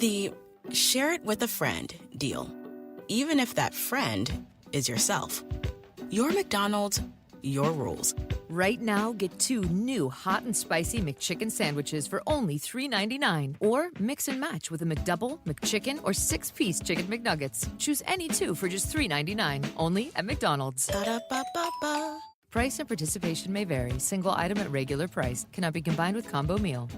The share it with a friend deal, even if that friend is yourself. Your McDonald's, your rules. Right now, get 2 new hot and spicy McChicken sandwiches for only $3.99. Or mix and match with a McDouble, McChicken, or 6-piece Chicken McNuggets. Choose any 2 for just $3.99. Only at McDonald's. Ba-da-ba-ba-ba. Price and participation may vary. Single item at regular price. Cannot be combined with combo meal.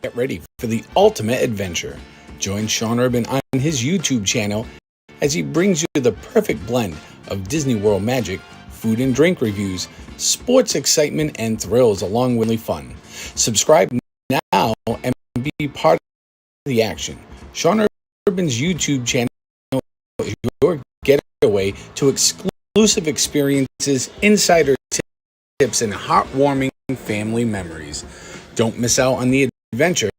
Get ready for the ultimate adventure. Join Sean Urban on his YouTube channel as he brings you the perfect blend of Disney World magic, food and drink reviews, sports excitement, and thrills along with fun. Subscribe now and be part of the action. Sean Urban's YouTube channel is your getaway to exclusive experiences, insider tips, and heartwarming family memories. Don't miss out on the adventure.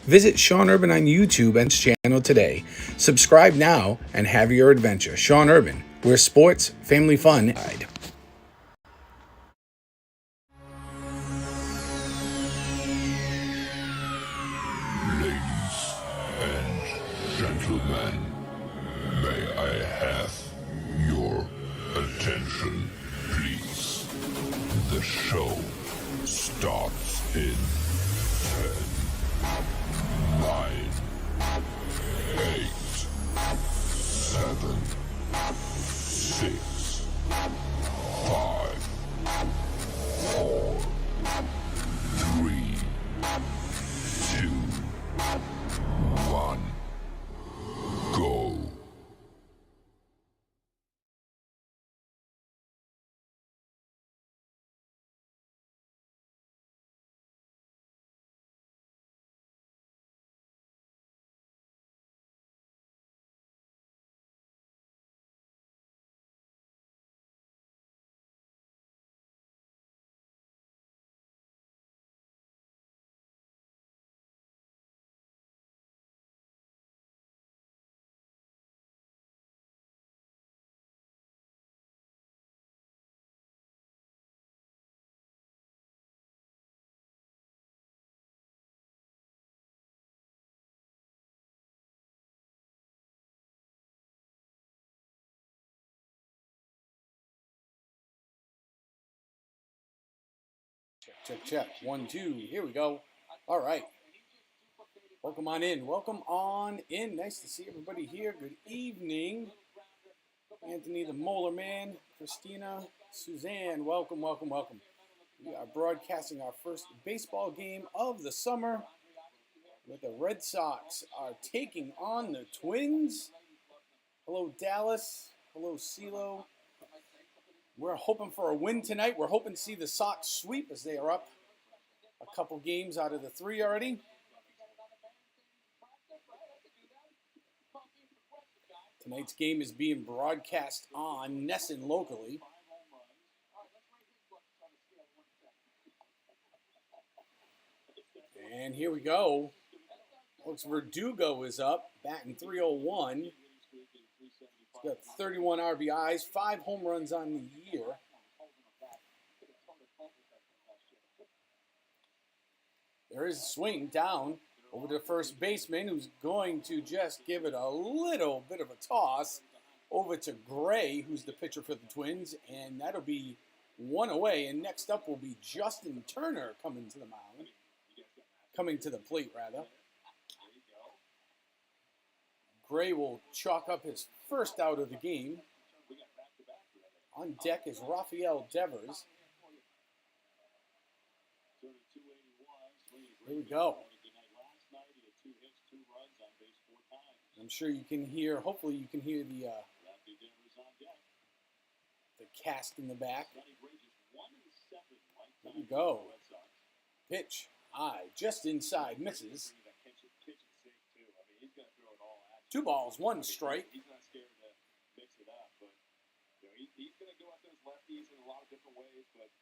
Visit Sean Urban on YouTube and his channel today. Subscribe now and have your adventure. Sean Urban, where sports, family fun guide. Ladies and gentlemen, may I have your attention, please? The show starts in 10, 9, 8, 7, 6, 5, 4, 3, 2, 1, go. Check, check. 1, 2. Here we go. All right. Welcome on in. Welcome on in. Nice to see everybody here. Good evening. Anthony the Molar Man, Christina, Suzanne, welcome, welcome, welcome. We are broadcasting our first baseball game of the summer with the Red Sox are taking on the Twins. Hello, Dallas. Hello, CeeLo. We're hoping for a win tonight. We're hoping to see the Sox sweep as they are up a couple games out of the 3 already. Tonight's game is being broadcast on Nesson locally. And here we go. Looks Verdugo is up, batting .301. He's got 31 RBIs, 5 home runs on the year. There is a swing down over to first baseman, who's going to just give it a little bit of a toss over to Gray, who's the pitcher for the Twins, and that'll be 1 away. And next up will be Justin Turner coming to the mound. Coming to the plate, rather. Gray will chalk up his first out of the game. On deck is Rafael Devers. Here we go. I'm sure you can hear, hopefully you can hear the cast in the back. Here we go. Pitch, high, just inside, misses. 2 balls, 1 strike. He's not scared to mix it up, but he's going to go at those lefties in a lot of different ways, but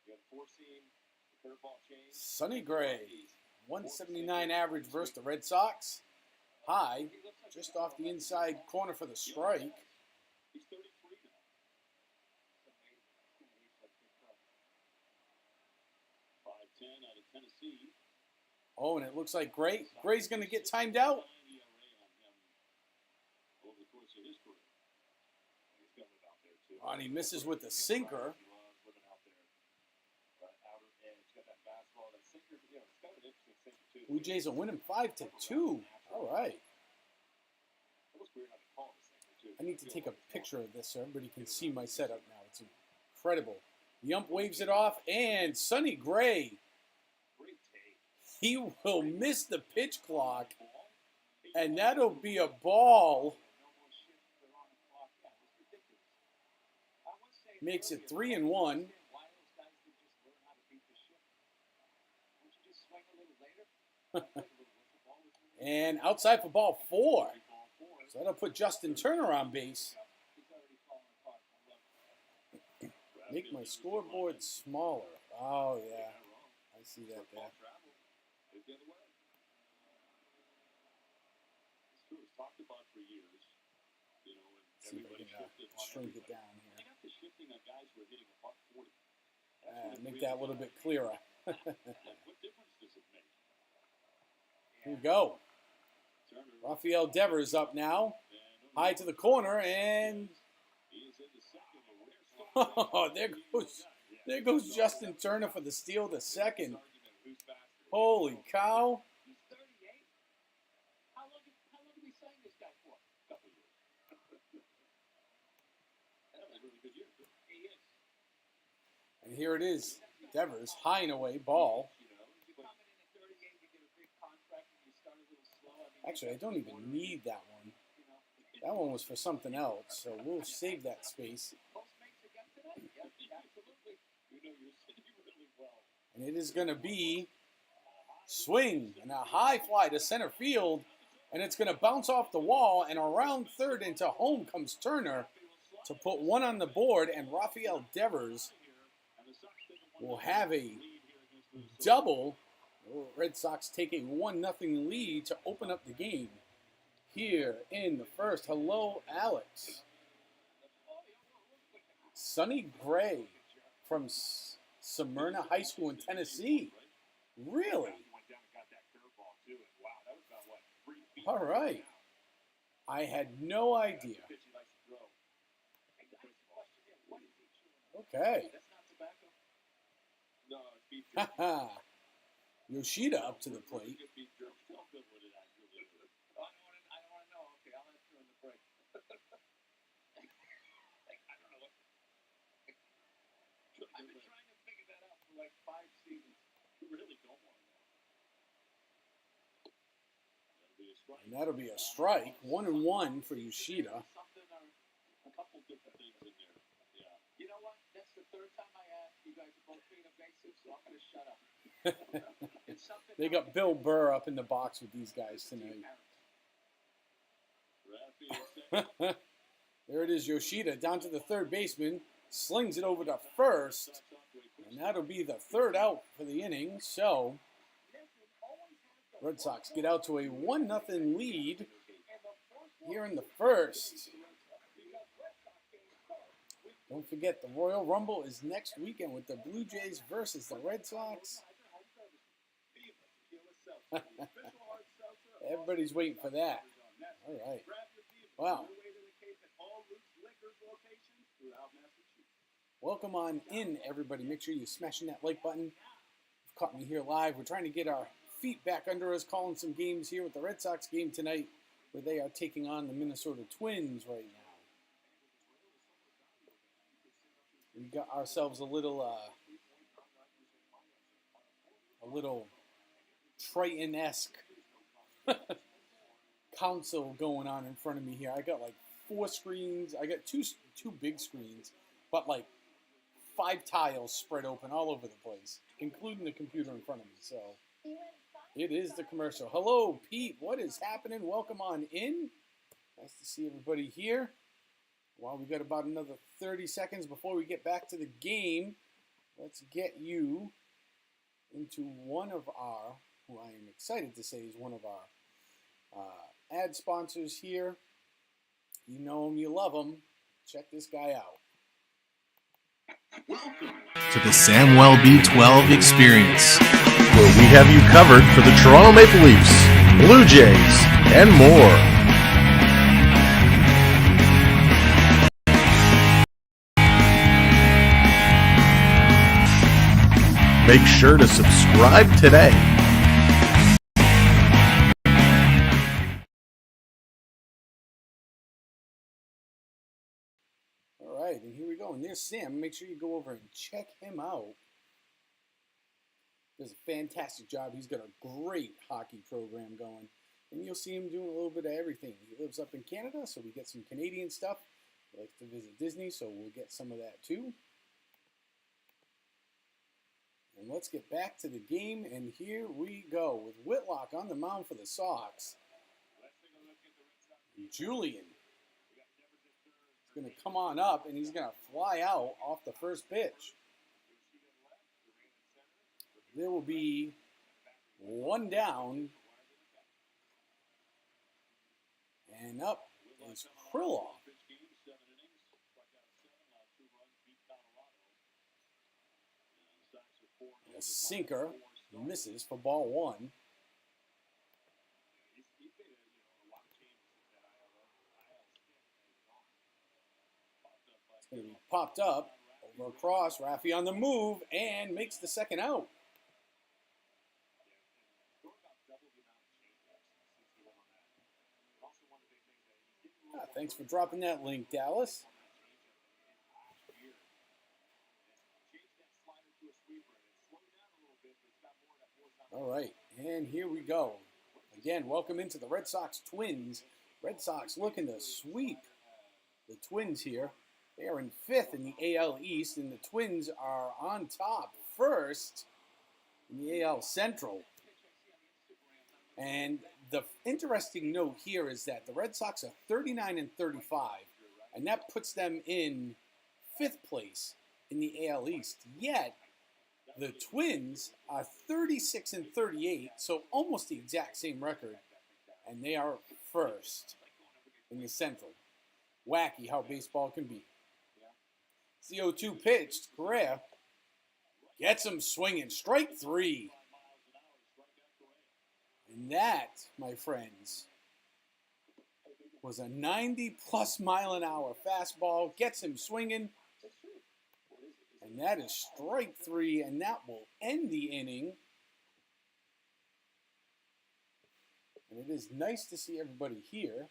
you got the 4-seam, the curveball change. Sonny Gray, 179 average versus the Red Sox. High, just off the inside corner for the strike. He's 33 now. 5'10" out of Tennessee. Oh, and it looks like Gray's going to get timed out. And he misses with the sinker. Blue Jays are winning 5-2. All right. I need to take a picture of this so everybody can see my setup now. It's incredible. The ump waves it off, and Sonny Gray, he will miss the pitch clock, and that'll be a ball. Makes it 3-1. And outside for ball 4. So that'll put Justin Turner on base. Make my scoreboard smaller. Oh, yeah. I see that there. See if I can shrink it down here. Make that a little bit clearer. Here we go. Rafael Devers up now. High to the corner, and oh, there goes Justin Turner for the steal to second. Holy cow. And here it is. Devers, high and away, ball. Actually, I don't even need that one. That one was for something else, so we'll save that space. And it is going to be swing and a high fly to center field, and it's going to bounce off the wall, and around third into home comes Turner to put 1 on the board, and Rafael Devers will have a double. The Red Sox take a 1-0 lead to open up the game here in the first. Hello, Alex. Sonny Gray from Smyrna High School in Tennessee. Really? All right. I had no idea. Okay. beat Haha. Yoshida up to the plate. beat Jerk. How good would it actually be? I don't want to know. Okay, I'll answer in the break. I don't know what. I've been trying to figure that out for like 5 seasons. You really don't want to know. That'll be a strike. And that'll be a strike. 1-1 for Yoshida. Something or a couple different things in there. Yeah. You know what? That's the third time I asked. You guys are both being evasive, so I'm going to shut up. It's something They got Bill Burr up in the box with these guys tonight. There it is, Yoshida down to the third baseman. Slings it over to first. And that'll be the third out for the inning. So, Red Sox get out to a 1-0 lead here in the first. Don't forget, the Royal Rumble is next weekend with the Blue Jays versus the Red Sox. Everybody's waiting for that. All right. Wow. Welcome on in, everybody. Make sure you're smashing that like button. You've caught me here live. We're trying to get our feet back under us, calling some games here with the Red Sox game tonight, where they are taking on the Minnesota Twins right now. We got ourselves a little Triton-esque console going on in front of me here. I got like 4 screens. I got two big screens, but like 5 tiles spread open all over the place, including the computer in front of me. So it is the commercial. Hello, Pete. What is happening? Welcome on in. Nice to see everybody here. Well, we got about another 30 seconds before we get back to the game. Let's get you into one of our, who I am excited to say is one of our ad sponsors here. You know him, you love him. Check this guy out. To the Samwell B12 experience, where we have you covered for the Toronto Maple Leafs, Blue Jays, and more. Make sure to subscribe today. All right, and here we go. And there's Sam. Make sure you go over and check him out. Does a fantastic job. He's got a great hockey program going. And you'll see him doing a little bit of everything. He lives up in Canada, so we get some Canadian stuff. He likes to visit Disney, so we'll get some of that too. And let's get back to the game, and here we go with Whitlock on the mound for the Sox. Julian is going to come on up, and he's going to fly out off the first pitch. There will be 1 down, and up is Krylov. A sinker misses for ball 1. It's going to be popped up over across. Raffy on the move and makes the second out. Thanks for dropping that link, Dallas. All right, and here we go. Again, welcome into the Red Sox Twins. Red Sox looking to sweep the Twins here. They are in 5th in the AL East, and the Twins are on top first in the AL Central. And the interesting note here is that the Red Sox are 39-35, and that puts them in 5th place in the AL East. Yet, the Twins are 36-38, so almost the exact same record, and they are first in the Central. Wacky how baseball can be. CO2 pitched. Correa gets him swinging. Strike 3. And that, my friends, was a 90-plus mile-an-hour fastball. Gets him swinging. And that is strike 3, and that will end the inning. And it is nice to see everybody here.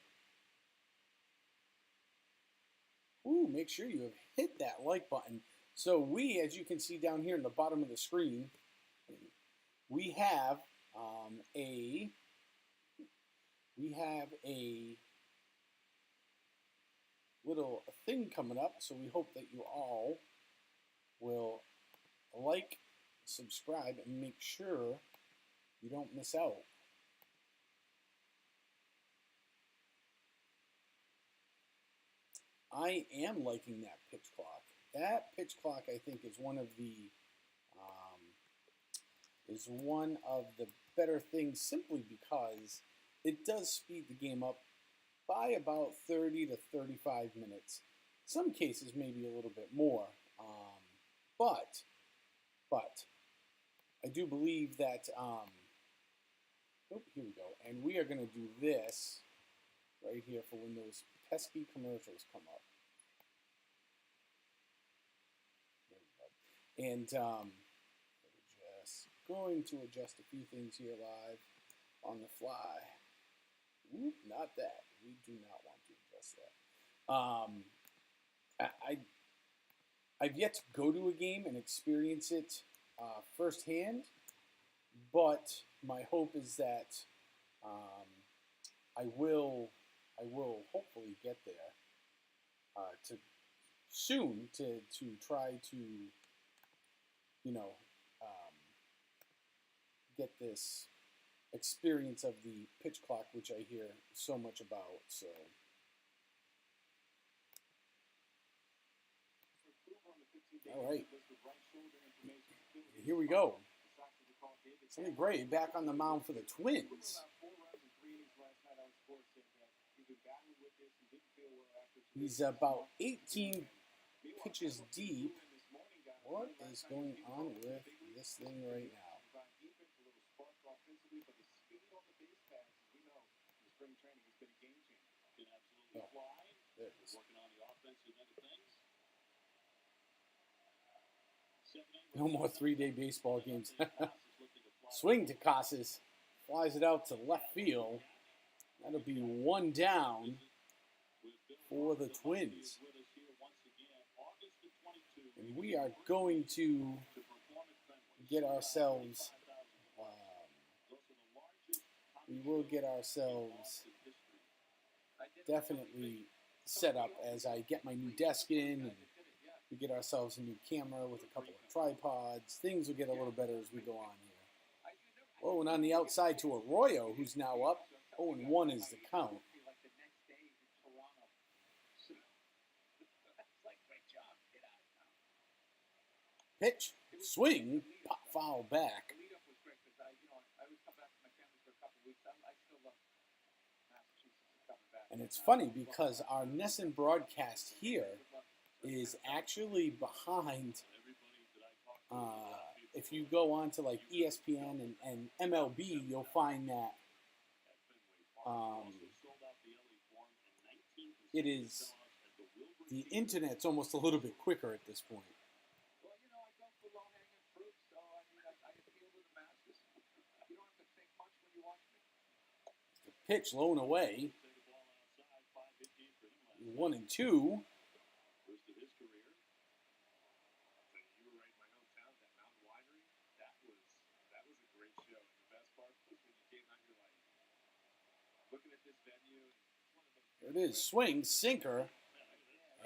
Ooh, make sure you have hit that like button. So we, as you can see down here in the bottom of the screen, we have a little thing coming up. So we hope that you all will like, subscribe, and make sure you don't miss out. I am liking that pitch clock. That pitch clock, I think, is one of the better things, simply because it does speed the game up by about 30 to 35 minutes. Some cases maybe a little bit more, but I do believe that. Oh, here we go, and we are going to do this right here for when those pesky commercials come up. And just going to adjust a few things here live on the fly. Oop, not that. We do not want to adjust that. I've yet to go to a game and experience it firsthand, but my hope is that I will hopefully get there soon to try to get this experience of the pitch clock, which I hear so much about. So all right, here we go. Sonny Gray back on the mound for the Twins. He's about 18 pitches deep. What is going on with this thing right now? Oh, there it is. No more 3-day baseball games. Swing to Casas. Flies it out to left field. That'll be one down for the Twins. And we are going to get ourselves, we will get ourselves definitely set up as I get my new desk in, and we get ourselves a new camera with a couple of tripods. Things will get a little better as we go on here. Oh, and on the outside to Arroyo, who's now up. 0-1 is the count. Pitch, swing, pop foul back. And it's funny because our NESN broadcast here is actually behind, if you go on to like ESPN and MLB, you'll find that it is, the internet's almost a little bit quicker at this point. The pitch low and away. 1-2. There it is, swing, sinker,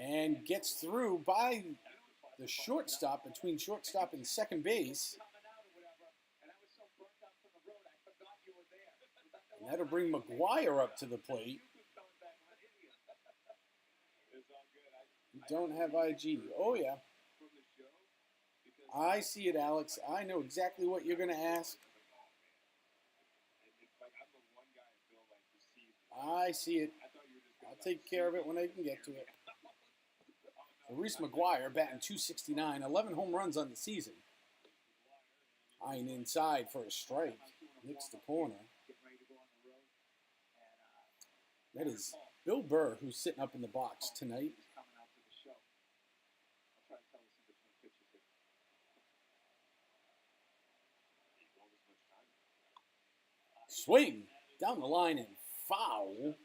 and gets through by the shortstop, between shortstop and second base. And that'll bring McGuire up to the plate. You don't have IG. Oh, yeah. I see it, Alex. I know exactly what you're going to ask. I see it. I'll take care of it when I can get to it. Reese McGuire batting .269, 11 home runs on the season. Eyeing inside for a strike. Nicks the corner. That is Bill Burr, who's sitting up in the box tonight. Swing down the line and foul. So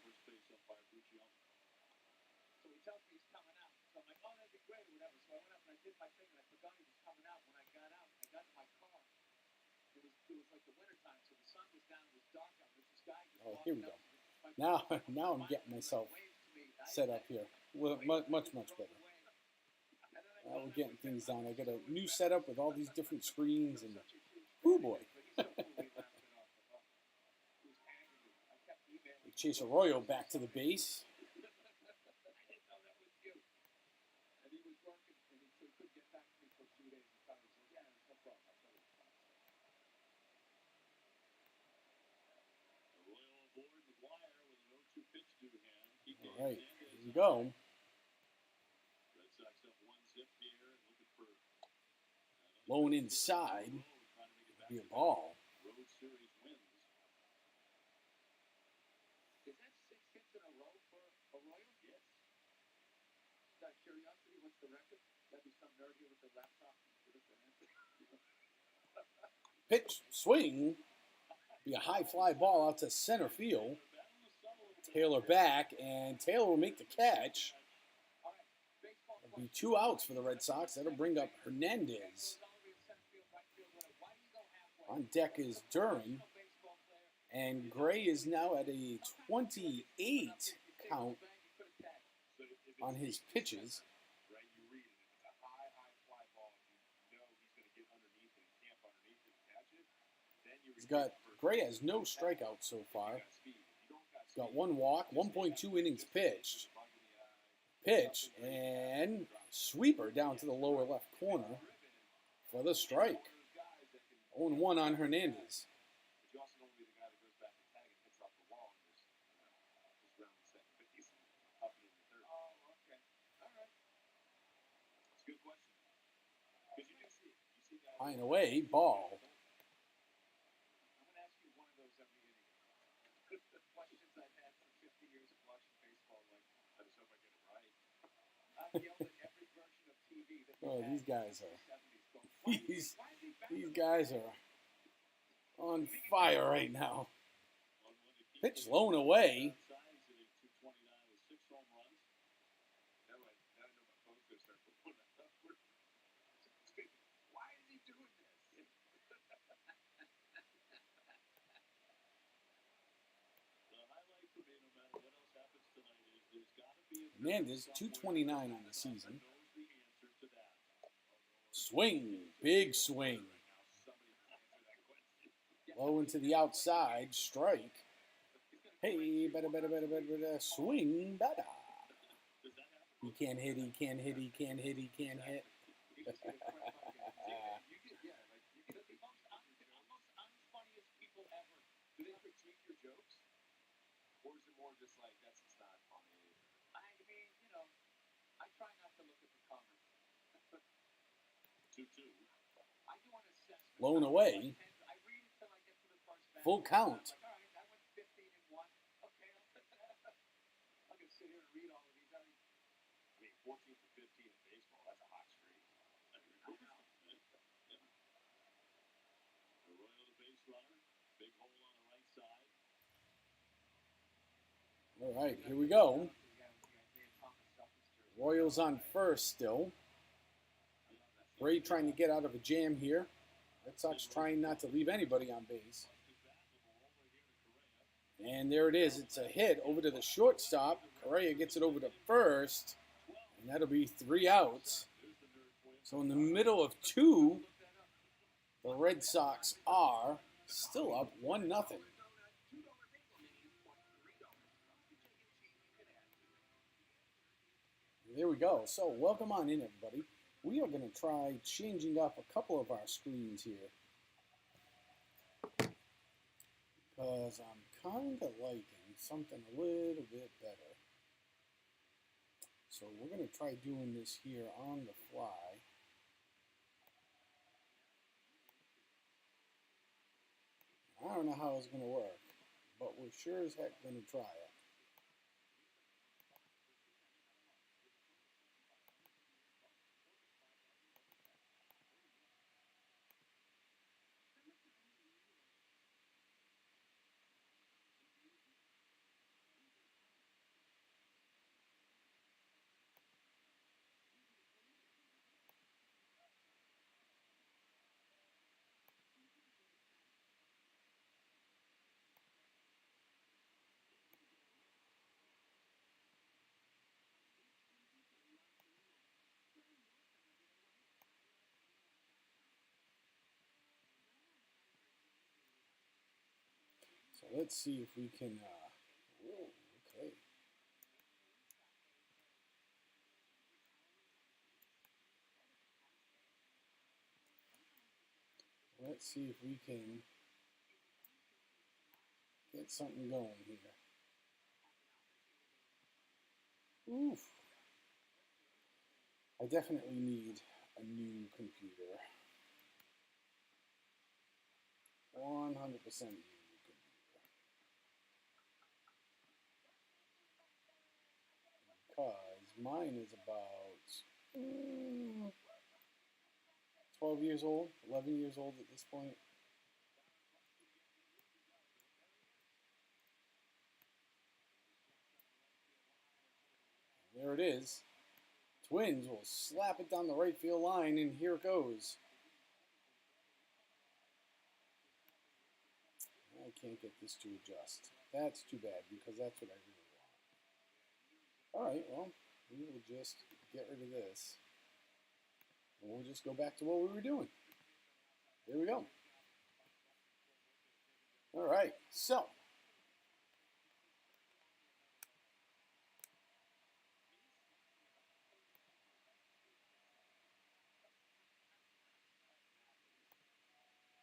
he tells me he's coming out. So I'm like, oh, that'd be great or whatever. So I went up and I did my thing and I forgot he was coming out. When I got out, I got in my car. It was like the winter time, so the sun was down, it was dark out. There's this guy just Here we walking go. up. Now I'm getting myself set up here. Well, much better. We're getting things down. I got a new setup with all these different screens and oh boy. We chase Arroyo back to the base. All right, here we go. Low and inside. Be a ball. Is that 6 hits in a row for Arroyo? Yes. Just out of curiosity, what's the record? That'd be some nerd here with the laptop. Pitch, swing. Be a high fly ball out to center field. Taylor back, and Taylor will make the catch. There'll be 2 outs for the Red Sox. That'll bring up Hernandez. On deck is Duran. And Gray is now at a 28 count on his pitches. He's got Gray has no strikeouts so far. He's got 1 walk, 1.2 innings pitched. Pitch and sweeper down to the lower left corner for the strike. 0-1 on Hernandez. High and away, ball. I'm going to ask you one of those every inning. Questions I've had for 50 years of watching baseball. Like, I just hope I get it right. I've yelled at every version of TV that these guys are. These guys are on fire right now. Pitch low and away. Hernandez, 229 on the season. Swing, big swing. Low into the outside, strike. Hey, better, swing, better. He can't hit, he can't hit, he can't hit, he can't hit. Or is it more just like, that's not funny? I mean, you know, I try not to look at the comments. 2-2. I do an assessment. Low and away. I read it till I get to the first batter. Full count. I'm like, all right, I went 15-1. Okay, I'm going to sit here and read all of these. I mean, 14 for 15 in baseball, that's a hot streak. I know. Arroyo the base runner. Big hole on the right side. All right, here we go. Royals on first still. Gray trying to get out of a jam here. Red Sox trying not to leave anybody on base. And there it is. It's a hit over to the shortstop. Correa gets it over to first. And that'll be 3 outs. So in the middle of 2, the Red Sox are still up 1-0. There we go. So welcome on in, everybody. We are going to try changing up a couple of our screens here. Because I'm kind of liking something a little bit better. So we're going to try doing this here on the fly. I don't know how it's going to work, but we're sure as heck going to try it. let's see if we can. Whoa, okay. Let's see if we can get something going here. Oof. I definitely need a new computer. 100% new computer. Because mine is about 12 years old, 11 years old at this point. There it is. Twins will slap it down the right field line, and here it goes. I can't get this to adjust. That's too bad, because that's what I really want. Alright, well, we will just get rid of this. And we'll just go back to what we were doing. There we go. Alright, so.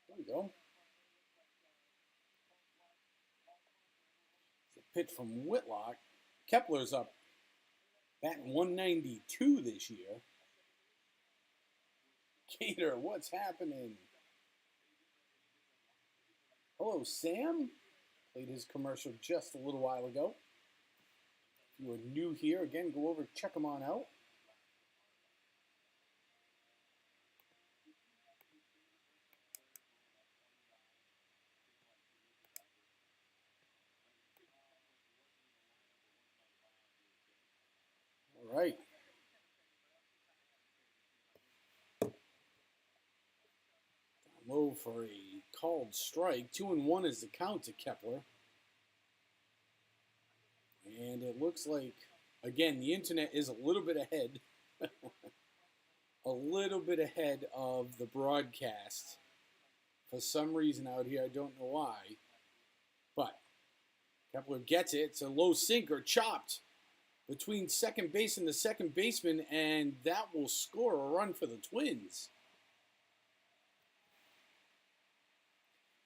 There we go. It's a pitch from Whitlock. Kepler's up batting 192 this year. Gator, what's happening? Hello, Sam. Played his commercial just a little while ago. If you are new here, again, go over, check them on out. All right. Low for a called strike. 2-1 is the count to Kepler. And it looks like, again, the internet is a little bit ahead. A little bit ahead of the broadcast. For some reason out here, I don't know why. But Kepler gets it. It's a low sinker, chopped between second base and the second baseman, and that will score a run for the Twins.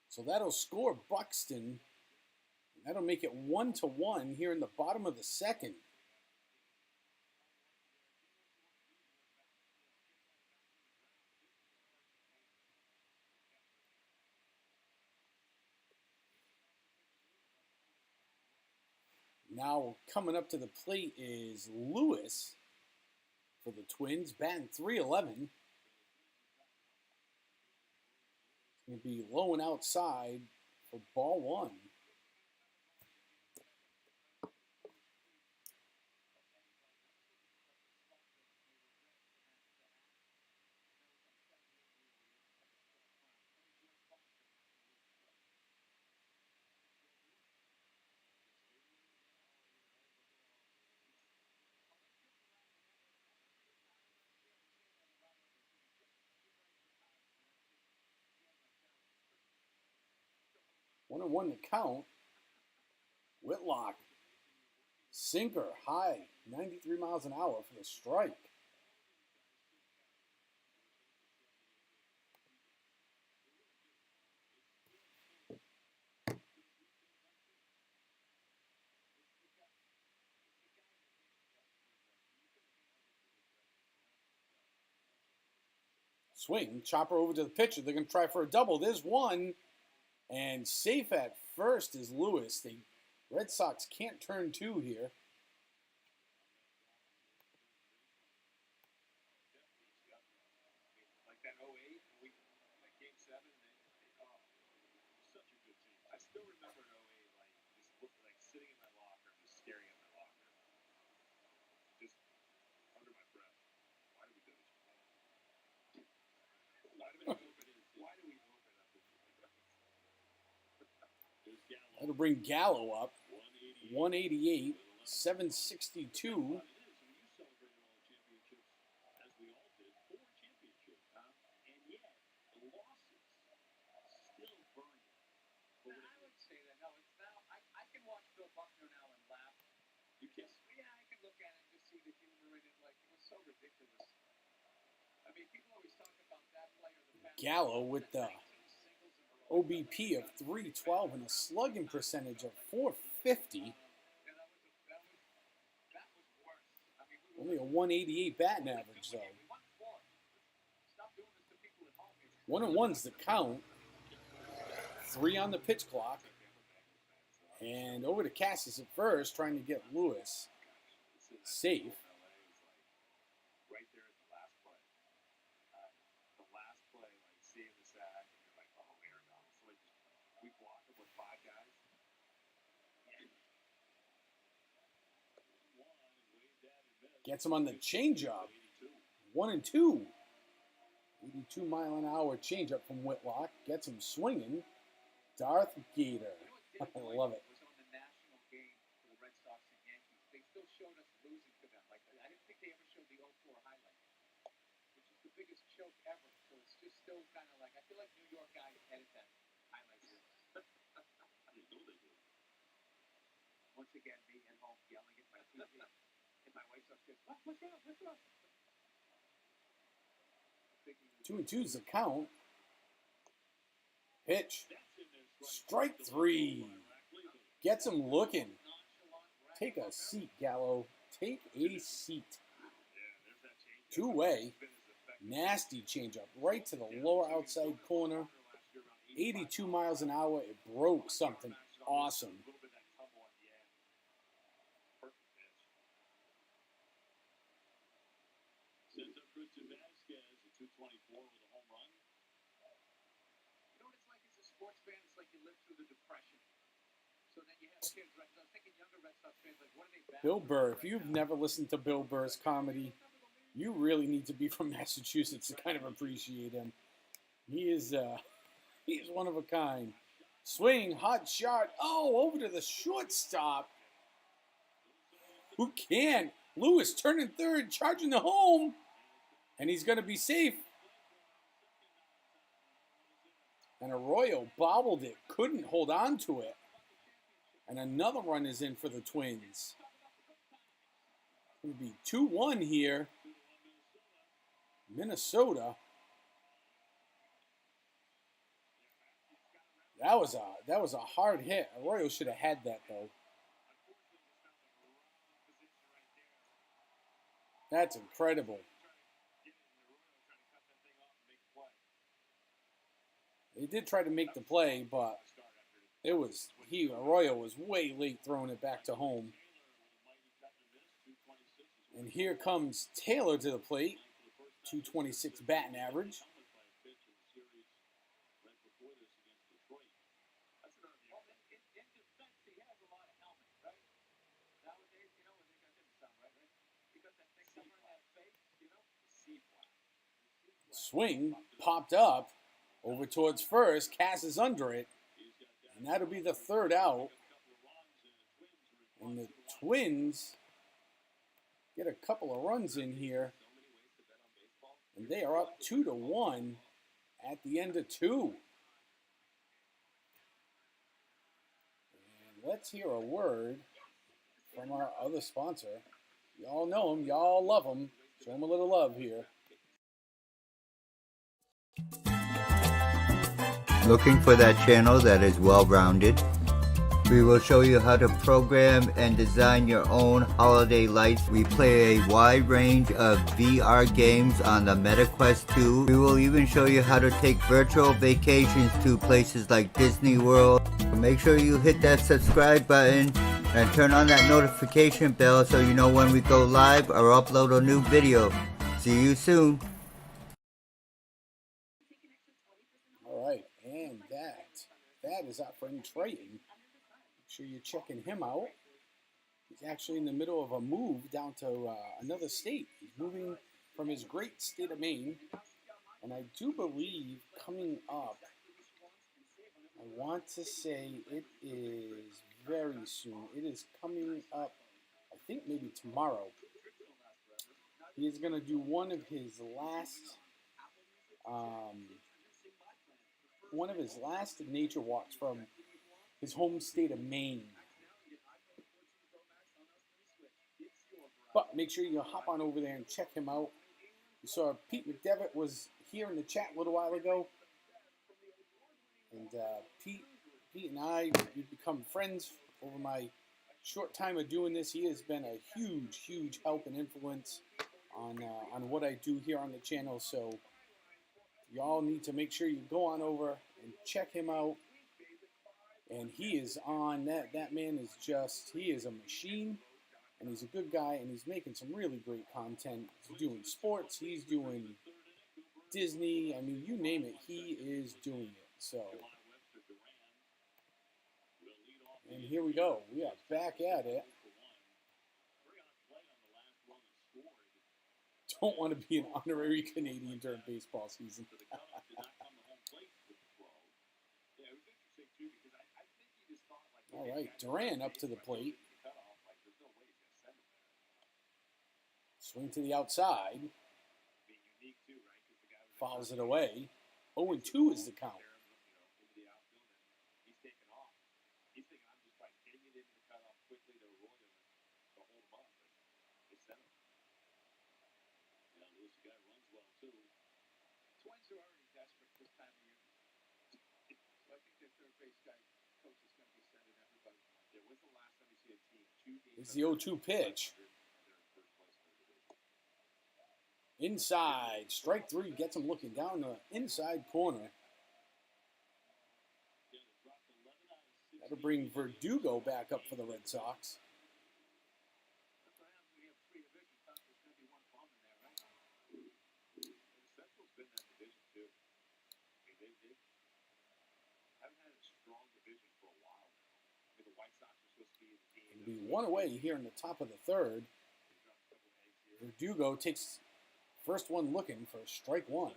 So that'll score Buxton. That'll make it 1-1 here in the bottom of the second. Now coming up to the plate is Lewis for the Twins, batting .311. It's going to be low and outside for ball one. One and one to count. Whitlock. Sinker high, 93 miles an hour for the strike. Swing, chopper over to the pitcher. They're going to try for a double. There's one. And safe at first is Lewis. The Red Sox can't turn two here. Like that 08, like Game 7, such a good team. I still remember 08, like just like sitting in my locker, just staring at my locker, just under my breath. Why do we do this? Why do we open up this? That'll bring Gallo up. 188, 762. Gallo with the OBP of 312 and a slugging percentage of 450. Only a 188 batting average, though. 1-1's the count. 3 on the pitch clock. And over to Cassis at first, trying to get Lewis safe. Gets him on the changeup. 1-2. 82-mile-an-hour changeup from Whitlock. Gets him swinging. Darth Gator. I love it. Was on the national game for the Red Sox and Yankees. They still showed us losing to them. Like, I didn't think they ever showed the 0-4 highlight, which is the biggest choke ever. So it's just still kind of like, I feel like New York guys edit that highlight reel. I didn't know they did. Once again, me at home yelling at my TV. And my wife's upstairs, what's wrong? What's wrong? 2-2's the count. Pitch. Strike 3. Gets him looking. Take a seat, Gallo. Take a seat. 2-way. Nasty changeup right to the lower outside corner. 82 miles an hour. It broke something awesome. Sports fan, it's like you live through the Depression. So then you have kids, right? I was thinking younger Red Sox fans, like, what are they bad? Bill Burr. If you've never listened to Bill Burr's comedy, you really need to be from Massachusetts to kind of appreciate him. He is he's one of a kind. Swing, hot shot. Oh, over to the shortstop. Who can? Lewis turning third, charging the home. And he's going to be safe. And Arroyo bobbled it, couldn't hold on to it. And another run is in for the Twins. It's going to be 2-1 here. Minnesota. That was a hard hit. Arroyo should have had that, though. That's incredible. He did try to make the play, but Arroyo was way late throwing it back to home. And here comes Taylor to the plate. 226 batting average. Swing, popped up. Over towards first, Cass is under it, and that'll be the third out. And the Twins get a couple of runs in here, and they are up 2-1 at the end of 2. And let's hear a word from our other sponsor. Y'all know him, y'all love him. Show him a little love here. Looking for that channel that is well-rounded? We will show you how to program and design your own holiday lights. We play a wide range of VR games on the MetaQuest 2. We will even show you how to take virtual vacations to places like Disney World. Make sure you hit that subscribe button and turn on that notification bell so you know when we go live or upload a new video. See you soon. That is our friend Trayton. Make sure you're checking him out. He's actually in the middle of a move down to another state. He's moving from his great state of Maine. And I do believe coming up, I want to say it is very soon. It is coming up, I think maybe tomorrow. He is going to do one of his last nature walks from his home state of Maine. But make sure you hop on over there and check him out. You saw Pete McDevitt was here in the chat a little while ago. And Pete and I, we've become friends over my short time of doing this. He has been a huge help and influence on what I do here on the channel. So y'all need to make sure you go on over and check him out. And he is on that. That man is he is a machine. And he's a good guy, and he's making some really great content. He's doing sports, he's doing Disney. I mean, you name it, he is doing it. So, and here we go. We are back at it. Don't want to be an honorary Canadian during baseball season. All right, Duran up to the plate. Swing to the outside. Fouls it away. 0-2 is the count. Twins are already desperate this time of year. So I think their third base guy, coach, is going to be sending everybody. Yeah, when's the last time you see a team 2 games? It's the 0-2 pitch. Inside. Strike three gets him looking down the inside corner. That'll bring Verdugo back up for the Red Sox. That's what happens when you have 3 divisions. There's going to be one bum in there, right? And Central's been that division, too. I mean, they haven't had a strong division for a while now. I mean, the White Sox are supposed to be the team. It'll be one away here in the top of the third. Verdugo takes first one looking for strike one.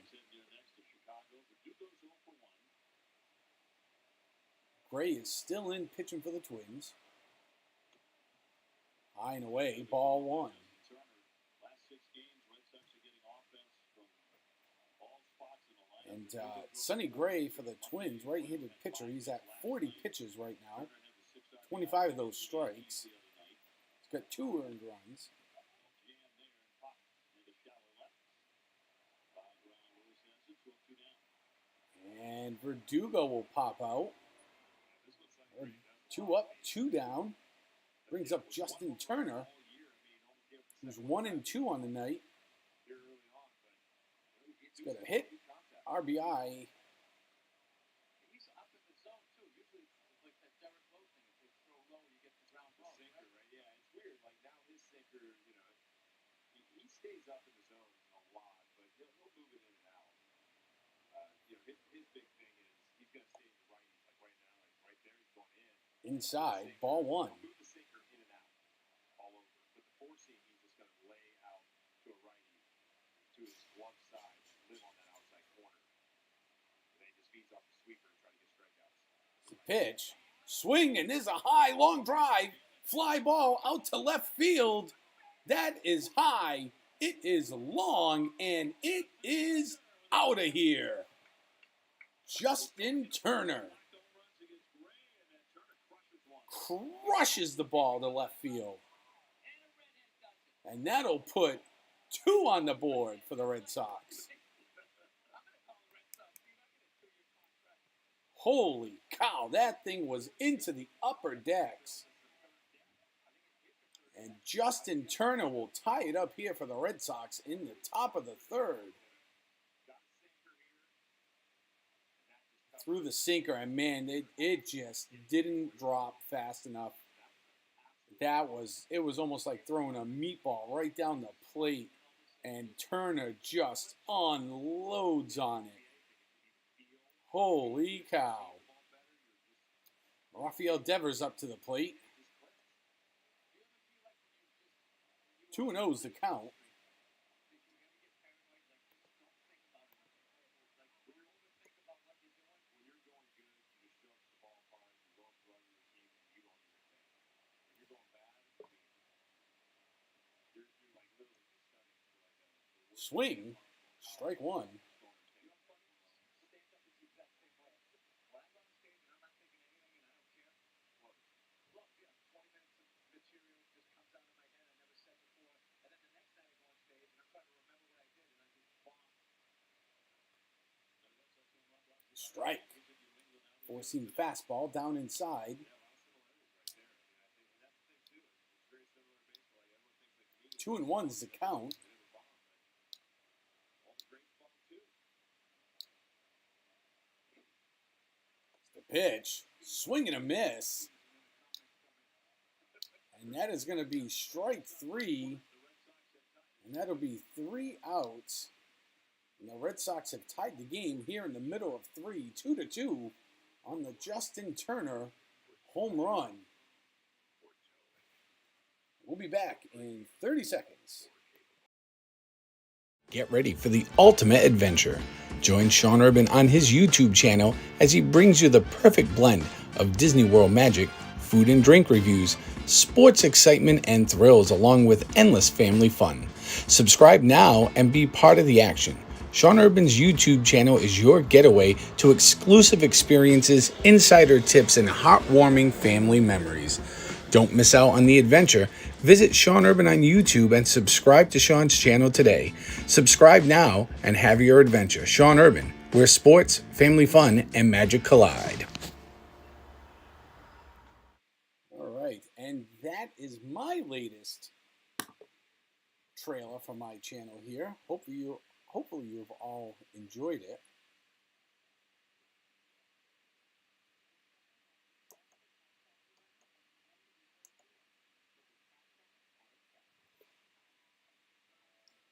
Gray is still in pitching for the Twins. High and away, ball one. And Sonny Gray for the Twins, right-handed pitcher. He's at 40 pitches right now. 25 of those strikes. He's got 2 earned runs. And Verdugo will pop out. 2 up, 2 down. Brings up Justin Turner, who's 1-2 on the night. He's got a hit, RBI. He's up in the zone, too. Usually it's like that Derek Lowe thing. If they throw low, you get the ground ball. Sinker, right? Yeah, it's weird. Like now his sinker, you know, he stays up in the zone a lot, but he'll move it in and out. You know, his big thing is he's going to stay in the right. Like right now, like right there, he's going in. Inside, ball one. Move the sinker in and out all over. But the 4-seam, he's just going to lay out to a righty, to his glove side, live on that outside corner. And then he just feeds off the sweeper and try to get strikeouts. The pitch, swing, and there's a high, long drive. Fly ball out to left field. That is high. It is long, and it is out of here. Justin Turner crushes the ball to left field. And that'll put 2 on the board for the Red Sox. Holy cow, that thing was into the upper decks. And Justin Turner will tie it up here for the Red Sox in the top of the third. Through the sinker, and man, it just didn't drop fast enough. It was almost like throwing a meatball right down the plate, and Turner just unloads on it. Holy cow. Rafael Devers up to the plate. 2-0 is the count. Swing, strike one. Strike. Four-seam fastball down inside. 2-1 is the count. The pitch. Swing and a miss. And that is going to be strike 3. And that'll be 3 outs. And the Red Sox have tied the game here in the middle of 3, 2-2 on the Justin Turner home run. We'll be back in 30 seconds. Get ready for the ultimate adventure. Join Sean Urban on his YouTube channel as he brings you the perfect blend of Disney World magic, food and drink reviews, sports excitement, and thrills, along with endless family fun. Subscribe now and be part of the action. Sean Urban's YouTube channel is your getaway to exclusive experiences, insider tips, and heartwarming family memories. Don't miss out on the adventure. Visit Sean Urban on YouTube and subscribe to Sean's channel today. Subscribe now and have your adventure. Sean Urban, where sports, family fun, and magic collide. All right, and that is my latest trailer for my channel here. Hopefully you've all enjoyed it.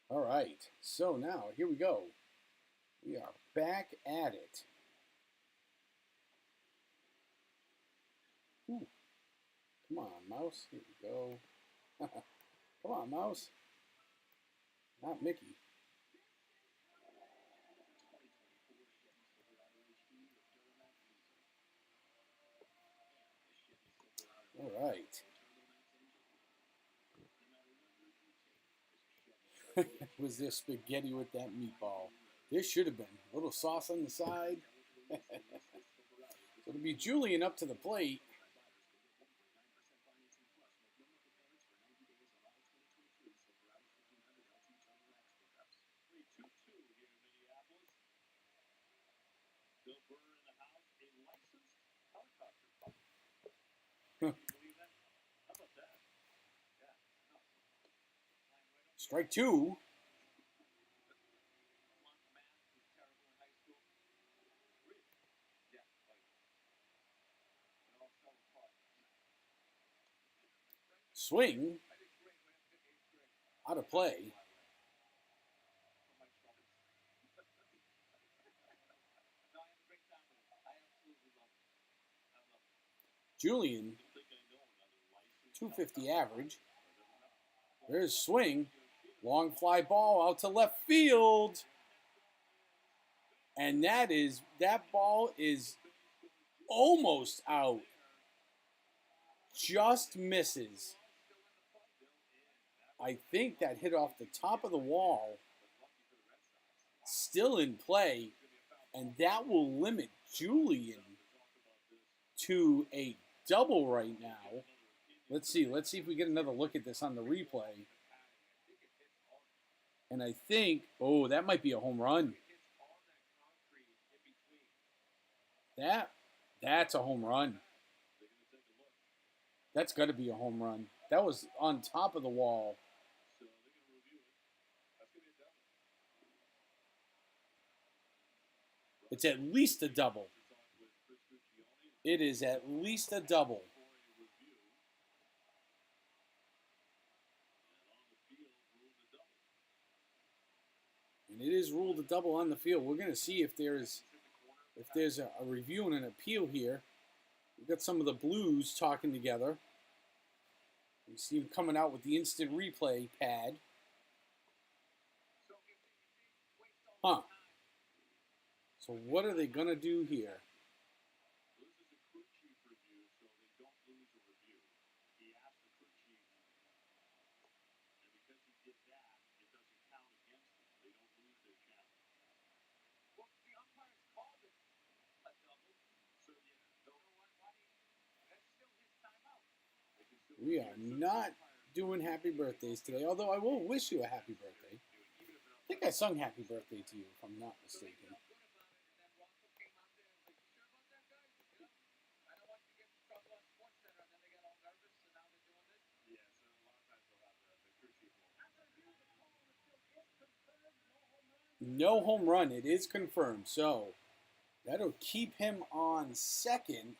All right, so now here we go. We are back at it. Ooh. Come on, mouse. Here we go. Come on, mouse. Not Mickey. All right. Was there spaghetti with that meatball? There should have been. A little sauce on the side. So it'll be Julian up to the plate. Strike 2. Swing. Out of play. Julian, 250 average. There's swing. Long fly ball out to left field. And that ball is almost out. Just misses. I think that hit off the top of the wall. Still in play. And that will limit Julian to a double right now. Let's see if we get another look at this on the replay. And I think, oh, that might be a home run. That's a home run. That's got to be a home run. That was on top of the wall. It's at least a double. It is at least a double. And it is ruled a double on the field. We're going to see if there's a review and an appeal here. We've got some of the Blues talking together. You see them coming out with the instant replay pad. Huh. So what are they going to do here? We are not doing happy birthdays today, although I will wish you a happy birthday. I think I sung happy birthday to you, if I'm not mistaken. No home run. It is confirmed. So that'll keep him on second.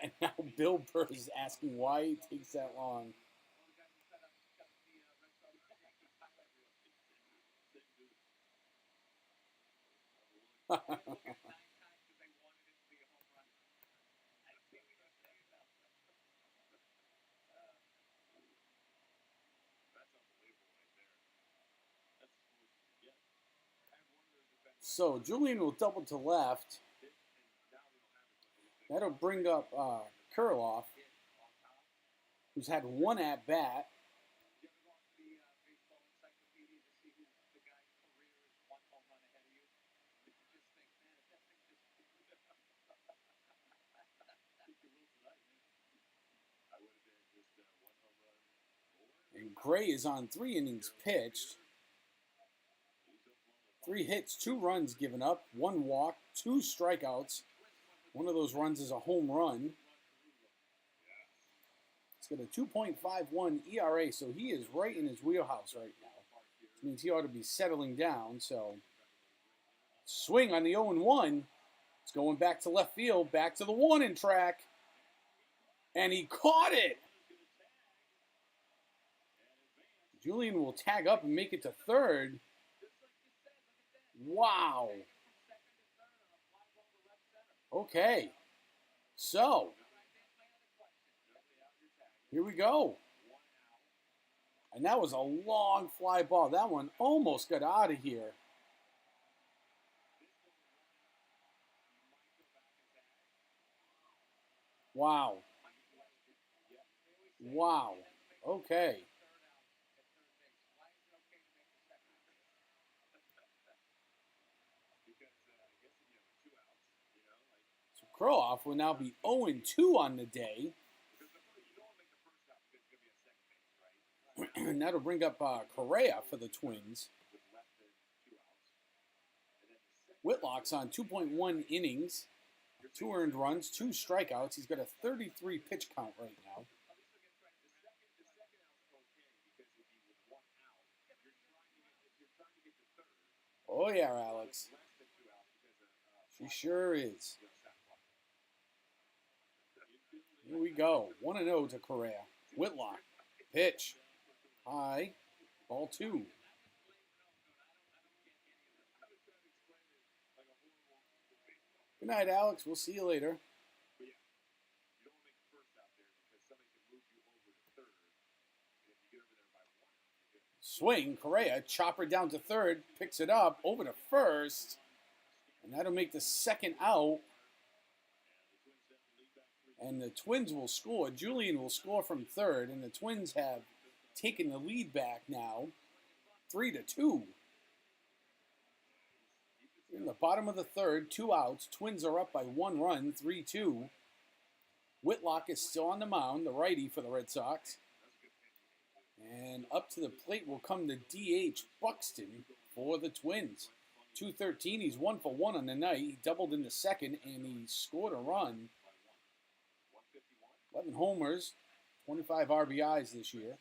And now Bill Burr is asking why it takes that long. So Julian will double to left. That'll bring up Kurloff, who's had one at bat. And Gray is on 3 innings pitched. 3 hits, 2 runs given up, 1 walk, 2 strikeouts. One of those runs is a home run. He's got a 2.51 ERA, so he is right in his wheelhouse right now. Which means he ought to be settling down. So, swing on the 0-1. It's going back to left field, back to the warning track. And he caught it! Julian will tag up and make it to third. Wow. Okay. So, here we go. And that was a long fly ball. That one almost got out of here. Wow. Wow. Okay. So Kurloff will now be 0-2 on the day. And that'll bring up Correa for the Twins. Whitlock's on 2.1 innings, 2 earned runs, 2 strikeouts. He's got a 33 pitch count right now. Oh yeah, Alex. She sure is. Here we go. 1-0 to Correa. Whitlock. Pitch. High. Ball 2. Good night, Alex. We'll see you later. Swing. Correa. Chopper down to third. Picks it up. Over to first. And that'll make the second out. And the Twins will score. Julian will score from third. And the Twins have taken the lead back now. 3-2. In the bottom of the third, 2 outs. Twins are up by 1 run, 3-2. Whitlock is still on the mound, the righty for the Red Sox. And up to the plate will come the DH Buxton for the Twins. 213, he's 1 for 1 on the night. He doubled in the second, and he scored a run. 11 homers, 25 RBIs this year.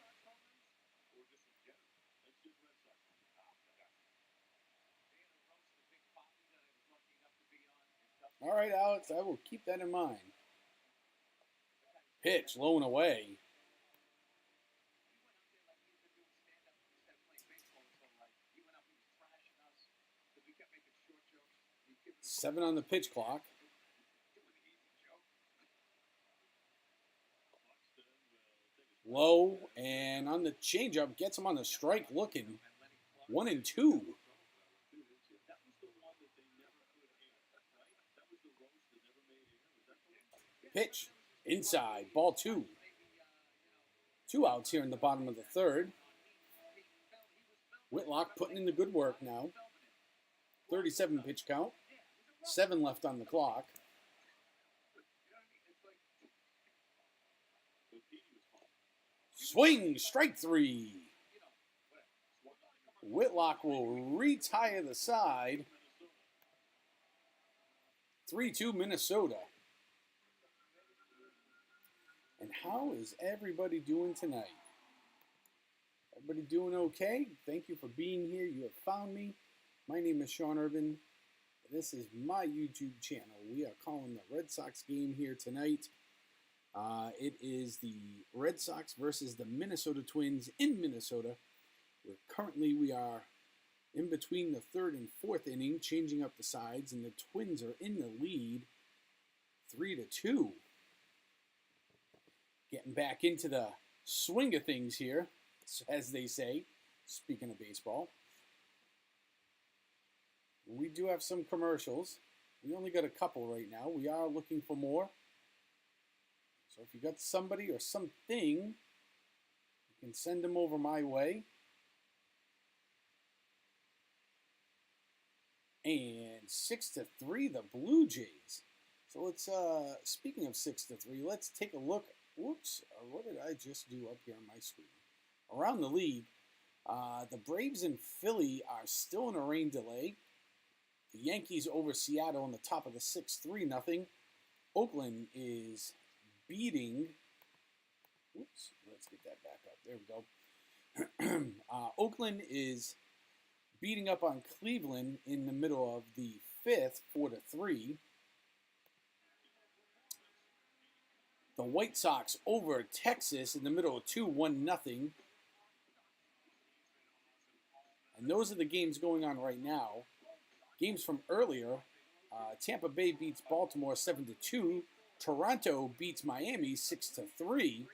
All right, Alex, I will keep that in mind. Pitch, low and away. Seven on the pitch clock. Low, and on the changeup, gets him on the strike looking. 1-2. Pitch, inside, ball 2. 2 outs here in the bottom of the third. Whitlock putting in the good work now. 37 pitch count. 7 left on the clock. Swing, strike 3. Whitlock will retire the side. 3-2 Minnesota. And how is everybody doing tonight? Everybody doing okay? Thank you for being here. You have found me. My name is Sean Urban. This is my YouTube channel. We are calling the Red Sox game here tonight. It is the Red Sox versus the Minnesota Twins in Minnesota. We are in between the third and fourth inning, changing up the sides, and the Twins are in the lead 3-2. Getting back into the swing of things here, as they say, speaking of baseball. We do have some commercials. We only got a couple right now. We are looking for more. So if you got somebody or something, you can send them over my way. And 6-3, the Blue Jays. So let's, speaking of 6-3, let's take a look. Whoops, what did I just do up here on my screen? Around the league, the Braves and Philly are still in a rain delay. The Yankees over Seattle on the top of the 6-3-0. Oakland is beating, oops, let's get that back up. There we go. Oakland is beating up on Cleveland in the middle of the fifth, 4-3. The White Sox over Texas in the middle of 2-1-0. And those are the games going on right now. Games from earlier, Tampa Bay beats Baltimore 7-2. Toronto beats Miami 6-3.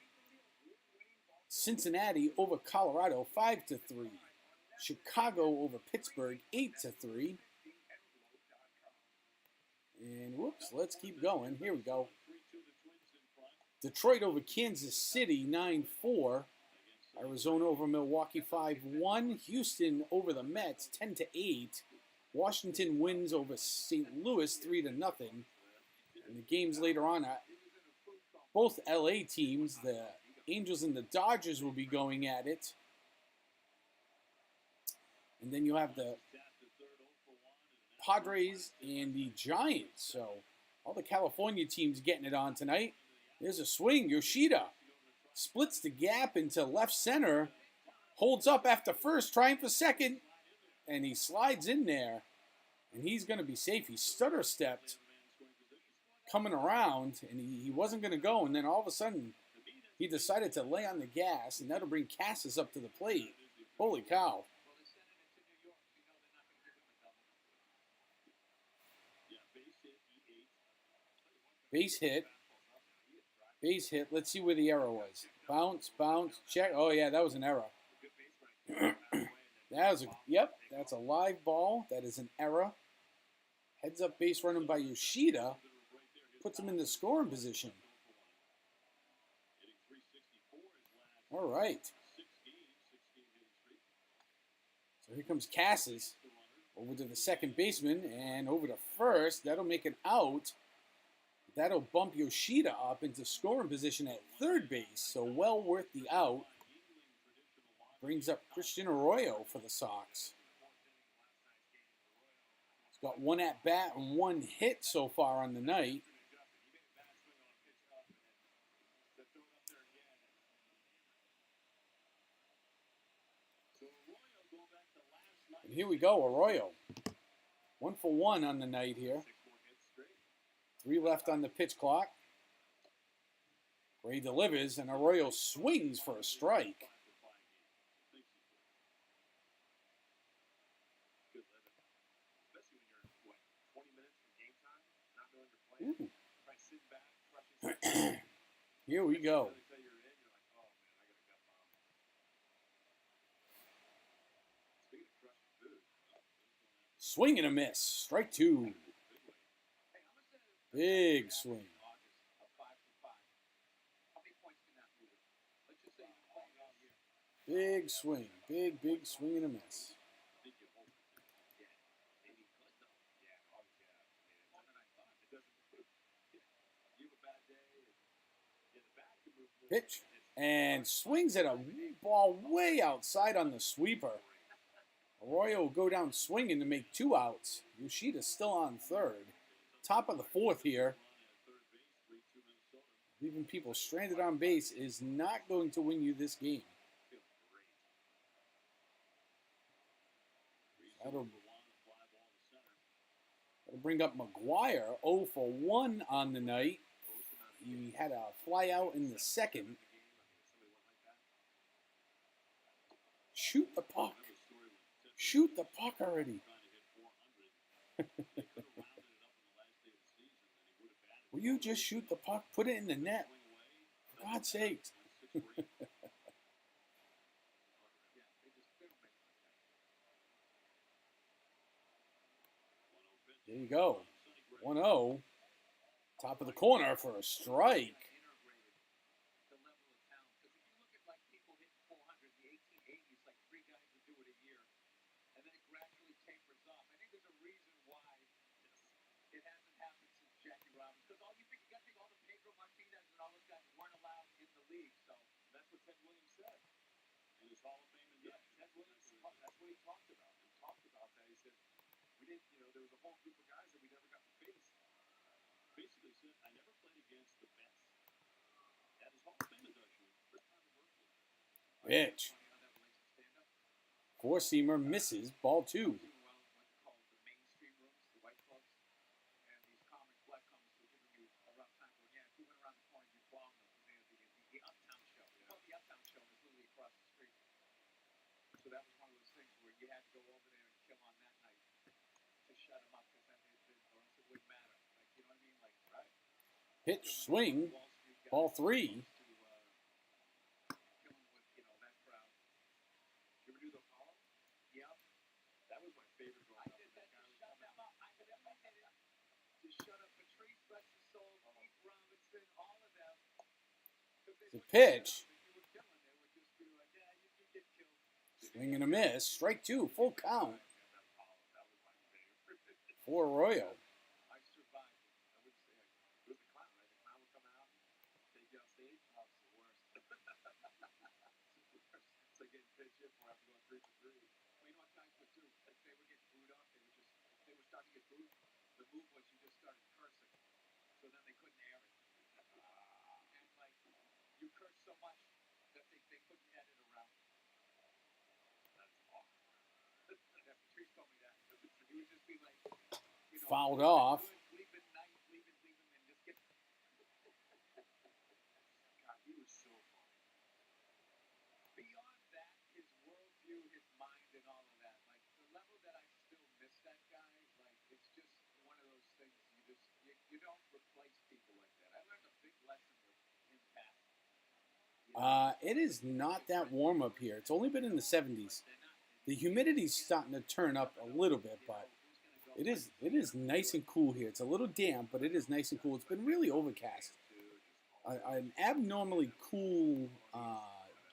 Cincinnati over Colorado 5-3. Chicago over Pittsburgh 8-3. And whoops, let's keep going. Here we go. Detroit over Kansas City 9-4. Arizona over Milwaukee 5-1. Houston over the Mets 10-8. Washington wins over St. Louis 3-0. And the games later on, both LA teams, the Angels and the Dodgers, will be going at it. And then you have the Padres and the Giants. So all the California teams getting it on tonight. There's a swing. Yoshida splits the gap into left center. Holds up after first, trying for second. And he slides in there. And he's going to be safe. He stutter stepped coming around. And he wasn't going to go. And then all of a sudden, he decided to lay on the gas. And that'll bring Cassis up to the plate. Holy cow. Base hit. Base hit. Let's see where the error was. Bounce, bounce, check. Oh, yeah, that was an error. That's a live ball. That is an error. Heads up base running by Yoshida. Puts him in the scoring position. All right. So here comes Cassis. Over to the second baseman and over to first. That'll make an out. That'll bump Yoshida up into scoring position at third base, so well worth the out. Brings up Christian Arroyo for the Sox. He's got one at-bat and one hit so far on the night. And here we go, Arroyo. 1 for 1 on the night here. 3 left on the pitch clock. Gray delivers, and Arroyo swings for a strike. Ooh. Here we go. Swing and a miss. Strike 2. Big swing. Big swing. Big swing and a miss. Pitch. And swings at a ball way outside on the sweeper. Arroyo will go down swinging to make 2 outs. Yoshida's still on third. Top of the fourth here. Leaving people stranded on base is not going to win you this game. That'll bring up McGuire, 0 for 1 on the night. He had a fly out in the second. Shoot the puck. Shoot the puck already. Will you just shoot the puck? Put it in the net. For God's sakes. There you go. 1-0. Top of the corner for a strike. Pitch. Four-seamer misses. Ball 2. Pitch, swing, ball 3. The pitch. Swing and a miss. Strike 2, full count. For Arroyo. Fouled off. It is not that warm up here. It's only been in the 70s. The humidity's starting to turn up a little bit, but it is nice and cool here. It's a little damp, but it is nice and cool. It's been really overcast. An abnormally cool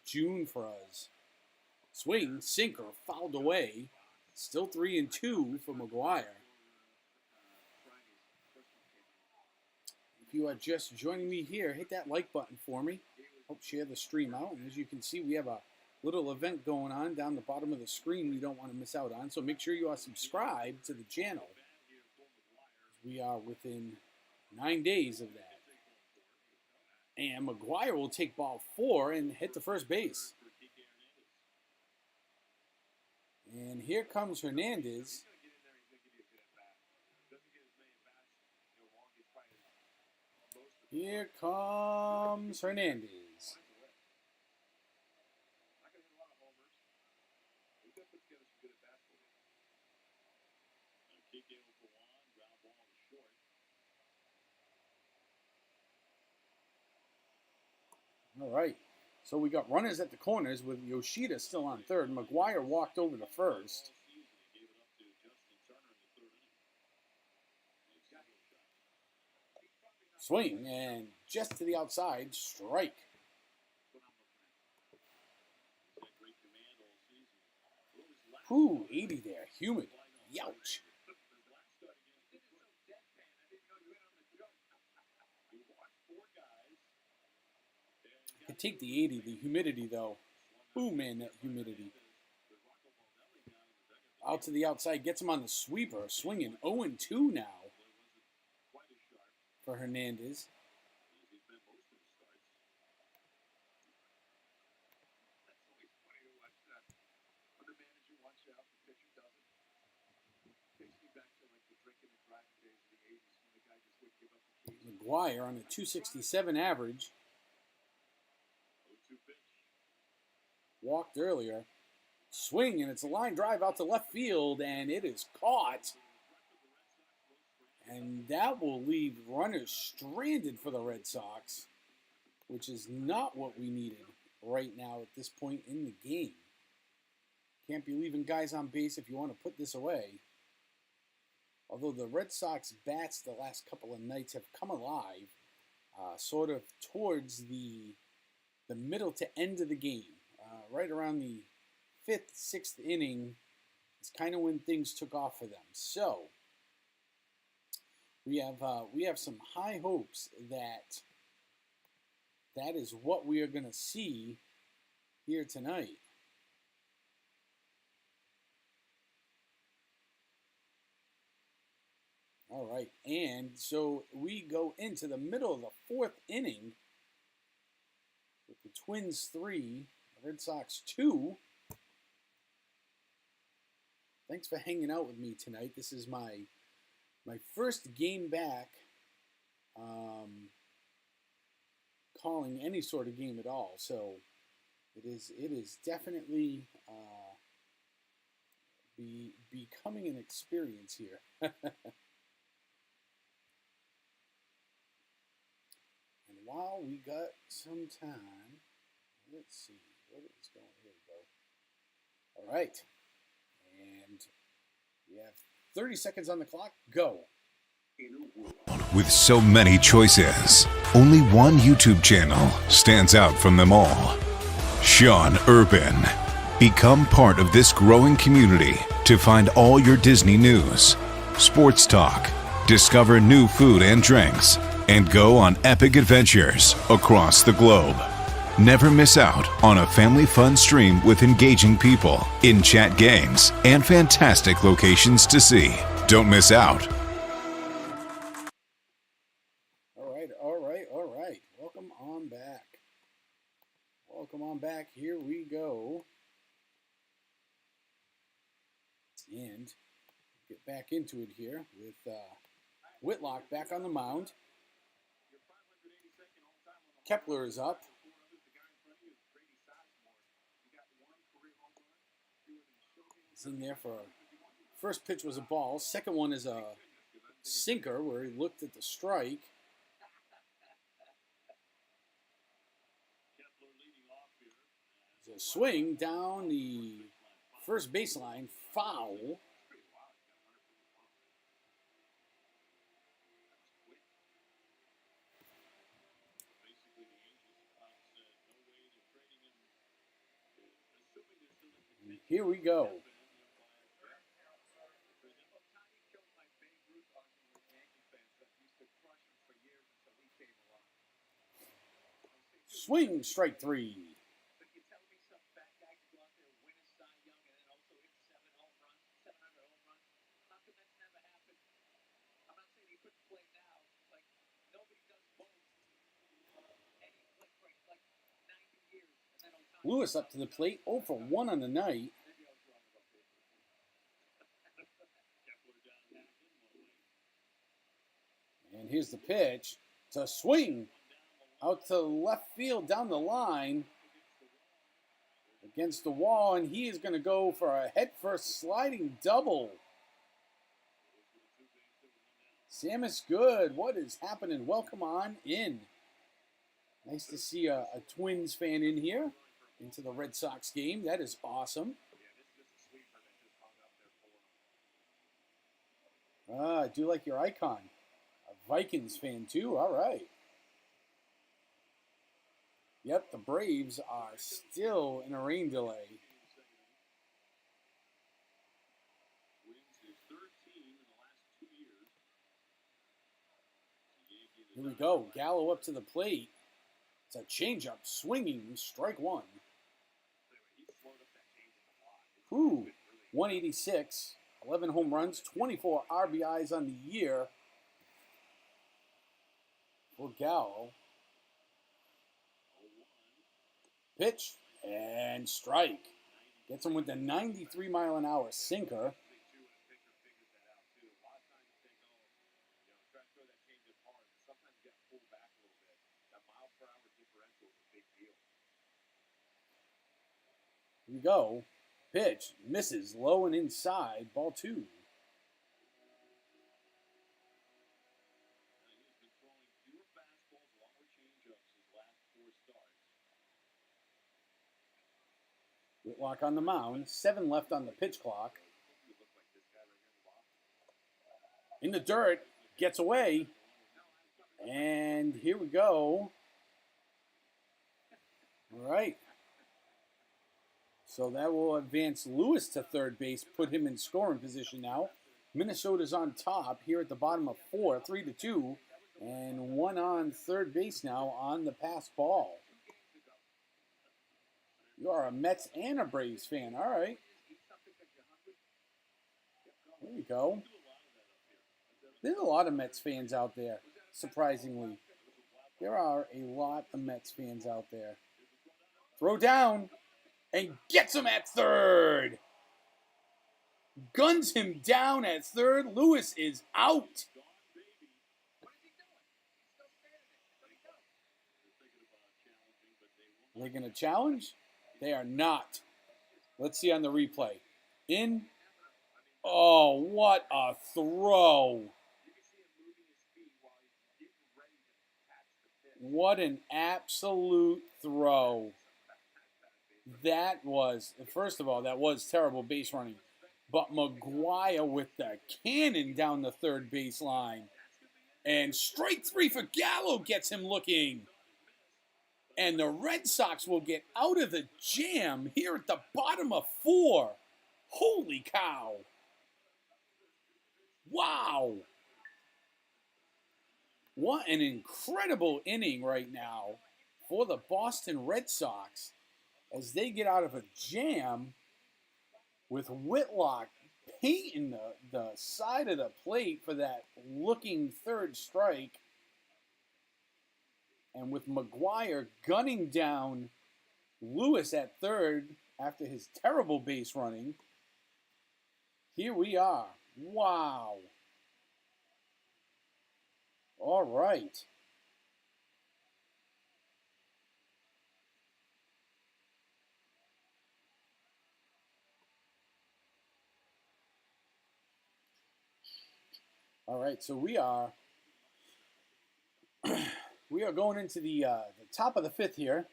June for us. Swing, sinker, fouled away. Still 3-2 for McGuire. If you are just joining me here, hit that like button for me. Help share the stream out. And as you can see, we have a little event going on down the bottom of the screen you don't want to miss out on. So make sure you are subscribed to the channel. We are within 9 days of that. And McGuire will take ball 4 and hit the first base. And here comes Hernandez. Here comes Hernandez. All right. So we got runners at the corners with Yoshida still on third. McGuire walked over to first. Swing, and just to the outside, strike. Ooh, 80 there, humid. Youch. I could take the 80, the humidity though. Ooh, man, that humidity. Out to the outside, gets him on the sweeper, swinging 0-2 now for Hernandez. McGuire on a 267 average. Walked earlier. Swing, and it's a line drive out to left field, and it is caught. And that will leave runners stranded for the Red Sox, which is not what we needed right now at this point in the game. Can't be leaving guys on base if you want to put this away. Although the Red Sox bats the last couple of nights have come alive, sort of towards the middle to end of the game. Right around the 5th, 6th inning is kind of when things took off for them. So we have some high hopes that is what we are going to see here tonight. All right, and so we go into the middle of the 4th inning with the Twins 3, the Red Sox 2. Thanks for hanging out with me tonight. This is my first game back calling any sort of game at all. So it is definitely becoming an experience here. While we got some time, let's see, what is going, here we go. All right, and we have 30 seconds on the clock, go. With so many choices, only one YouTube channel stands out from them all. Sean Urban. Become part of this growing community to find all your Disney news, sports talk, discover new food and drinks, and go on epic adventures across the globe. Never miss out on a family fun stream with engaging people, in-chat games, and fantastic locations to see. Don't miss out. All right. Welcome on back. Welcome on back. Here we go. And get back into it here with Whitlock back on the mound. Kepler is up. He's in there for first pitch was a ball. Second one is a sinker where he looked at the strike. There's a swing down the first baseline, foul. Here we go. Swing, strike 3. Lewis up to the plate, 0 for 1 on the night. And here's the pitch. It's a swing out to left field down the line against the wall, and he is going to go for a head-first sliding double. Sam is good. What is happening? Welcome on in. Nice to see a Twins fan in here into the Red Sox game. That is awesome. I do like your icon. A Vikings fan too. All right. Yep, the Braves are still in a rain delay. Here we go. Gallo up to the plate. It's a changeup, swinging, strike 1. 186, 11 home runs, 24 RBIs on the year for Gallo. Pitch and strike. Gets him with the 93-mile-an-hour sinker. Here we go. Pitch misses low and inside. Ball 2. Whitlock on the mound. 7 left on the pitch clock. In the dirt. Gets away. And here we go. All right. So that will advance Lewis to third base, put him in scoring position now. Minnesota's on top here at the bottom of 4, 3-2. And 1 on third base now on the pass ball. You are a Mets and a Braves fan. All right. There we go. There's a lot of Mets fans out there, surprisingly. There are a lot of Mets fans out there. Throw down and gets him at third. Guns him down at third. Lewis is out. Are they going to challenge? They are not. Let's see on the replay. In. Oh, what a throw. What an absolute throw. That was, first of all, that was terrible base running. But McGuire with the cannon down the third base line. And strike 3 for Gallo gets him looking. And the Red Sox will get out of the jam here at the bottom of 4. Holy cow. Wow. What an incredible inning right now for the Boston Red Sox as they get out of a jam with Whitlock painting the side of the plate for that looking third strike. And with McGuire gunning down Lewis at third after his terrible base running. Here we are. Wow. All right. All right, so we are going into the top of the 5th here.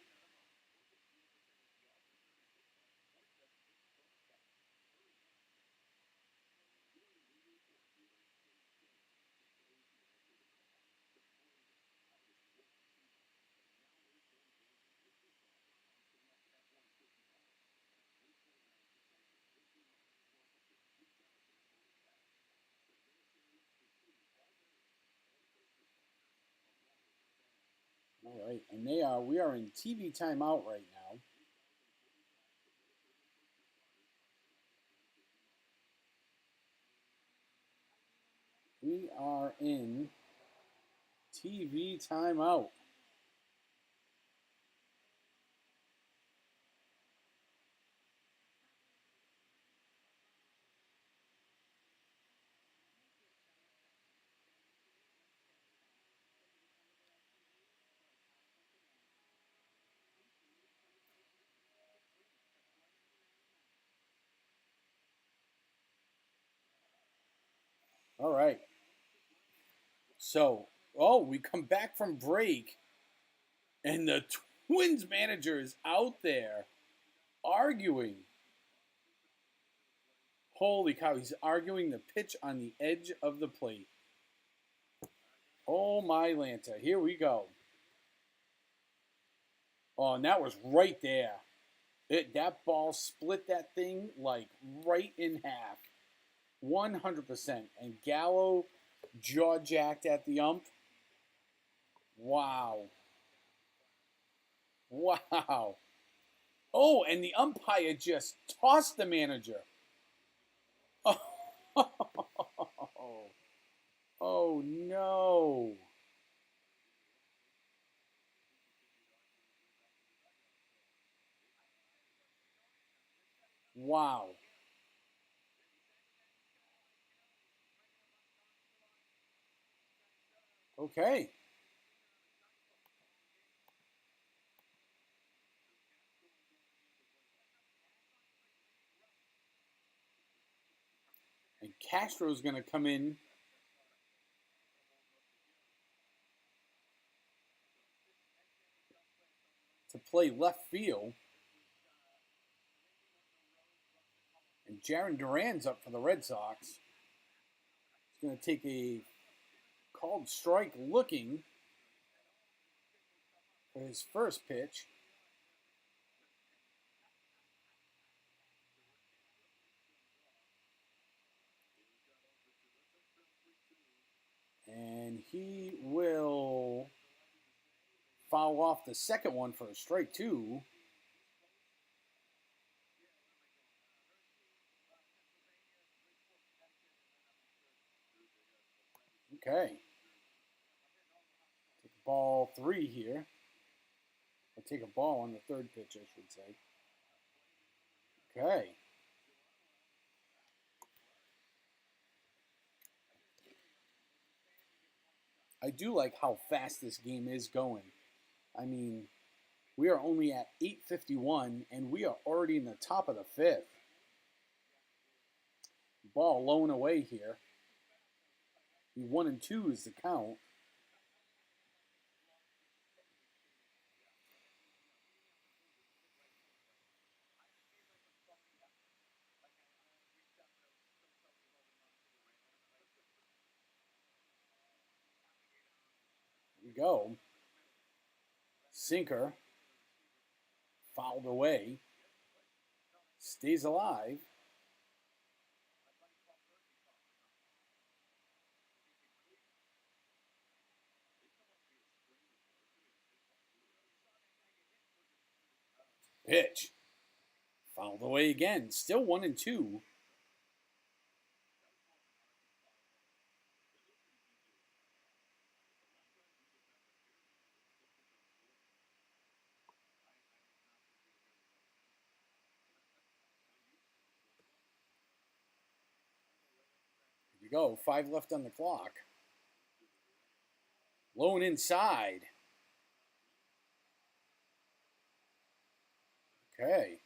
All right, and we are in TV timeout right now. We are in TV timeout. All right. So, we come back from break, and the Twins manager is out there arguing. Holy cow, he's arguing the pitch on the edge of the plate. Oh my Lanta, here we go. Oh, and that was right there. That ball split that thing like right in half. 100%. And Gallo jaw-jacked at the ump. Wow. Wow. Oh, and the umpire just tossed the manager. Oh, oh no. Wow. Okay. Castro's going to come in to play left field. And Jaron Duran's up for the Red Sox. He's going to take a called strike looking for his first pitch. And he will foul off the second one for a strike 2. Okay. Take ball 3 here. I'll take a ball on the third pitch, I should say. Okay. I do like how fast this game is going. I mean, we are only at 8:51, and we are already in the top of the 5th. Ball low and away here. 1-2 is the count. Here we go. Sinker. Fouled away. Stays alive. Pitch. Fouled away again. Still 1-2. Here we go. 5 left on the clock. Low and inside. Okay.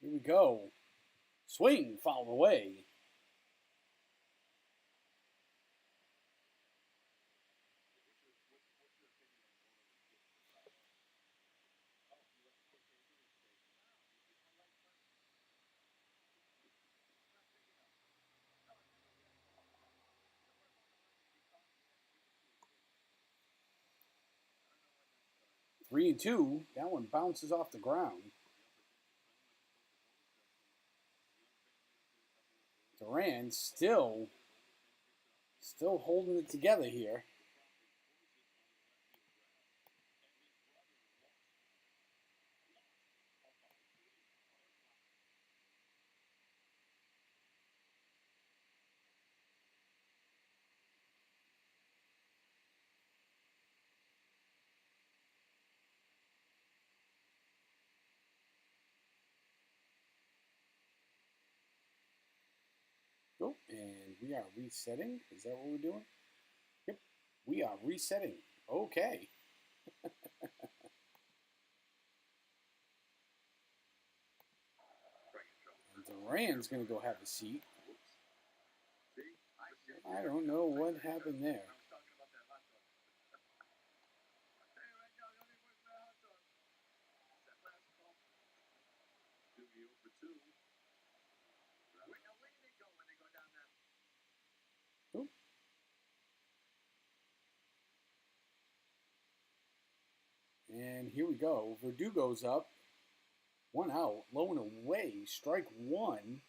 Here we go. Swing, fouled away. Three and two. That one bounces off the ground. Duran still holding it together here. Oh, and we are resetting. Is that what we're doing? Yep, we are resetting. Okay. And Duran's going to go have a seat. I don't know what happened there. Oh. And here we go. Verdugo's up. 1 out. Low and away. Strike 1.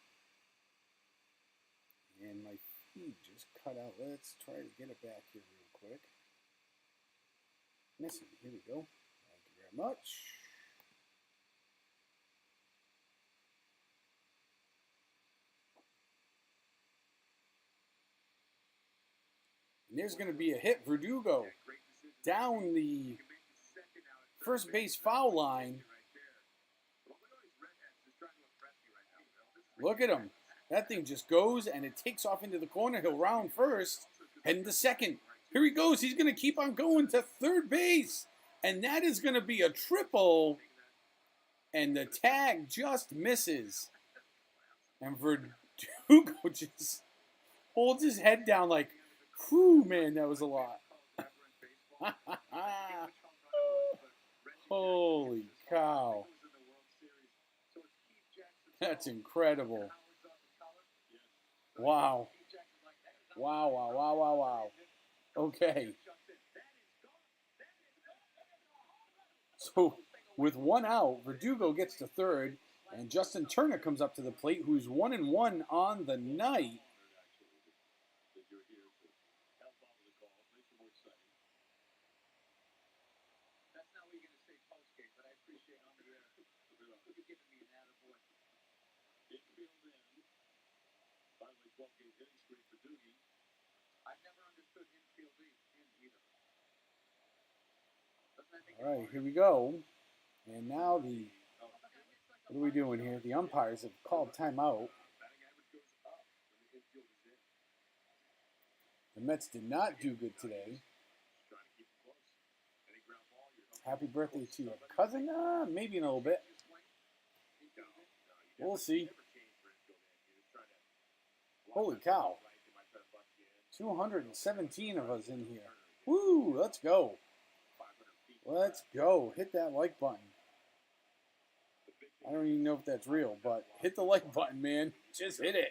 And my feed just cut out. Let's try to get it back here real quick. Missing. Here we go. Thank you very much. And there's going to be a hit. Verdugo down the first base foul line. Look at him. That thing just goes and it takes off into the corner. He'll round first, heading to second. Here he goes. He's going to keep on going to third base. And that is going to be a triple. And the tag just misses. And Verdugo just holds his head down like, whew, man, that was a lot. Holy cow. That's incredible. Wow. Wow, wow, wow, wow, wow. Okay. So, with one out, Verdugo gets to third, and Justin Turner comes up to the plate, who's 1-1 on the night. All right, here we go. And now what are we doing here? The umpires have called timeout. The Mets did not do good today. Happy birthday to your cousin? Maybe in a little bit. We'll see. Holy cow. 217 of us in here. Woo, let's go. Let's go. Hit that like button. I don't even know if that's real, but hit the like button, man. Just hit it.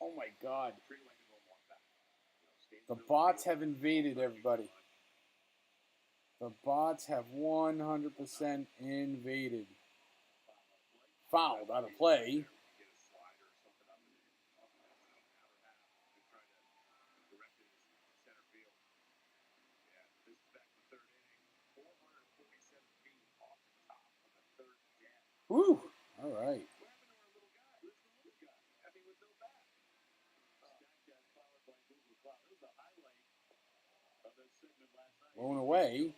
Oh my God. The bots have invaded everybody. The bots have 100% invaded. Fouled out of play. Woo! All right. Blown away.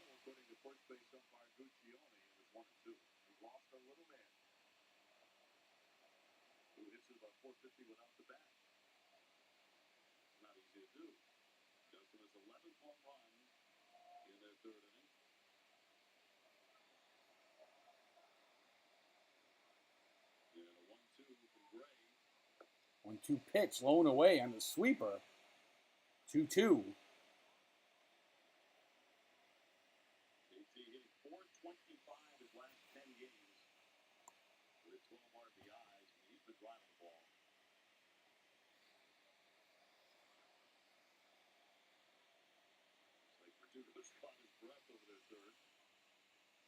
One-two pitch, blown away on the sweeper. 2-2.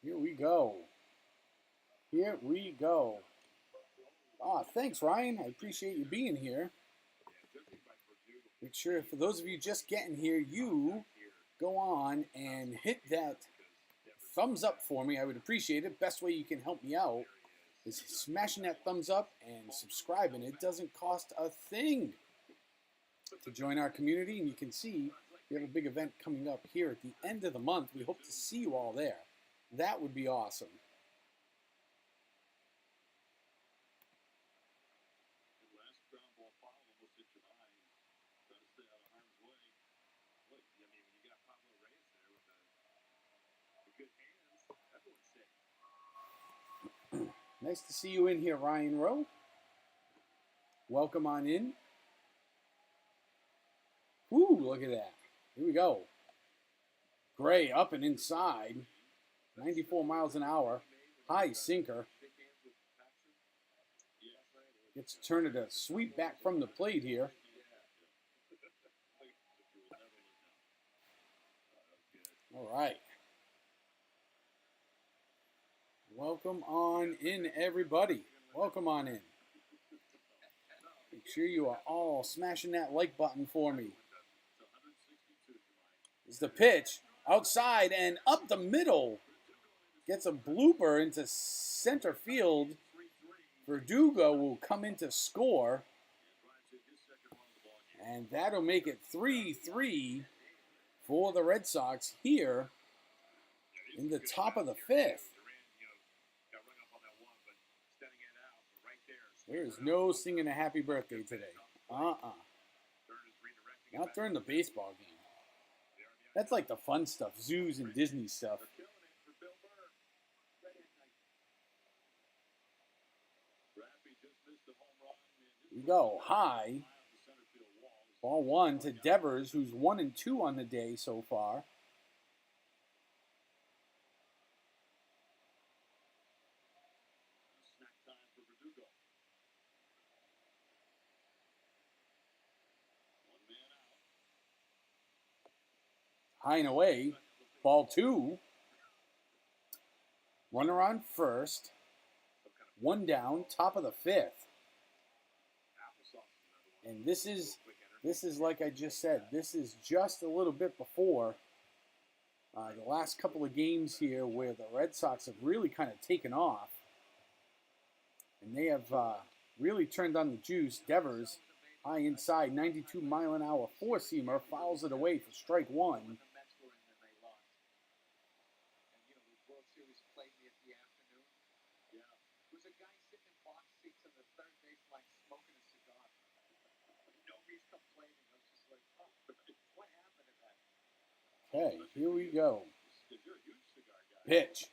Here we go. Here we go. Thanks, Ryan. I appreciate you being here. Make sure, for those of you just getting here, you go on and hit that thumbs up for me. I would appreciate it. Best way you can help me out is smashing that thumbs up and subscribing. It doesn't cost a thing to join our community, and you can see we have a big event coming up here at the end of the month. We hope to see you all there. That would be awesome. Nice to see you in here, Ryan Rowe. Welcome on in. Woo, look at that. Here we go. Gray up and inside. 94 miles an hour. High sinker. Gets Turner to sweep back from the plate here. All right. Welcome on in, everybody. Welcome on in. Make sure you are all smashing that like button for me. This is the pitch. Outside and up the middle. Gets a blooper into center field. Verdugo will come in to score. And that'll make it 3-3 for the Red Sox here in the top of the fifth. There is no singing a happy birthday today. Not during the baseball game. That's like the fun stuff, zoos and Disney stuff. We go high. Ball 1 to Devers, who's 1 and 2 on the day so far. High and away. Ball 2. Runner on first. 1 down, top of the 5th. And this is like I just said, this is just a little bit before the last couple of games here where the Red Sox have really kind of taken off. And they have really turned on the juice. Devers, high inside, 92-mile-an-hour four-seamer, fouls it away for strike 1. Okay, here we go. Pitch.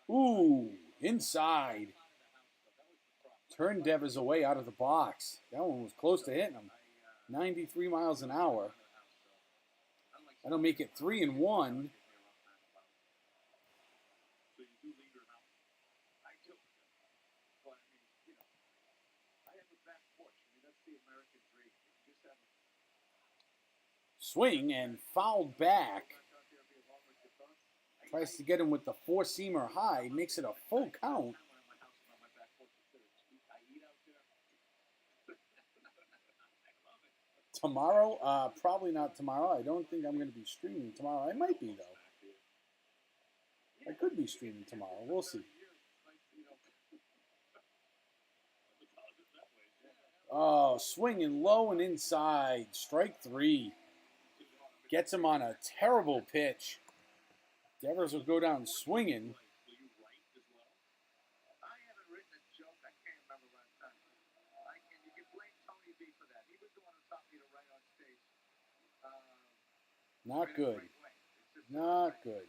Ooh, inside. Turned Devers away out of the box. That one was close to hitting him. 93 miles an hour. That'll make it 3-1. Swing and fouled back. Tries to get him with the four-seamer high. Makes it a full count. Tomorrow? Probably not tomorrow. I don't think I'm going to be streaming tomorrow. I might be, though. I could be streaming tomorrow. We'll see. Oh, swinging low and inside. Strike 3. Gets him on a terrible pitch. Devers will go down swinging. Not good. Not good.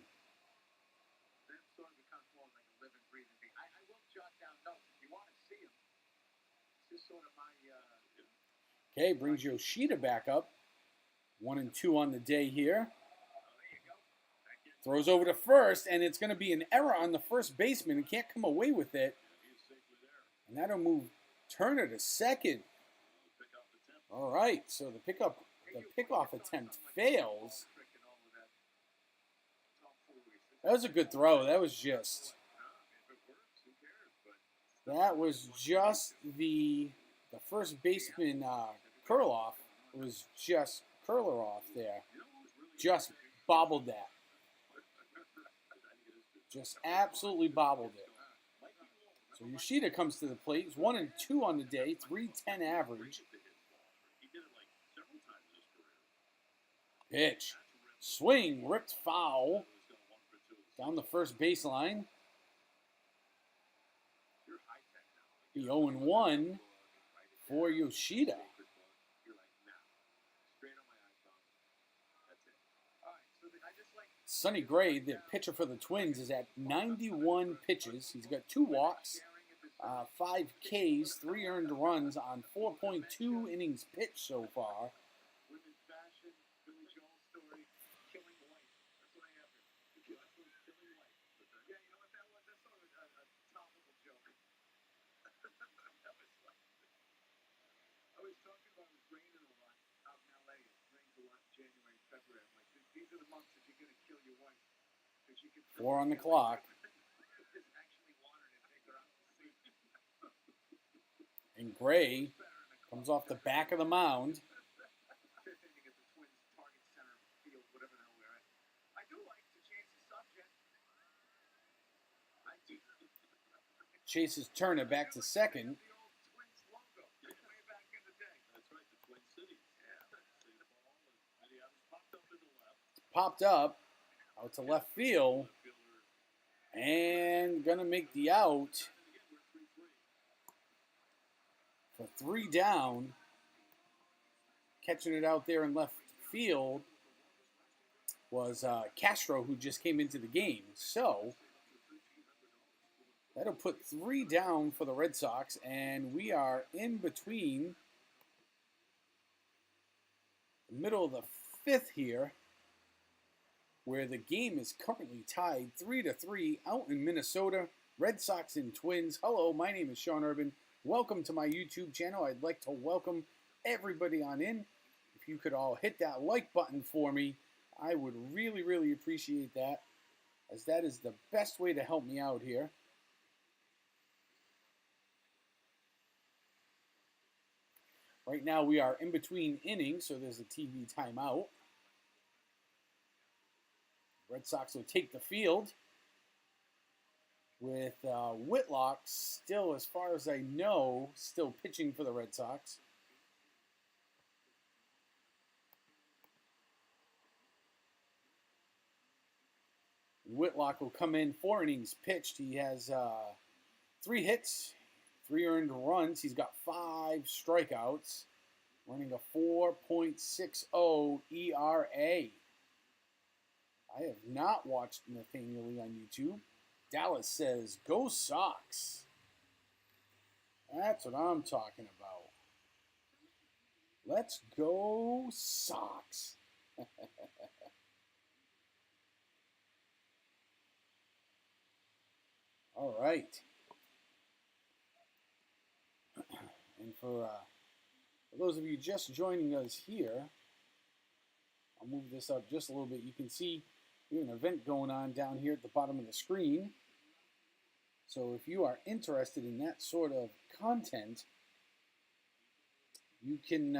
Okay, brings Yoshida back up. 1 and 2 on the day here. Throws over to first, and it's going to be an error on the first baseman. He can't come away with it. And that'll move Turner to second. All right, so the pickoff attempt fails. That was a good throw. That was just the first baseman curl-off. It was just curler off there. Just bobbled that. Just absolutely bobbled it. So Yoshida comes to the plate. He's 1 and 2 on the day, 310 average. Pitch. Swing, ripped foul. Down the first baseline. The 0-1 for Yoshida. Sonny Gray, the pitcher for the Twins, is at 91 pitches. He's got 2 walks, 5 Ks, 3 earned runs on 4.2 innings pitched so far. Four on the clock. And Gray comes off the back of the mound. Chases Turner back to second. Popped up out to left field and gonna make the out. for 3 down. Catching it out there in left field was Castro, who just came into the game. So that'll put 3 down for the Red Sox, and we are in between the middle of the 5th here, where the game is currently tied 3-3 out in Minnesota. Red Sox and Twins. Hello, my name is Sean Urban. Welcome to my YouTube channel. I'd like to welcome everybody on in. If you could all hit that like button for me, I would really, really appreciate that, as that is the best way to help me out here. Right now we are in between innings, so there's a TV timeout. Red Sox will take the field with Whitlock still, as far as I know, still pitching for the Red Sox. Whitlock will come in, 4 innings pitched. He has 3 hits, 3 earned runs. He's got 5 strikeouts, running a 4.60 ERA. I have not watched Nathaniel Lee on YouTube. Dallas says, "Go Sox." That's what I'm talking about. Let's go Sox. All right. And for those of you just joining us here, I'll move this up just a little bit. You can see we have an event going on down here at the bottom of the screen. So if you are interested in that sort of content, you can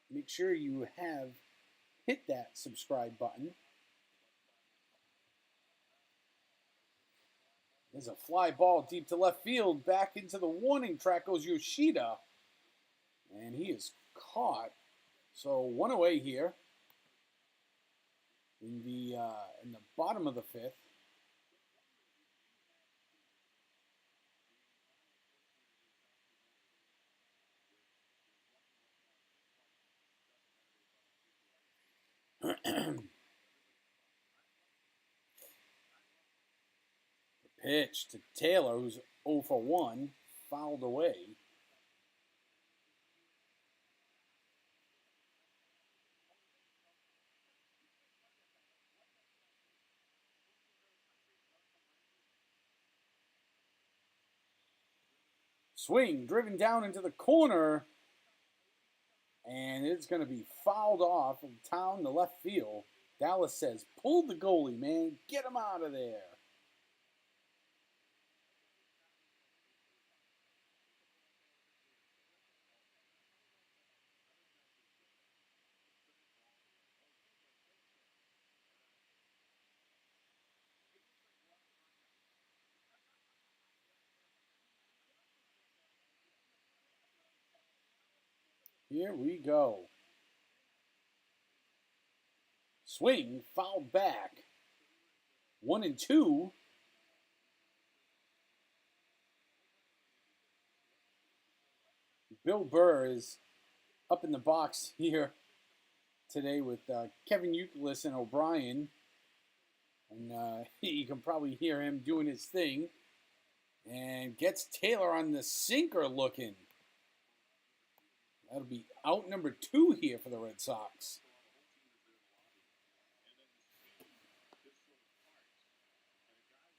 make sure you have hit that subscribe button. There's a fly ball deep to left field. Back into the warning track goes Yoshida. And he is caught. So 1 away here in the bottom of the 5th. Pitch to Taylor, who's 0 for 1, fouled away. Swing, driven down into the corner, and it's going to be fouled off and down the left field. Dallas says, "Pull the goalie, man. Get him out of there." Here we go. Swing, fouled back. 1-2. Bill Burr is up in the box here today with Kevin Youkilis and O'Brien. And you can probably hear him doing his thing. And gets Taylor on the sinker looking. That'll be out number 2 here for the Red Sox.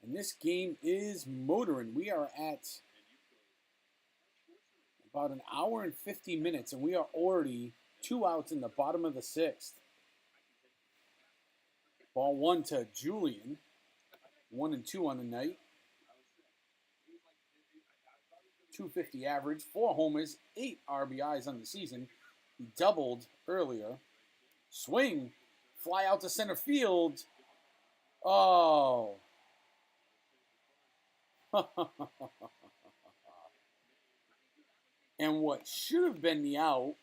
And this game is motoring. We are at about an hour and 50 minutes, and we are already 2 outs in the bottom of the 6th. Ball 1 to Julian. 1-2 on the night. 250 average, 4 homers, 8 RBIs on the season. He doubled earlier. Swing, fly out to center field. Oh. And what should have been the out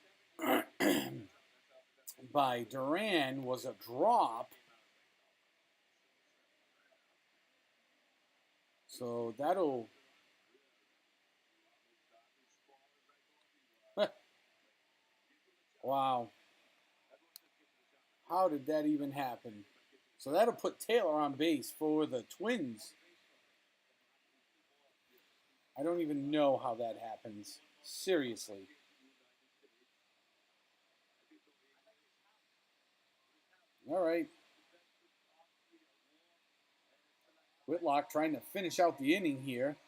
by Duran was a drop. So that'll Wow. How did that even happen? So that'll put Taylor on base for the Twins. I don't even know how that happens. Seriously. All right. Whitlock trying to finish out the inning here.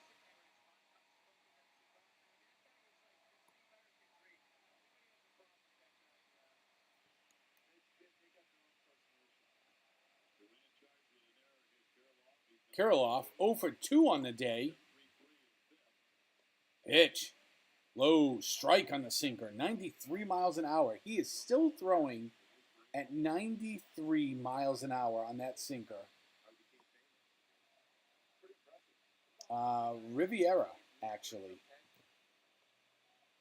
Kirilloff 0 for 2 on the day. Pitch. Low strike on the sinker. 93 miles an hour. He is still throwing at 93 miles an hour on that sinker. Riviera, actually.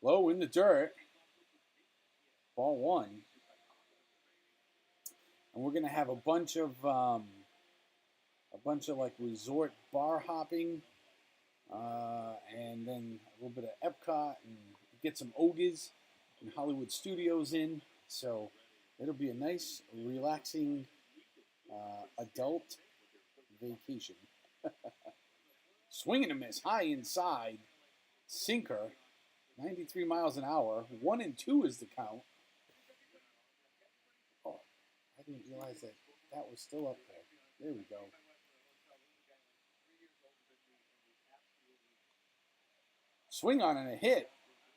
Low in the dirt. Ball 1. And we're going to have a bunch of like resort bar hopping. And then a little bit of Epcot and get some Ogies and Hollywood Studios in. So it'll be a nice, relaxing adult vacation. Swing and a miss, high inside, sinker, 93 miles an hour. 1 and 2 is the count. Oh, I didn't realize that was still up there. There we go. Swing on and a hit.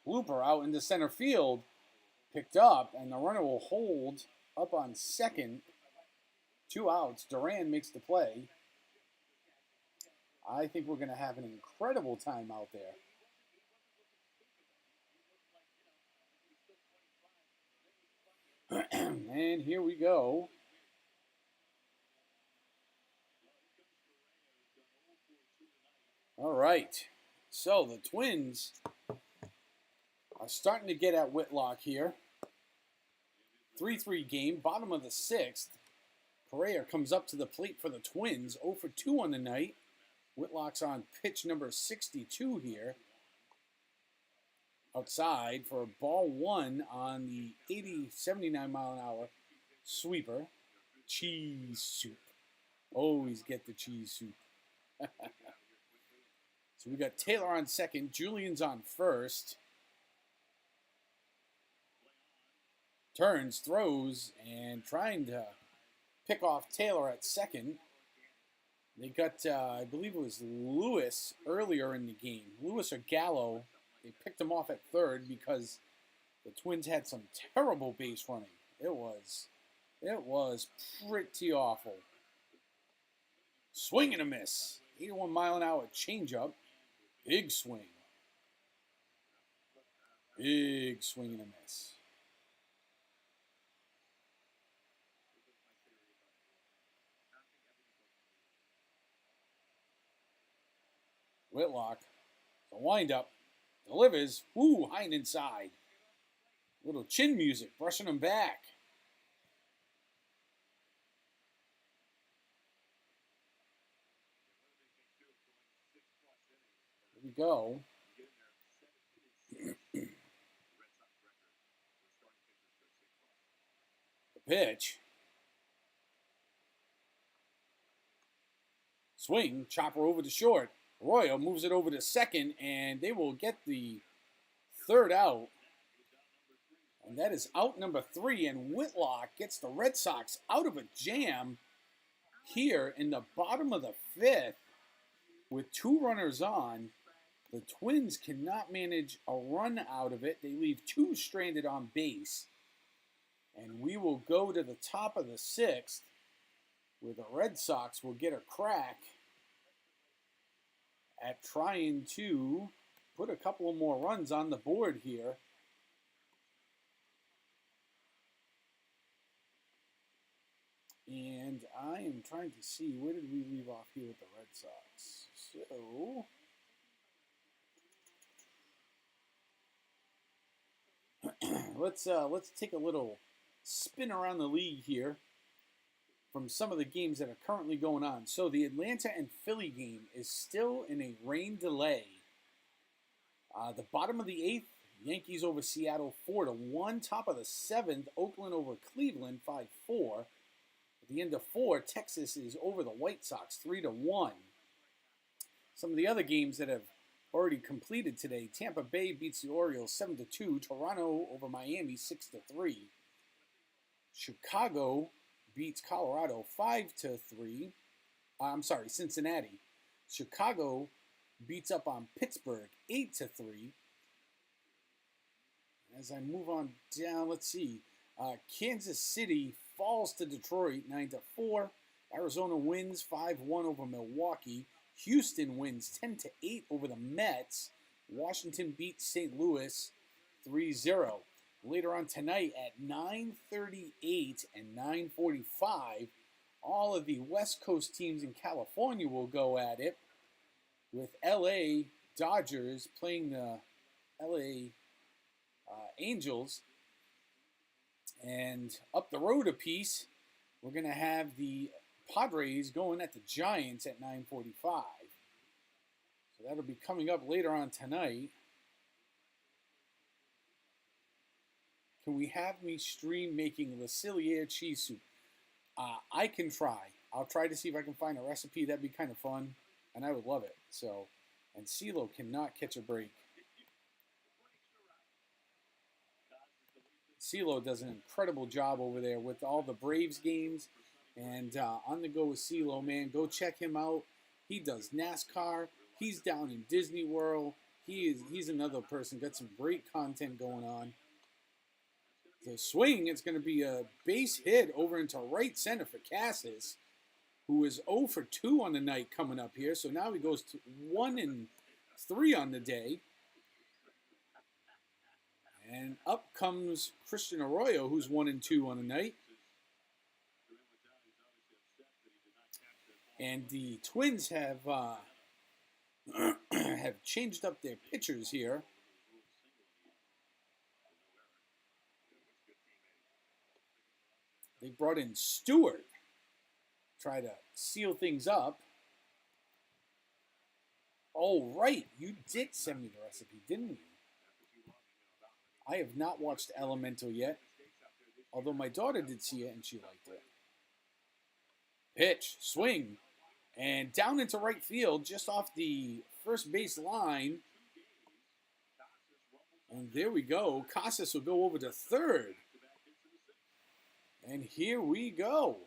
Blooper out into center field. Picked up, and the runner will hold up on second. 2 outs. Duran makes the play. I think we're going to have an incredible time out there. And here we go. All right. So the Twins are starting to get at Whitlock here. 3-3 game, bottom of the 6th. Correa comes up to the plate for the Twins. 0 for 2 on the night. Whitlock's on pitch number 62 here. Outside for ball 1 on the 79 mile an hour sweeper. Cheese soup. Always get the cheese soup. So we got Taylor on second. Julian's on first. Turns, throws, and trying to pick off Taylor at second. They got, I believe it was Lewis earlier in the game. Lewis or Gallo. They picked him off at third because the Twins had some terrible base running. It was pretty awful. Swing and a miss. 81 mile an hour changeup. Big swing. Big swing and a miss. Whitlock, the windup, delivers. Ooh, high and inside. Little chin music, brushing him back. Here we go. The pitch. Swing, chopper over to short. Arroyo moves it over to second, and they will get the third out. And that is out number 3, and Whitlock gets the Red Sox out of a jam here in the bottom of the 5th with 2 runners on. The Twins cannot manage a run out of it. They leave 2 stranded on base. And we will go to the top of the 6th where the Red Sox will get a crack at trying to put a couple of more runs on the board here. And I am trying to see, where did we leave off here with the Red Sox? So let's take a little spin around the league here from some of the games that are currently going on. So the Atlanta and Philly game is still in a rain delay. The bottom of the 8th, Yankees over Seattle 4-1. Top of the 7th, Oakland over Cleveland 5-4. At the end of 4, Texas is over the White Sox 3-1. Some of the other games that have already completed today: Tampa Bay beats the Orioles 7-2. Toronto over Miami 6-3. Chicago beats Colorado 5-3. Cincinnati. Chicago beats up on Pittsburgh 8-3. As I move on down, let's see. Kansas City falls to Detroit 9-4. Arizona wins 5-1 over Milwaukee. Houston wins 10-8 over the Mets. Washington beats St. Louis 3-0. Later on tonight at 9:38 and 9:45, all of the West Coast teams in California will go at it, with LA Dodgers playing the LA Angels. And up the road a piece, we're going to have the Padres going at the Giants at 9:45. So that'll be coming up later on tonight. Can we have me stream making Lasilier cheese soup? I can try. I'll try to see if I can find a recipe. That'd be kind of fun, and I would love it. So, and CeeLo cannot catch a break. CeeLo does an incredible job over there with all the Braves games. And on the go with CeeLo, man. Go check him out. He does NASCAR. He's down in Disney World. He's another person. Got some great content going on. The swing, it's going to be a base hit over into right center for Cassis, who is 0 for 2 on the night coming up here. So now he goes to 1 and 3 on the day. And up comes Christian Arroyo, who's 1 and 2 on the night. And the Twins have have changed up their pitchers here. They brought in Stewart, try to seal things up. Oh, right, you did send me the recipe, didn't you? I have not watched Elemental yet, although my daughter did see it and she liked it. Pitch, swing, and down into right field, just off the first base line. And there we go. Casas will go over to third. And here we go.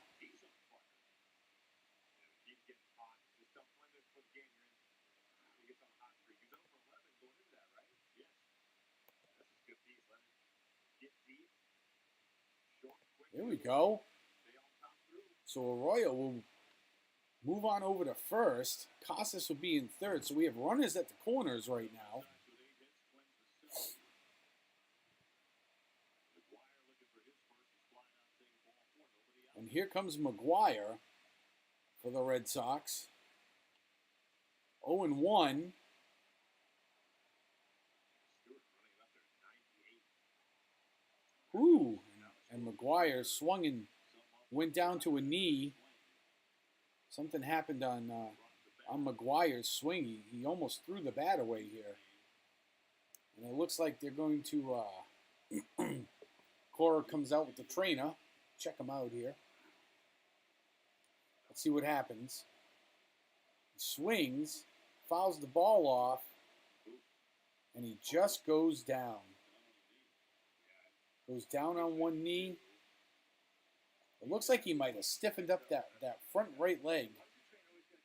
There we go. So Arroyo will move on over to first. Casas will be in third. So we have runners at the corners right now. And here comes McGuire for the Red Sox. 0-1. Ooh. And McGuire swung and went down to a knee. Something happened on McGuire's swing. He almost threw the bat away here. And it looks like they're going to... Cora comes out with the trainer. Check him out here. Let's see what happens. He swings, fouls the ball off, and he just goes down. Goes down on one knee. It looks like he might have stiffened up that front right leg,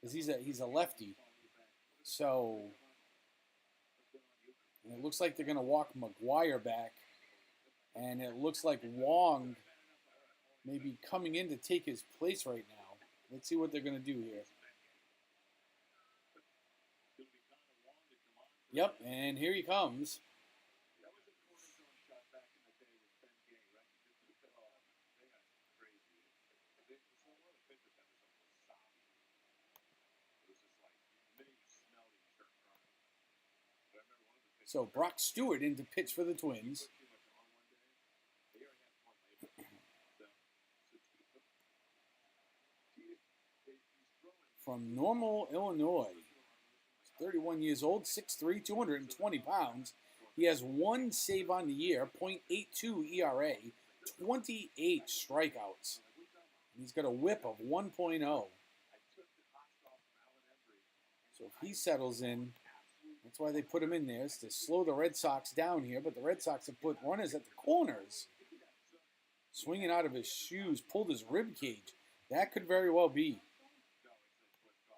because he's a lefty. So, and it looks like they're going to walk McGuire back, and it looks like Wong may be coming in to take his place right now. Let's see what they're going to do here. Yep, and here he comes. So Brock Stewart in to pitch for the Twins. From Normal, Illinois. He's 31 years old, 6'3", 220 pounds. He has 1 save on the year, .82 ERA, 28 strikeouts. And he's got a whip of 1.0. So if he settles in, that's why they put him in there, is to slow the Red Sox down here. But the Red Sox have put runners at the corners. Swinging out of his shoes, pulled his rib cage. That could very well be.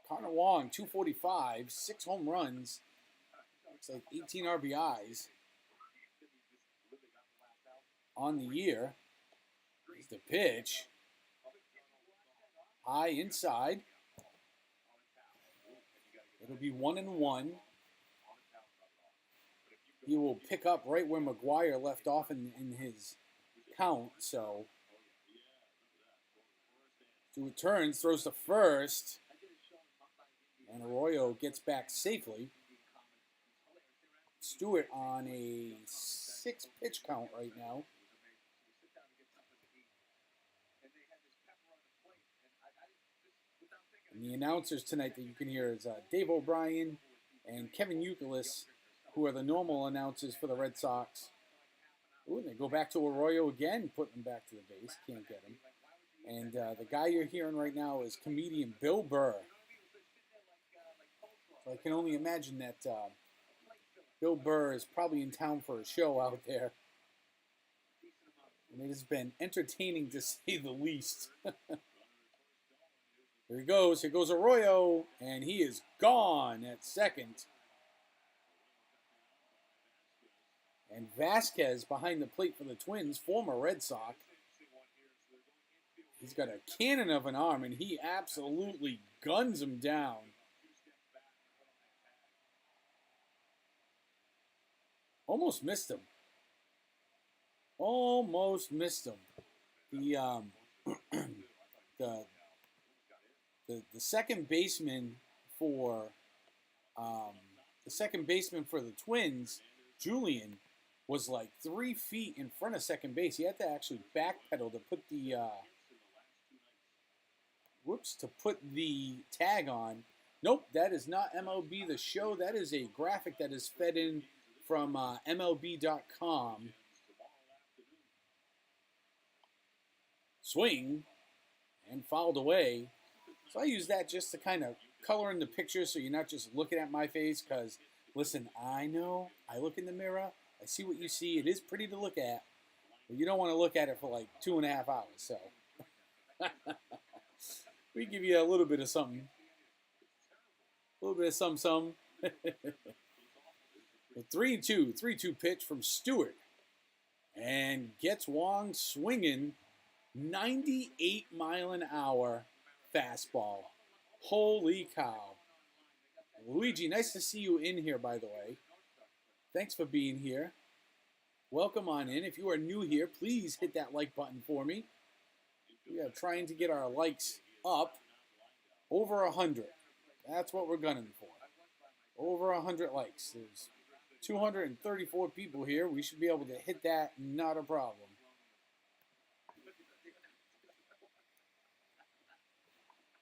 Connor Wong, 245, 6 home runs. Looks like 18 RBIs on the year. Here's the pitch. High inside. It'll be 1-1. He will pick up right where McGuire left off in his count. So Stewart turns, throws to first, and Arroyo gets back safely. Stewart on a 6-pitch count right now. And the announcers tonight that you can hear is Dave O'Brien and Kevin Youkilis, who are the normal announcers for the Red Sox. Ooh, and they go back to Arroyo again, putting him back to the base. Can't get him. And the guy you're hearing right now is comedian Bill Burr. So I can only imagine that Bill Burr is probably in town for a show out there. And it has been entertaining to say the least. Here he goes. Here goes Arroyo. And he is gone at second. And Vasquez behind the plate for the Twins, former Red Sox. He's got a cannon of an arm, and he absolutely guns him down. Almost missed him. Almost missed him. The second baseman for the Twins, Julian, was like 3 feet in front of second base. He had to actually backpedal to put the tag on. Nope, that is not MLB The Show. That is a graphic that is fed in from MLB.com. Swing and fouled away. So I use that just to kind of color in the picture so you're not just looking at my face. Because, listen, I know, I look in the mirror, I see what you see. It is pretty to look at, but you don't want to look at it for like 2.5 hours. So we give you a little bit of something. A little bit of some. 3-2. 3-2 pitch from Stewart. And gets Wong swinging. 98-mile-an-hour fastball. Holy cow. Luigi, nice to see you in here, by the way. Thanks for being here. Welcome on in. If you are new here, please hit that like button for me. We are trying to get our likes up over 100. That's what we're gunning for. Over 100 likes. There's 234 people here. We should be able to hit that, not a problem.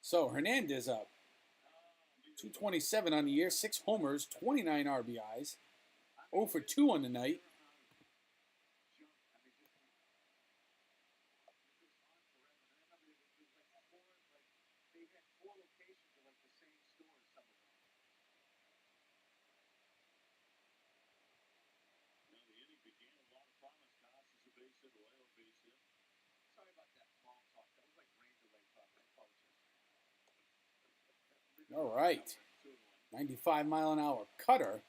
So Hernandez up. 227 on the year, 6 homers, 29 RBIs. 0 for 2 on the night. All right. 95-mile-an-hour cutter.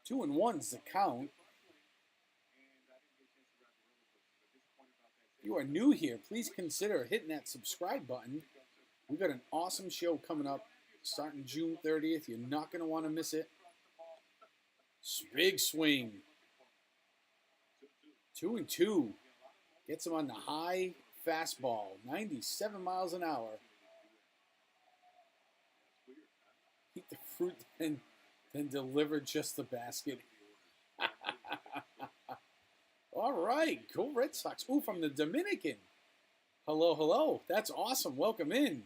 2-1's the count. If you are new here, please consider hitting that subscribe button. We've got an awesome show coming up starting June 30th. You're not going to want to miss it. Big swing. 2-2. Gets him on the high fastball. 97 miles an hour. Eat the fruit and then deliver just the basket. All right. Go Red Sox. Ooh, from the Dominican. Hello, hello. That's awesome. Welcome in.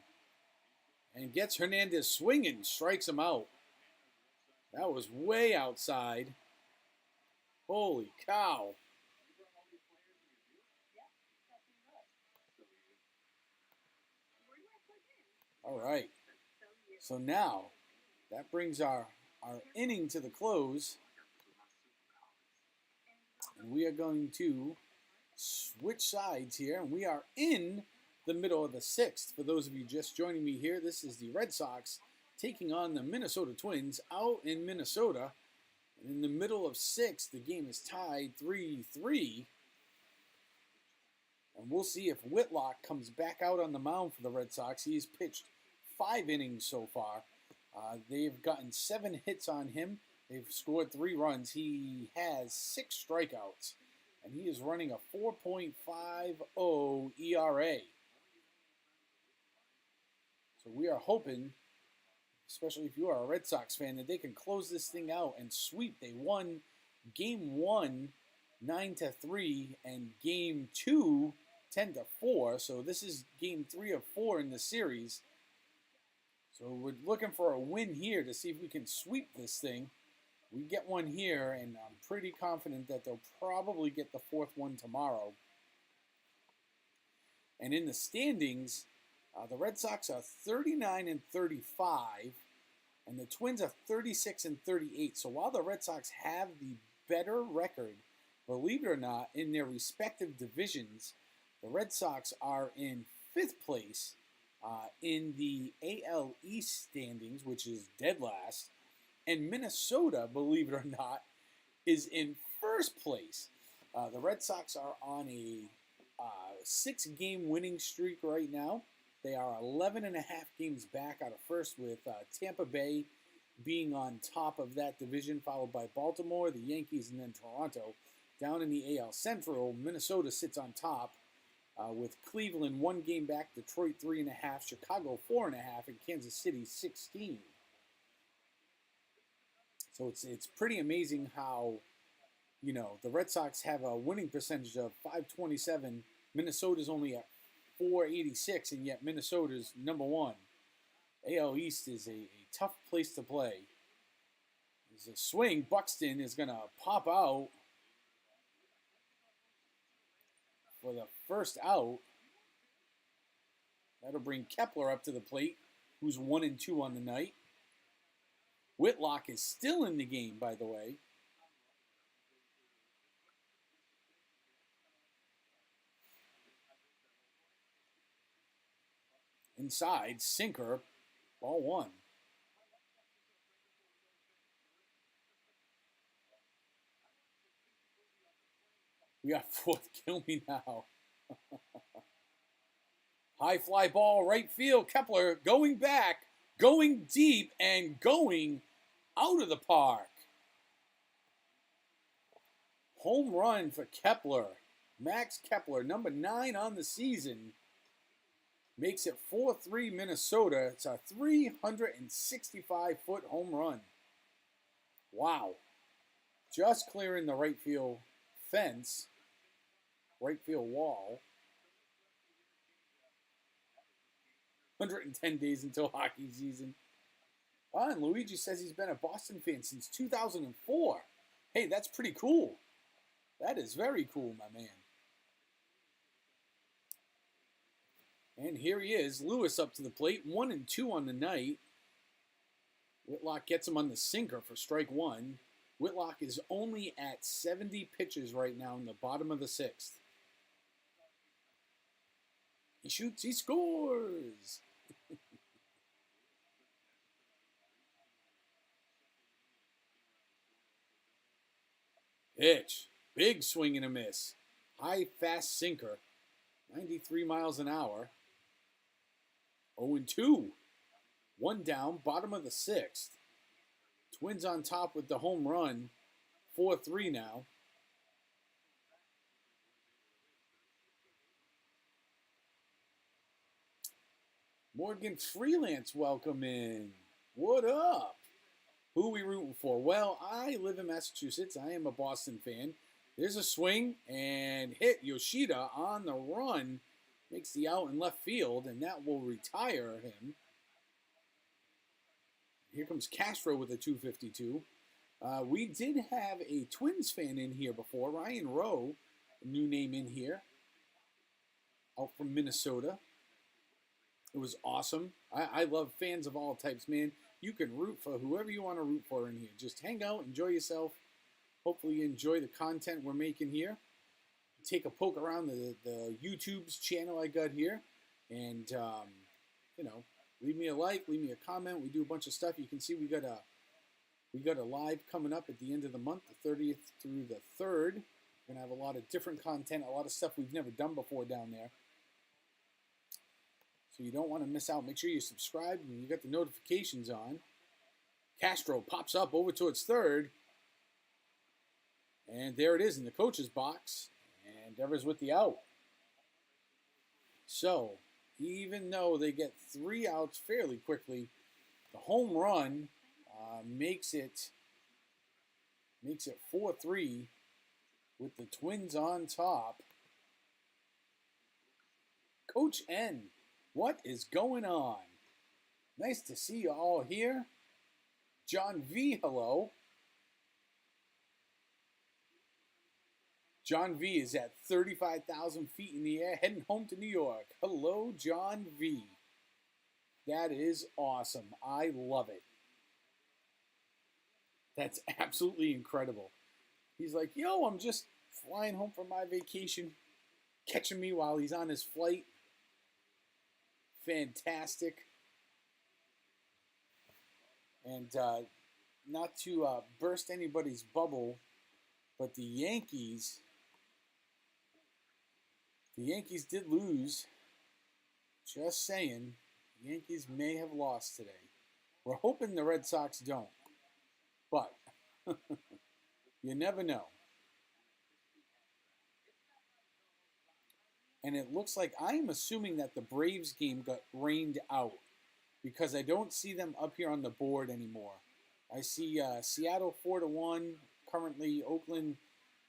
And gets Hernandez swinging. Strikes him out. That was way outside. Holy cow. All right. So now that brings our inning to the close. And we are going to switch sides here. And we are in the middle of the sixth. For those of you just joining me here, this is the Red Sox taking on the Minnesota Twins out in Minnesota. And in the middle of sixth, the game is tied 3-3. And we'll see if Whitlock comes back out on the mound for the Red Sox. He's pitched 5 innings so far. They've gotten 7 hits on him. They've scored 3 runs. He has 6 strikeouts. And he is running a 4.50 ERA. So we are hoping, especially if you are a Red Sox fan, that they can close this thing out and sweep. They won Game 1 9-3 and Game 2 10-4. So this is Game 3 of 4 in the series. So we're looking for a win here to see if we can sweep this thing. We get one here, and I'm pretty confident that they'll probably get the 4th one tomorrow. And in the standings, the Red Sox are 39-35, and the Twins are 36-38. So while the Red Sox have the better record, believe it or not, in their respective divisions, the Red Sox are in 5th place in the AL East standings, which is dead last. And Minnesota, believe it or not, is in 1st place. The Red Sox are on a 6-game winning streak right now. They are 11.5 games back out of first, with Tampa Bay being on top of that division, followed by Baltimore, the Yankees, and then Toronto. Down in the AL Central, Minnesota sits on top with Cleveland 1 game back, Detroit 3.5, Chicago 4.5, and Kansas City 16. So it's pretty amazing how, you know, the Red Sox have a winning percentage of .527. Minnesota's only at .486, and yet Minnesota's number 1. AL East is a tough place to play. There's a swing. Buxton is going to pop out for the first out. That'll bring Kepler up to the plate, who's 1-2 on the night. Whitlock is still in the game, by the way. Inside, sinker, ball 1. We got 4th. Kill me now. High fly ball, right field. Kepler going back, going deep, and going out of the park. Home run for Kepler. Max Kepler, number 9 on the season. Makes it 4-3 Minnesota. It's a 365-foot home run. Wow. Just clearing the right field fence. Right field wall. 110 days until hockey season. Oh, and Luigi says he's been a Boston fan since 2004. Hey, that's pretty cool. That is very cool, my man. And here he is, Lewis up to the plate, 1-2 on the night. Whitlock gets him on the sinker for strike 1. Whitlock is only at 70 pitches right now in the bottom of the 6th. He shoots, he scores! Pitch. Big swing and a miss. High, fast sinker. 93 miles an hour. 0-2. 1 down, bottom of the 6th. Twins on top with the home run. 4-3 now. Morgan Freelance, welcome in. What up? Who are we rooting for? Well, I live in Massachusetts. I am a Boston fan. There's a swing and hit. Yoshida on the run. Makes the out in left field, and that will retire him. Here comes Castro with a 252. We did have a Twins fan in here before. Ryan Rowe, a new name in here, out from Minnesota. It was awesome. I love fans of all types, man. You can root for whoever you want to root for in here. Just hang out, enjoy yourself. Hopefully you enjoy the content we're making here. Take a poke around the YouTube's channel I got here. And, you know, leave me a like, leave me a comment. We do a bunch of stuff. You can see we got a live coming up at the end of the month, the 30th through the 3rd. We're going to have a lot of different content, a lot of stuff we've never done before down there. So you don't want to miss out. Make sure you subscribe and you got the notifications on. Castro pops up over towards third. And there it is in the coach's box. And Devers with the out. So, even though they get 3 outs fairly quickly, the home run makes it 4-3 with the Twins on top. Coach N, what is going on? Nice to see you all here. John V, hello. John V is at 35,000 feet in the air, heading home to New York. Hello, John V. That is awesome. I love it. That's absolutely incredible. He's like, yo, I'm just flying home from my vacation, catching me while he's on his flight. Fantastic. And not to burst anybody's bubble, but the Yankees did lose. Just saying, the Yankees may have lost today. We're hoping the Red Sox don't. But you never know. And it looks like, I'm assuming that the Braves game got rained out because I don't see them up here on the board anymore. I see Seattle 4-1, currently Oakland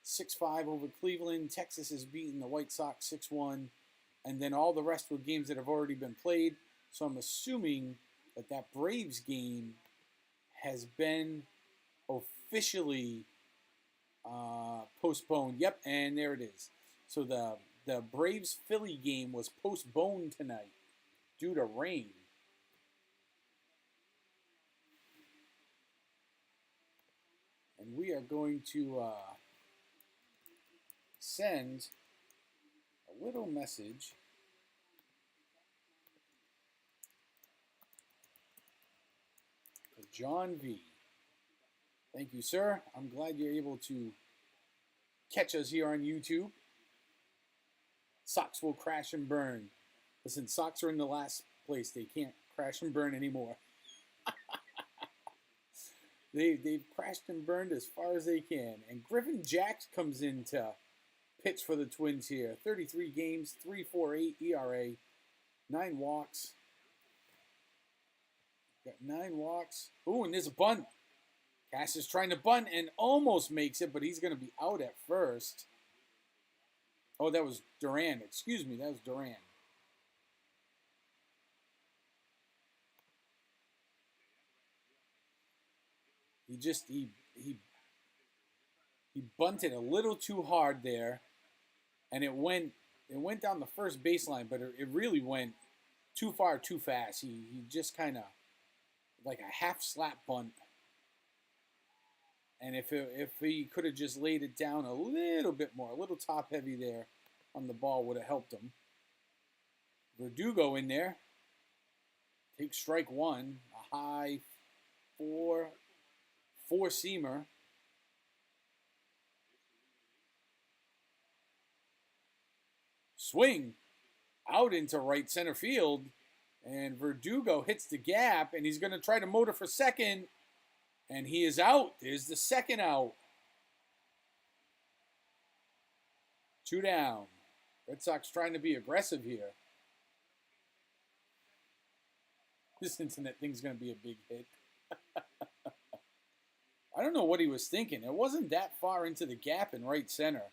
6-5 over Cleveland. Texas is beating the White Sox 6-1. And then all the rest were games that have already been played. So I'm assuming that Braves game has been officially postponed. Yep, and there it is. So the Braves-Philly game was postponed tonight due to rain. And we are going to send a little message to John V. Thank you, sir. I'm glad you're able to catch us here on YouTube. Sox will crash and burn. Listen, Sox are in the last place. They can't crash and burn anymore. They've crashed and burned as far as they can. And Griffin Jacks comes in to pitch for the Twins here. 33 games, 3.48 ERA, 9 walks. Got 9 walks. Ooh, and there's a bunt. Cass is trying to bunt and almost makes it, but he's going to be out at first. Oh, that was Duran. Excuse me, that was Duran. He bunted a little too hard there, and it went down the first baseline, but it really went too far too fast. He just kind of like a half slap bunt. And if he could have just laid it down a little bit more, a little top heavy there on the ball would have helped him. Verdugo in there. Takes strike one. A high four-seamer. Swing out into right center field. And Verdugo hits the gap, and he's going to try to motor for second. And he is out. There's the second out. 2 down. Red Sox trying to be aggressive here. This internet thing's going to be a big hit. I don't know what he was thinking. It wasn't that far into the gap in right center.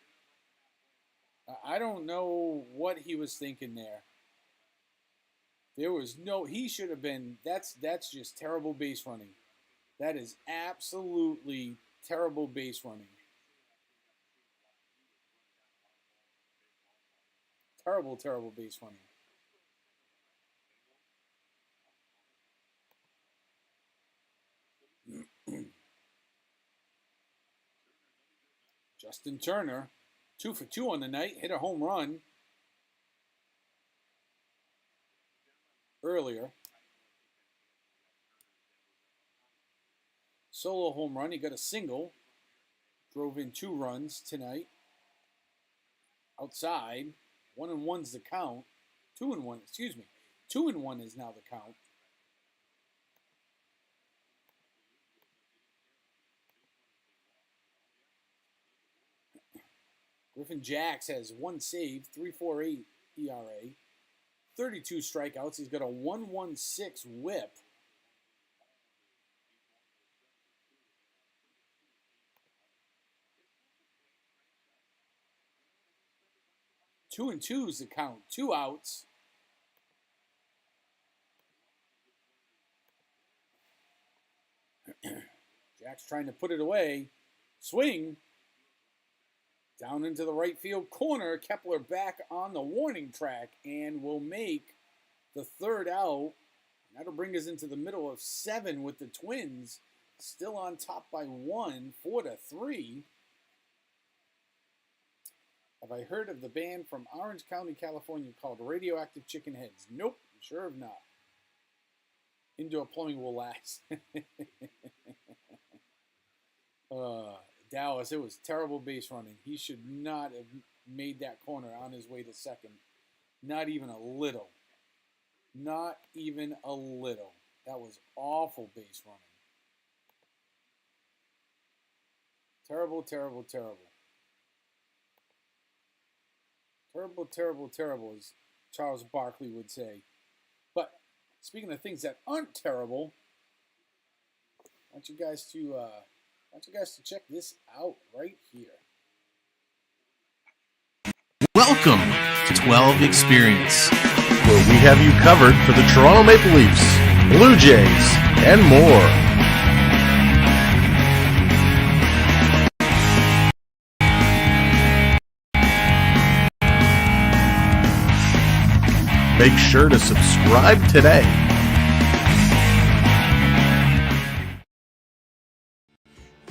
I don't know what he was thinking there. There was no, he should have been, that's just terrible base running. That is absolutely terrible base running. Terrible, terrible base running. Justin Turner, 2 for 2 on the night, hit a home run earlier. Solo home run, he got a single, drove in 2 runs tonight. Outside, 1-1's the count. 2-1, excuse me. 2-1 is now the count. Griffin Jax has 1 save, 3.48 ERA, 32 strikeouts. He's got a 1.16 whip. Two and 2's the count. 2 outs. Jack's trying to put it away. Swing. Down into the right field corner. Kepler back on the warning track and will make the 3rd out. That'll bring us into the middle of 7 with the Twins still on top by 1, 4-3. Have I heard of the band from Orange County, California called Radioactive Chicken Heads? Nope, sure have not. Indoor plumbing will last. Dallas, it was terrible base running. He should not have made that corner on his way to second. Not even a little. Not even a little. That was awful base running. Terrible, terrible, terrible. Terrible, terrible, terrible, as Charles Barkley would say. But speaking of things that aren't terrible, I want you guys to check this out right here. Welcome to 12 Experience, where we have you covered for the Toronto Maple Leafs, Blue Jays, and more. Make sure to subscribe today.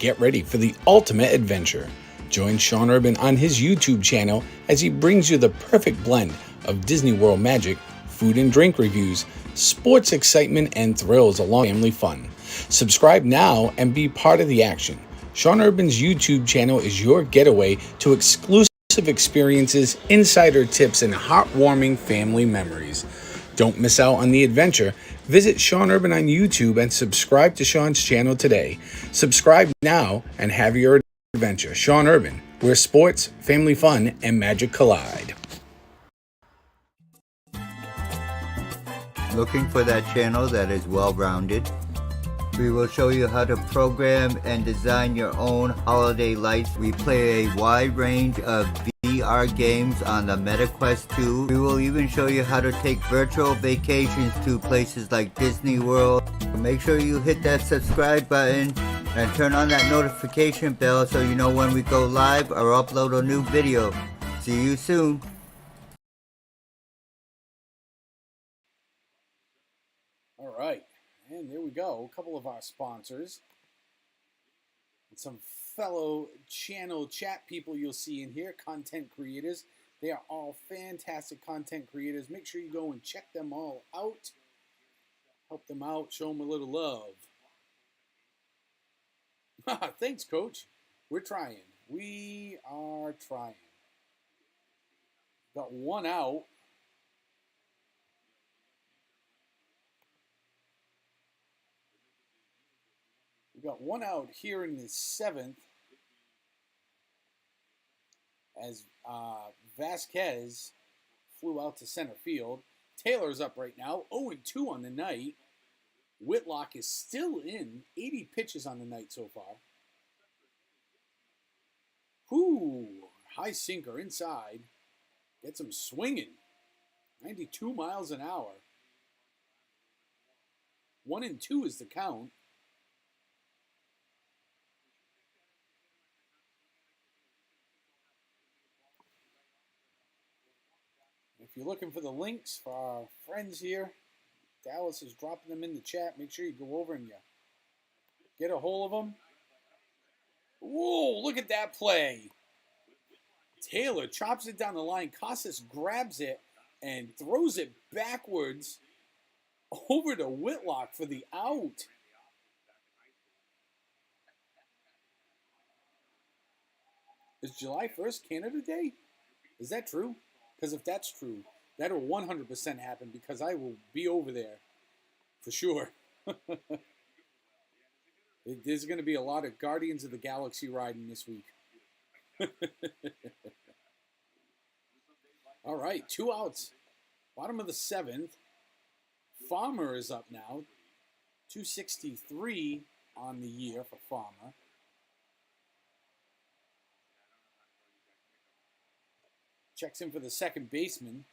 Get ready for the ultimate adventure. Join Sean Urban on his YouTube channel as he brings you the perfect blend of Disney World magic, food and drink reviews, sports excitement, and thrills along with family fun. Subscribe now and be part of the action. Sean Urban's YouTube channel is your getaway to exclusive experiences, insider tips, and heartwarming family memories. Don't miss out on the adventure. Visit Sean Urban on YouTube and subscribe to Sean's channel today. Subscribe now and have your adventure. Sean Urban, where sports, family fun, and magic collide. Looking for that channel that is well-rounded? We will show you how to program and design your own holiday lights. We play a wide range of VR games on the MetaQuest 2. We will even show you how to take virtual vacations to places like Disney World. Make sure you hit that subscribe button and turn on that notification bell so you know when we go live or upload a new video. See you soon. All right, and there we go. A couple of our sponsors and some fellow channel chat people you'll see in here, content creators. They are all fantastic content creators. Make sure you go and check them all out. Help them out. Show them a little love. Thanks, Coach. We're trying. We are trying. Got 1 out. We got 1 out here in the 7th as Vasquez flew out to center field. Taylor's up right now, 0-2 on the night. Whitlock is still in, 80 pitches on the night so far. Whoo, high sinker inside. Gets him swinging, 92 miles an hour. 1-2 is the count. If you're looking for the links for our friends here, Dallas is dropping them in the chat. Make sure you go over and you get a hold of them. Whoa, look at that play. Taylor chops it down the line. Casas grabs it and throws it backwards over to Whitlock for the out. Is July 1st Canada Day? Is that true? Because if that's true, that will 100% happen because I will be over there for sure. There's going to be a lot of Guardians of the Galaxy riding this week. All right, 2 outs. Bottom of the 7th. Farmer is up now. 263 on the year for Farmer. Checks in for the second baseman.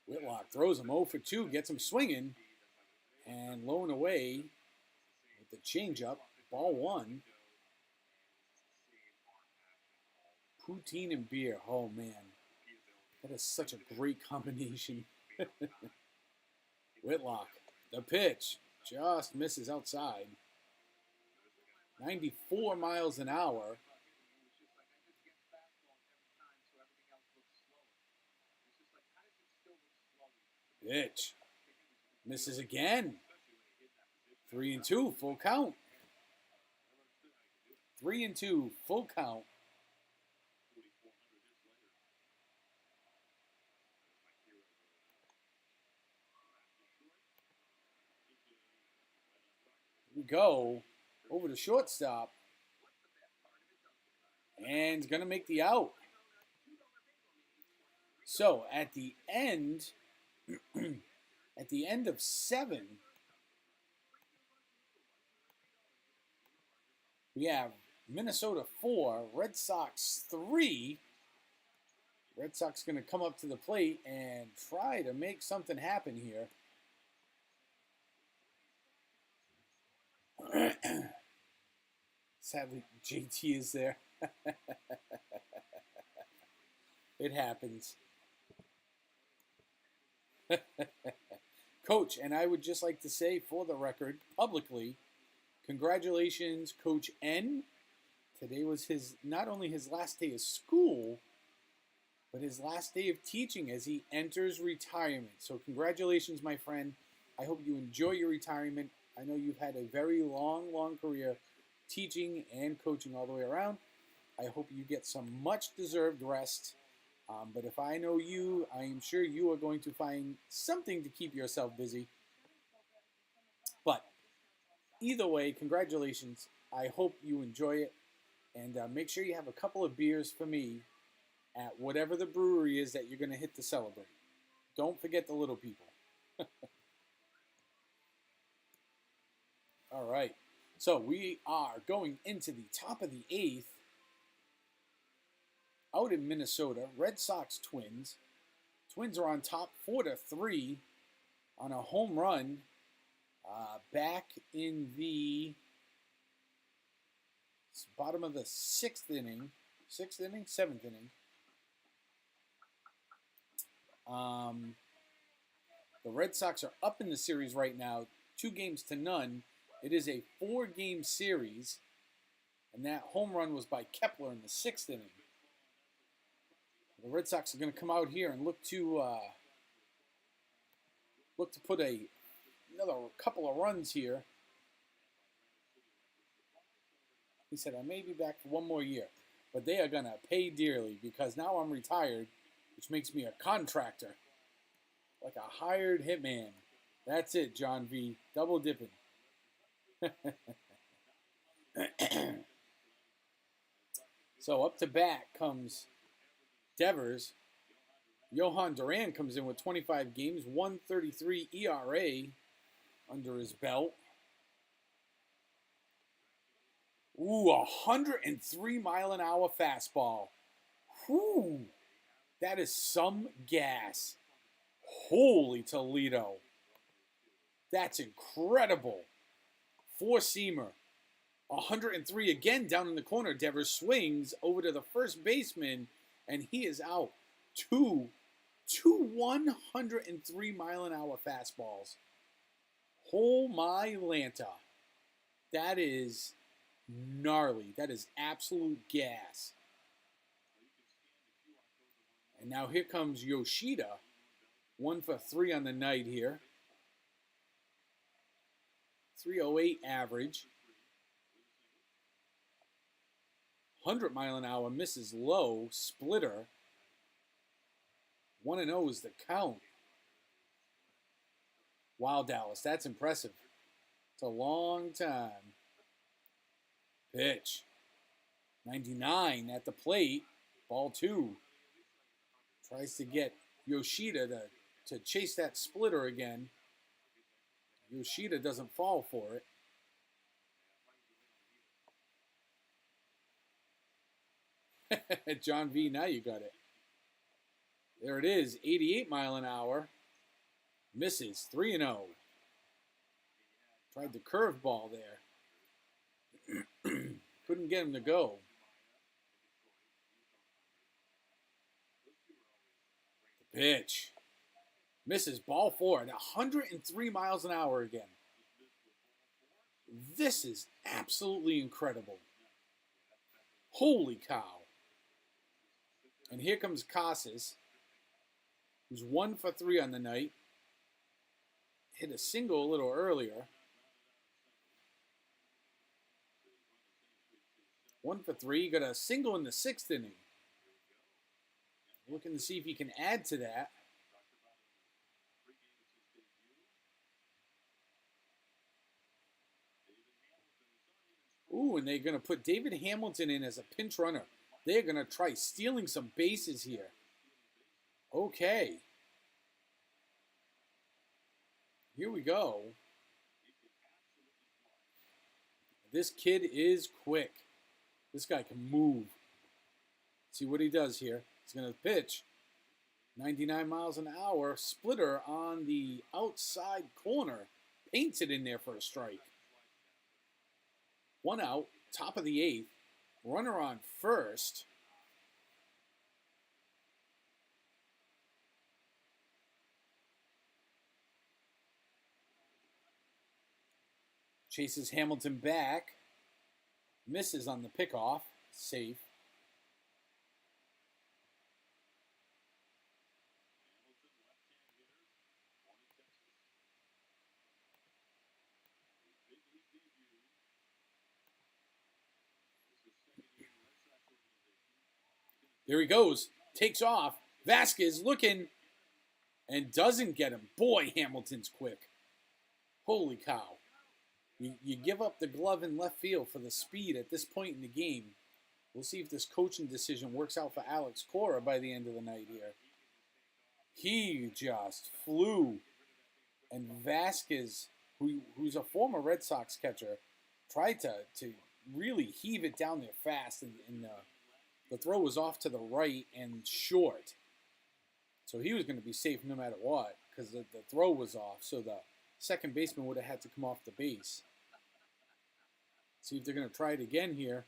Whitlock throws him 0 for 2, gets him swinging, and low and away with the changeup, ball 1. Poutine and beer, oh man, that is such a great combination. Whitlock, the pitch, just misses outside. 94 miles an hour. Pitch. Misses again. 3-2, full count. 3-2, full count. Here we go. Over to shortstop. And he's going to make the out. So at the end... at the end of 7, we have Minnesota 4, Red Sox 3. Red Sox going to come up to the plate and try to make something happen here. Sadly, JT is there. It happens. Coach, and I would just like to say for the record, publicly, congratulations, Coach N. Today was not only his last day of school, but his last day of teaching as he enters retirement. So congratulations, my friend. I hope you enjoy your retirement. I know you've had a very long career teaching and coaching all the way around. I hope you get some much-deserved rest. But if I know you, I am sure you are going to find something to keep yourself busy. But either way, congratulations. I hope you enjoy it. And make sure you have a couple of beers for me at whatever the brewery is that you're going to hit to celebrate. Don't forget the little people. All right. So we are going into the top of the 8th. Out in Minnesota, Red Sox Twins. Twins are on top 4-3 on a home run back in the bottom of the 6th inning. 6th inning? 7th inning. The Red Sox are up in the series right now, 2-0. It is a 4-game series, and that home run was by Kepler in the 6th inning. The Red Sox are going to come out here and look to put another couple of runs here. He said, I may be back for one more year, but they are going to pay dearly because now I'm retired, which makes me a contractor, like a hired hitman. That's it, John V. Double dipping. So up to bat comes Devers. Johan Duran comes in with 25 games, 1.33 ERA under his belt. Ooh, 103 mile an hour fastball. Whew. That is some gas. Holy Toledo. That's incredible. Four-seamer. 103 again down in the corner. Devers swings over to the first baseman, and he is out. Two 103-mile-an-hour fastballs. Oh my Lanta. That is gnarly. That is absolute gas. And now here comes Yoshida. 1 for 3 on the night here. 308 average. 100-mile-an-hour misses low. Splitter. 1-0 is the count. Wow, Dallas, that's impressive. It's a long time. Pitch. 99 at the plate. Ball 2. Tries to get Yoshida to chase that splitter again. Yoshida doesn't fall for it. John V, now you got it. There it is, 88-mile-an-hour. Misses, 3-0. Tried the curveball there. Couldn't get him to go. The pitch. Misses, ball 4 at 103 miles an hour again. This is absolutely incredible. Holy cow. And here comes Casas, who's 1 for 3 on the night. Hit a single a little earlier. 1 for 3. Got a single in the 6th inning. Looking to see if he can add to that. Ooh, and they're going to put David Hamilton in as a pinch runner. They're going to try stealing some bases here. Okay. Here we go. This kid is quick. This guy can move. See what he does here. He's going to pitch. 99 miles an hour. Splitter on the outside corner. Paints it in there for a strike. 1 out. Top of the 8th. Runner on first. Chases Hamilton back. Misses on the pickoff. Safe. There he goes. Takes off. Vasquez looking and doesn't get him. Boy, Hamilton's quick. Holy cow. You give up the glove in left field for the speed at this point in the game. We'll see if this coaching decision works out for Alex Cora by the end of the night here. He just flew. And Vasquez, who's a former Red Sox catcher, tried to really heave it down there fast. And the throw was off to the right and short. So he was going to be safe no matter what because the throw was off. So the second baseman would have had to come off the base. See if they're going to try it again here.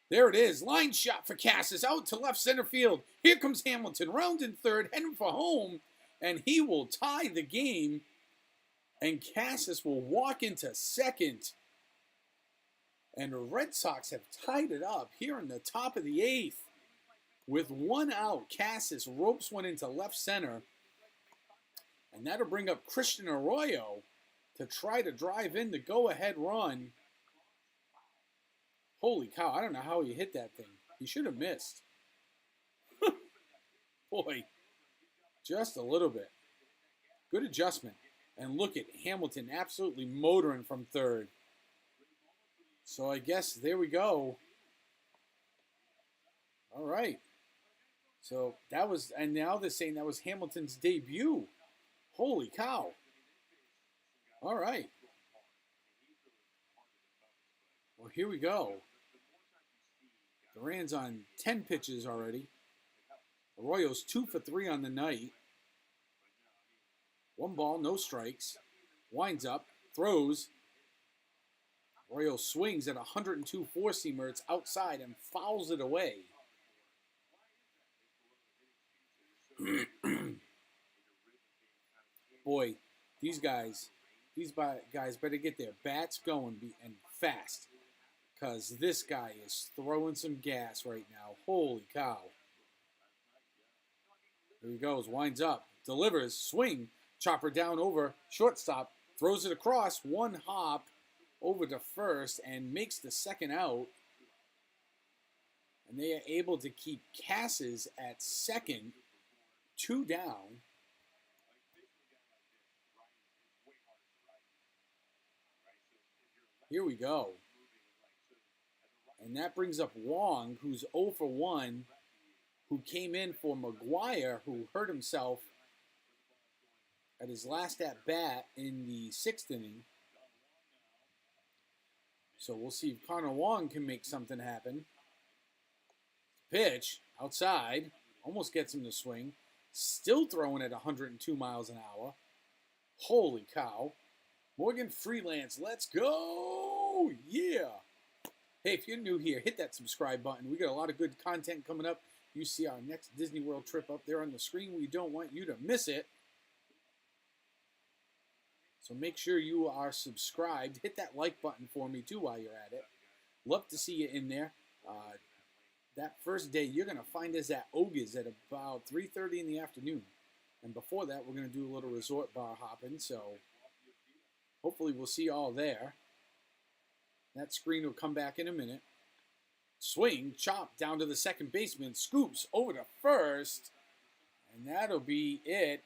There it is. Line shot for Casas out to left center field. Here comes Hamilton. Rounding third, heading for home. And he will tie the game. And Casas will walk into second. And the Red Sox have tied it up here in the top of the 8th. With 1 out, Casas ropes one into left center. And that'll bring up Christian Arroyo to try to drive in the go-ahead run. Holy cow, I don't know how he hit that thing. He should have missed. Boy, just a little bit. Good adjustment. And look at Hamilton absolutely motoring from third. So I guess there we go. All right. So that was, and now they're saying that was Hamilton's debut. Holy cow. All right. Well, here we go. Duran's on 10 pitches already. Arroyo's 2 for 3 on the night. 1 ball, no strikes. Winds up, throws. Arroyo swings at 102 four-seamer. It's outside and fouls it away. Boy, these guys better get their bats going and fast, because this guy is throwing some gas right now. Holy cow. Here he goes, winds up, delivers, swing, chopper down over, shortstop, throws it across, 1 hop over to first, and makes the second out. And they are able to keep Cassis at second, 2 down. Here we go. And that brings up Wong, who's 0 for 1, who came in for McGuire, who hurt himself at his last at-bat in the 6th inning. So we'll see if Connor Wong can make something happen. Pitch, outside, almost gets him to swing. Still throwing at 102 miles an hour. Holy cow. Morgan Freelance, let's go! Yeah! Hey, if you're new here, hit that subscribe button. We got a lot of good content coming up. You see our next Disney World trip up there on the screen. We don't want you to miss it. So make sure you are subscribed. Hit that like button for me, too, while you're at it. Love to see you in there. That first day, you're going to find us at Oga's at about 3:30 in the afternoon. And before that, we're going to do a little resort bar hopping. So hopefully we'll see you all there. That screen will come back in a minute. Swing, chop down to the second baseman, scoops over to first, and that'll be it.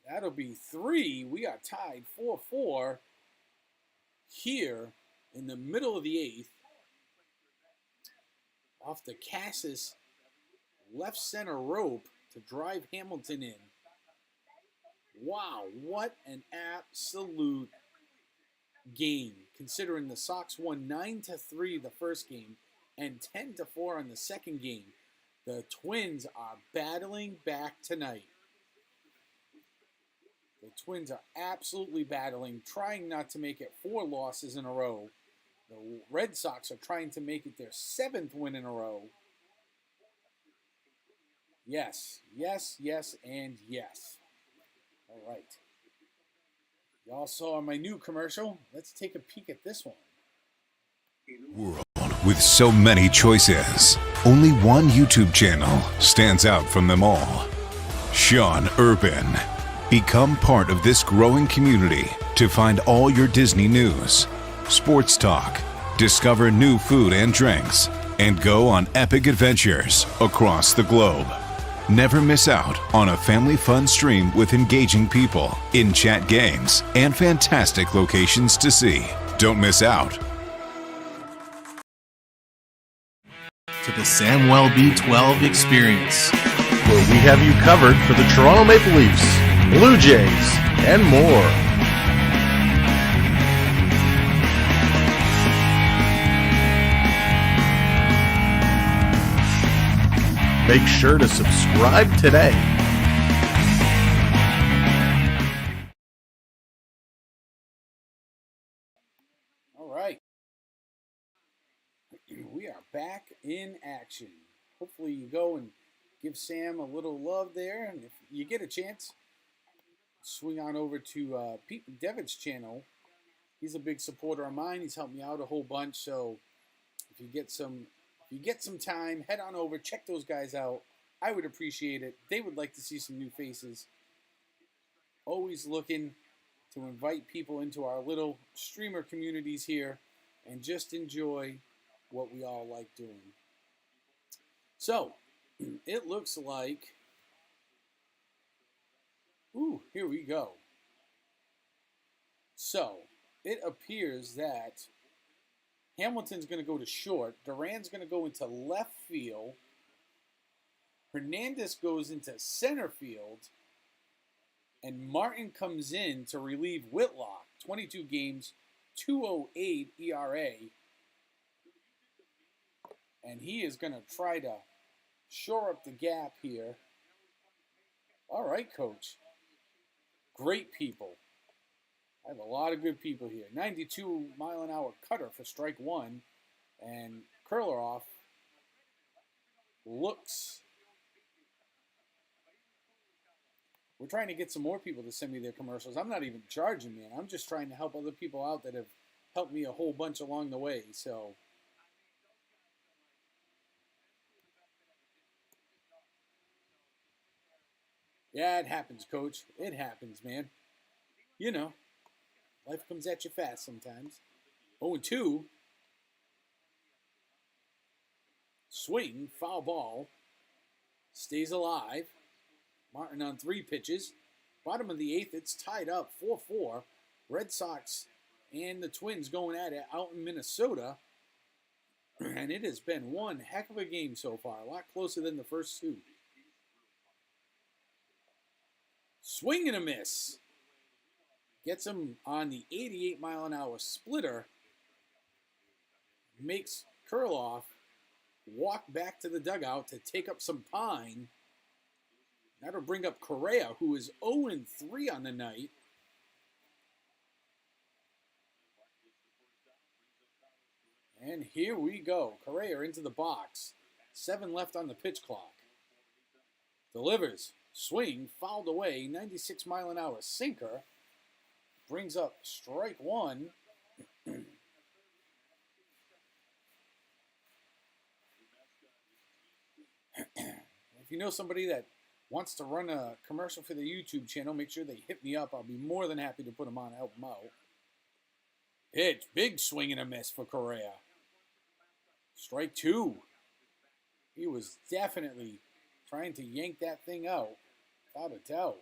That'll be 3. We are tied 4-4 here in the middle of the 8th. Off the Cassis left center rope to drive Hamilton in. Wow, what an absolute game, considering the Sox won 9-3 the first game and 10-4 on the second game. The Twins are battling back tonight. The Twins are absolutely battling, trying not to make it 4 losses in a row. The Red Sox are trying to make it their 7th win in a row. Yes, yes, yes, and yes. All right. Y'all saw my new commercial. Let's take a peek at this one. World with so many choices, only one YouTube channel stands out from them all. Sean Urban. Become part of this growing community to find all your Disney news, sports talk, discover new food and drinks, and go on epic adventures across the globe. Never miss out on a family fun stream with engaging people, in-chat games, and fantastic locations to see. Don't miss out. To the Sam Welby 12 experience, where we have you covered for the Toronto Maple Leafs, Blue Jays, and more. Make sure to subscribe today. All right. We are back in action. Hopefully you go and give Sam a little love there. And if you get a chance, swing on over to Pete McDevitt's channel. He's a big supporter of mine. He's helped me out a whole bunch. So if you get some time, head on over, check those guys out. I would appreciate it. They would like to see some new faces. Always looking to invite people into our little streamer communities here and just enjoy what we all like doing. So, it looks like, here we go. So, it appears that Hamilton's going to go to short. Duran's going to go into left field. Hernandez goes into center field. And Martin comes in to relieve Whitlock. 22 games, 2.08 ERA. And he is going to try to shore up the gap here. All right, Coach. Great people. I have a lot of good people here. 92-mile-an-hour cutter for strike one. And curler off looks. We're trying to get some more people to send me their commercials. I'm not even charging, man. I'm just trying to help other people out that have helped me a whole bunch along the way. So, yeah, it happens, Coach. It happens, man. You know, life comes at you fast sometimes. 0-2. Swing, foul ball. Stays alive. Martin on 3 pitches. Bottom of the 8th, it's tied up 4-4. Red Sox and the Twins going at it out in Minnesota. And it has been one heck of a game so far. A lot closer than the first 2. Swing and a miss. Gets him on the 88-mile-an-hour splitter. Makes Kurloff walk back to the dugout to take up some pine. That'll bring up Correa, who is 0-3 on the night. And here we go. Correa into the box. 7 left on the pitch clock. Delivers. Swing. Fouled away. 96-mile-an-hour sinker. Brings up strike one. If you know somebody that wants to run a commercial for the YouTube channel, make sure they hit me up. I'll be more than happy to put them on and help them out. Pitch. Big swing and a miss for Correa. Strike 2. He was definitely trying to yank that thing out. Without a doubt.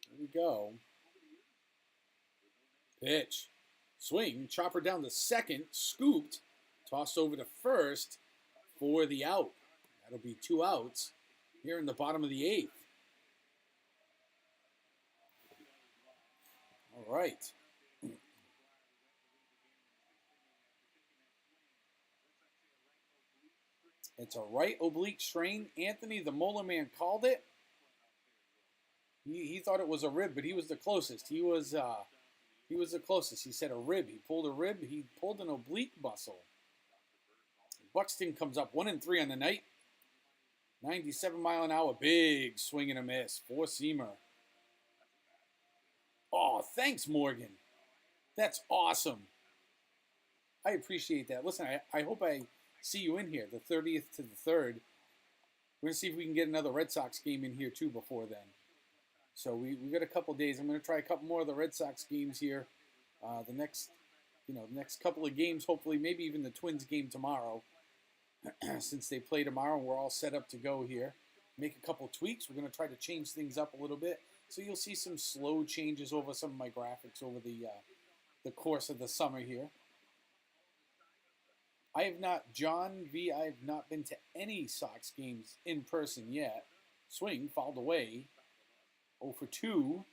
Here we go. Pitch. Swing. Chopper down to second. Scooped. Tossed over to first for the out. That'll be 2 outs here in the bottom of the 8th. All right. It's a right oblique strain. Anthony, the Molar Man, called it. He thought it was a rib, but he was the closest. He was the closest. He said a rib. He pulled a rib. He pulled an oblique muscle. Buxton comes up 1-3 on the night. 97-mile-an-hour, big swing and a miss. 4-seamer. Oh, thanks, Morgan. That's awesome. I appreciate that. Listen, I hope I see you in here, the 30th to the 3rd. We're going to see if we can get another Red Sox game in here, too, before then. So we got a couple days. I'm going to try a couple more of the Red Sox games here. The next couple of games, hopefully, maybe even the Twins game tomorrow. Since they play tomorrow and we're all set up to go here. Make a couple tweaks. We're going to try to change things up a little bit. So you'll see some slow changes over some of my graphics over the course of the summer here. John V, I have not been to any Sox games in person yet. Swing, fouled away. 0-2.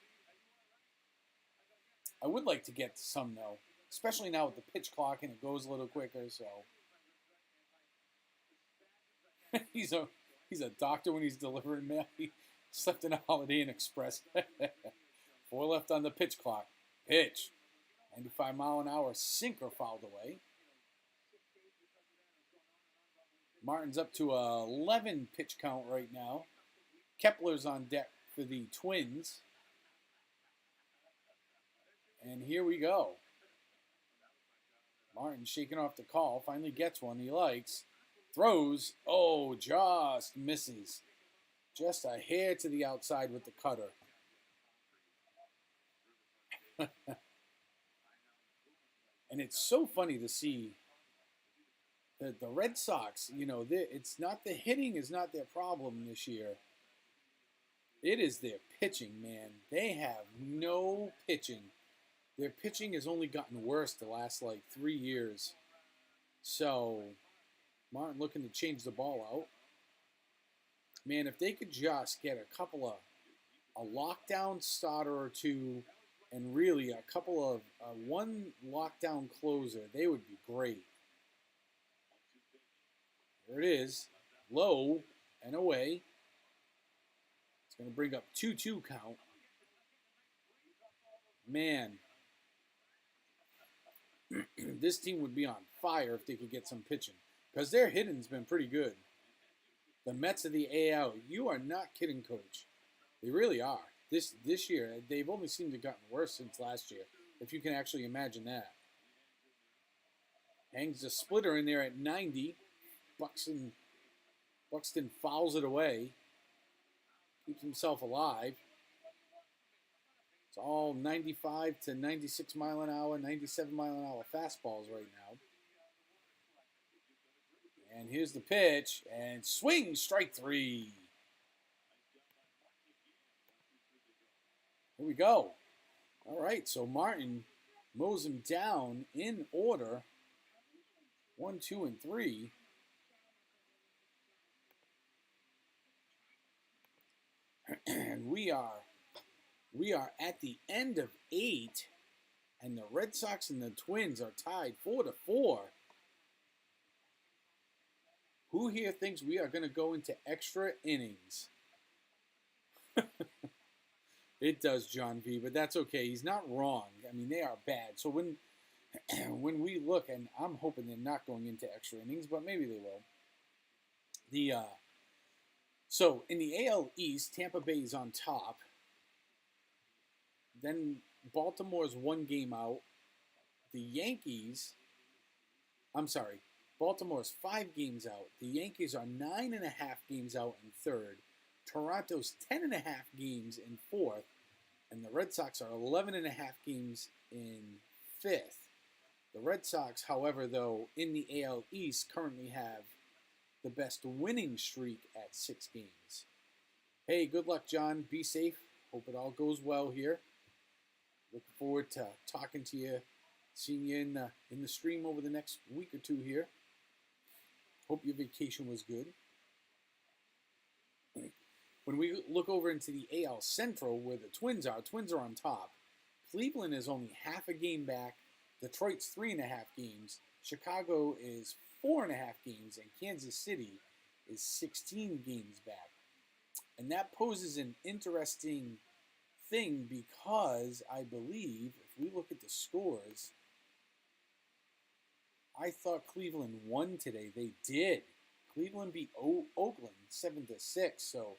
I would like to get some, though. Especially now with the pitch clock and it goes a little quicker, so... he's a doctor when he's delivering mail. He slept in a Holiday Inn Express. 4 left on the pitch clock. Pitch. 95-mile-an-hour sinker fouled away. Martin's up to a 11 pitch count right now. Kepler's on deck for the Twins. And here we go. Martin shaking off the call. Finally gets one he likes. Throws. Oh, just misses. Just a hair to the outside with the cutter. And it's so funny to see that the Red Sox, it's not the hitting is not their problem this year. It is their pitching, man. They have no pitching. Their pitching has only gotten worse the last, 3 years. So, Martin looking to change the ball out. man, if they could just get a lockdown starter or two, and really a couple of one lockdown closer, they would be great. There it is, low and away. It's going to bring up 2-2 count. Man, this team would be on fire if they could get some pitching, because their hitting's been pretty good. The Mets of the AL, you are not kidding, Coach. They really are. This year, they've only seemed to have gotten worse since last year, if you can actually imagine that. Hangs a splitter in there at 90. Buxton fouls it away. Keeps himself alive. It's all 95 to 96 mile an hour, 97 mile an hour fastballs right now. And here's the pitch, and swing, strike 3. Here we go. All right, so Martin mows him down in order. 1, 2, and 3. And we are at the end of 8, and the Red Sox and the Twins are tied 4-4. Who here thinks we are going to go into extra innings? It does, John V, but that's okay. He's not wrong. I mean, they are bad. So when we look, and I'm hoping they're not going into extra innings, but maybe they will. So in the AL East, Tampa Bay is on top. Then Baltimore's 1 game out. Baltimore's 5 games out. The Yankees are 9.5 games out in third. Toronto's 10.5 games in fourth. And the Red Sox are 11.5 games in fifth. The Red Sox, however, though, in the AL East currently have the best winning streak at 6 games. Hey, good luck, John. Be safe. Hope it all goes well here. Looking forward to talking to you, seeing you in the stream over the next week or two here. Hope your vacation was good. When we look over into the AL Central, where the Twins are on top. Cleveland is only half a game back. Detroit's 3.5 games. Chicago is 4.5 games. And Kansas City is 16 games back. And that poses an interesting thing, because I believe, if we look at the scores, I thought Cleveland won today. They did. Cleveland beat Oakland 7-6. So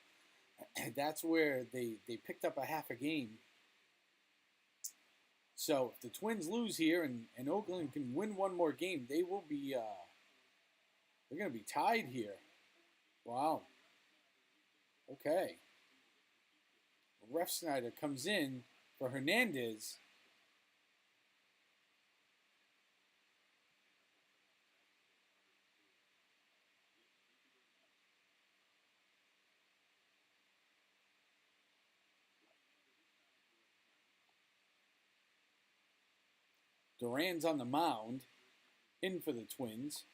that's where they picked up a half a game. So if the Twins lose here and Oakland can win one more game, they will be they're going to be tied here. Wow. Okay. Ref Snyder comes in for Hernandez. Duran's on the mound, in for the Twins.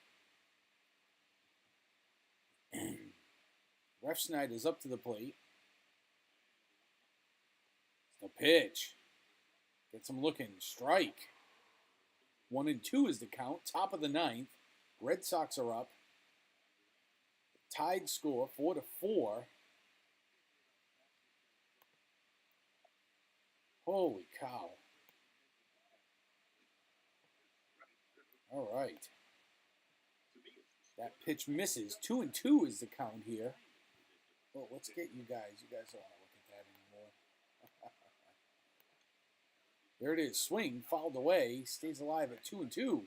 Ref Snyder's up to the plate. The pitch. Gets him looking. Strike. 1-2 is the count. Top of the 9th. Red Sox are up. Tied score, 4-4. Holy cow. All right. That pitch misses. 2-2 is the count here. Well, let's get you guys. You guys don't want to look at that anymore. There it is. Swing. Fouled away. Stays alive at 2-2.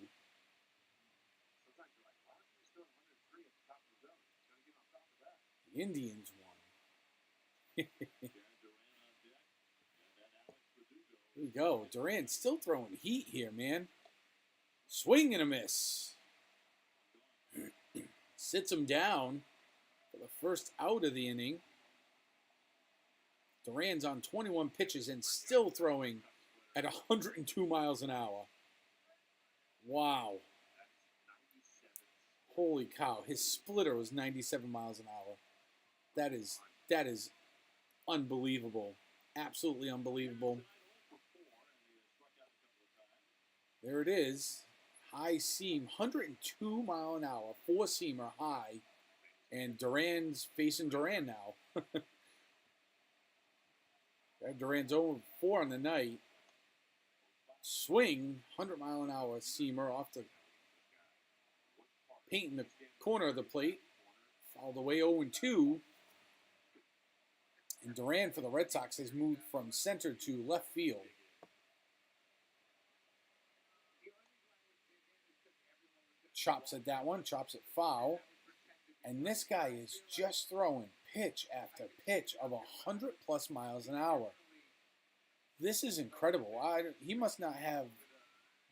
The Indians won. Here we go. Duran still throwing heat here, man. Swing and a miss. Sits him down for the first out of the inning. Duran's on 21 pitches and still throwing at 102 miles an hour. Wow. Holy cow. His splitter was 97 miles an hour. That is unbelievable. Absolutely unbelievable. There it is. High seam, 102 mile an hour, four-seamer high. And Duran's facing Duran now. Duran's 0-4 on the night. Swing, 100 mile an hour seamer off the paint in the corner of the plate. Fouled away 0-2. And Duran for the Red Sox has moved from center to left field. Chops at that one, chops it foul. And this guy is just throwing pitch after pitch of 100+ miles an hour. This is incredible. He must not have,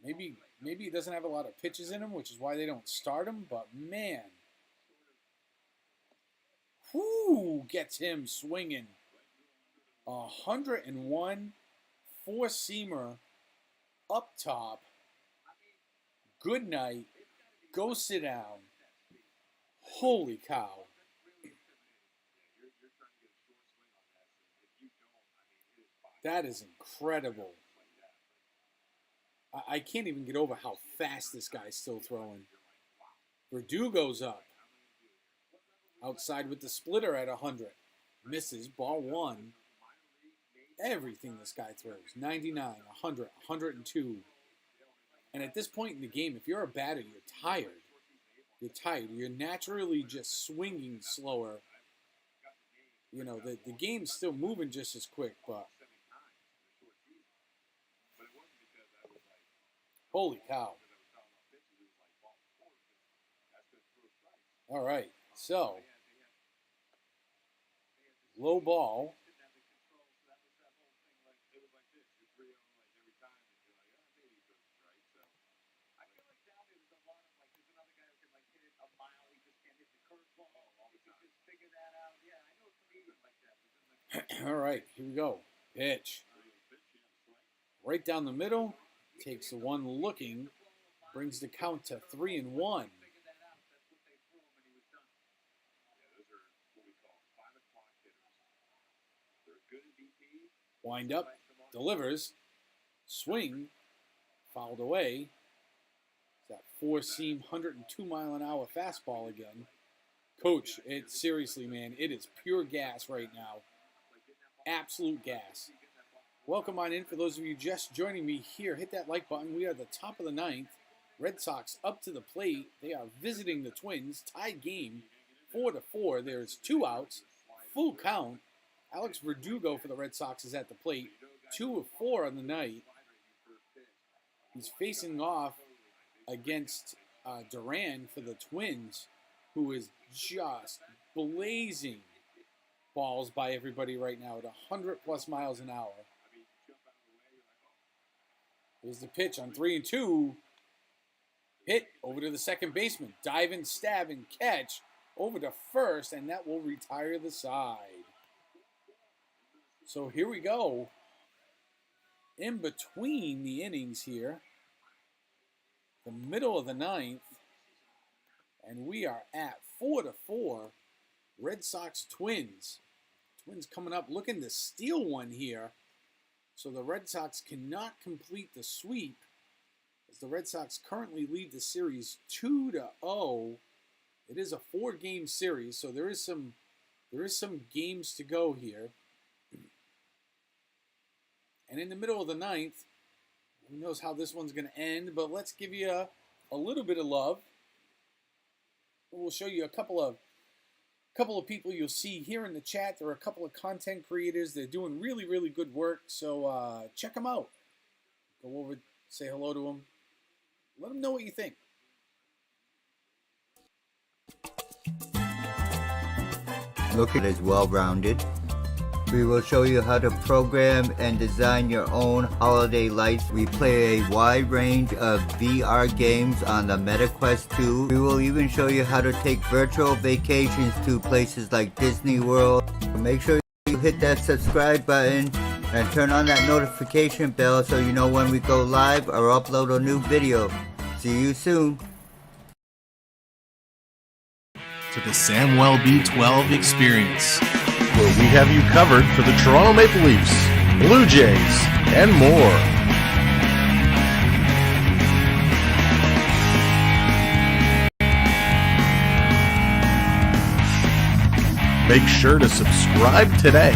maybe he doesn't have a lot of pitches in him, which is why they don't start him. But man, whoo, gets him swinging. 101 four-seamer up top. Good night. Go sit down. Holy cow. That is incredible. I can't even get over how fast this guy's still throwing. Verdugo's up. Outside with the splitter at 100. Misses, ball one. Everything this guy throws. 99, 100, 102. And at this point in the game, if you're a batter, you're tired. You're tired. You're naturally just swinging slower. You know, the game's still moving just as quick, but holy cow. All right, so low ball. All right, here we go. Pitch. Right down the middle. Takes the one looking. Brings the count to 3-1. Wind up. Delivers. Swing. Fouled away. That four-seam, 102 mile an hour fastball again. Coach, seriously, man, it is pure gas right now. Absolute gas. Welcome on in. For those of you just joining me here, hit that like button. We are at the top of the ninth. Red Sox up to the plate. They are visiting the Twins. Tied game, 4-4. There's 2 outs. Full count. Alex Verdugo for the Red Sox is at the plate. 2 of 4 on the night. He's facing off against Duran for the Twins, who is just blazing balls by everybody right now at 100+ miles an hour. Here's the pitch on 3-2. Hit over to the second baseman. Dive and stab and catch over to first, and that will retire the side. So here we go. In between the innings here, the middle of the ninth, and we are at 4-4. Red Sox Twins. Twins coming up looking to steal one here. So the Red Sox cannot complete the sweep, as the Red Sox currently lead the series 2-0. It is a 4-game series, so there is some games to go here. And in the middle of the ninth, who knows how this one's going to end, but let's give you a little bit of love. We'll show you a couple of people you'll see here in the chat. There are a couple of content creators. They're doing really, really good work. So check them out. Go over, say hello to them. Let them know what you think. Look at it as well-rounded. We will show you how to program and design your own holiday lights. We play a wide range of VR games on the MetaQuest 2. We will even show you how to take virtual vacations to places like Disney World. Make sure you hit that subscribe button and turn on that notification bell so you know when we go live or upload a new video. See you soon. to the Sam B12 experience, where we have you covered for the Toronto Maple Leafs, Blue Jays, and more. Make sure to subscribe today.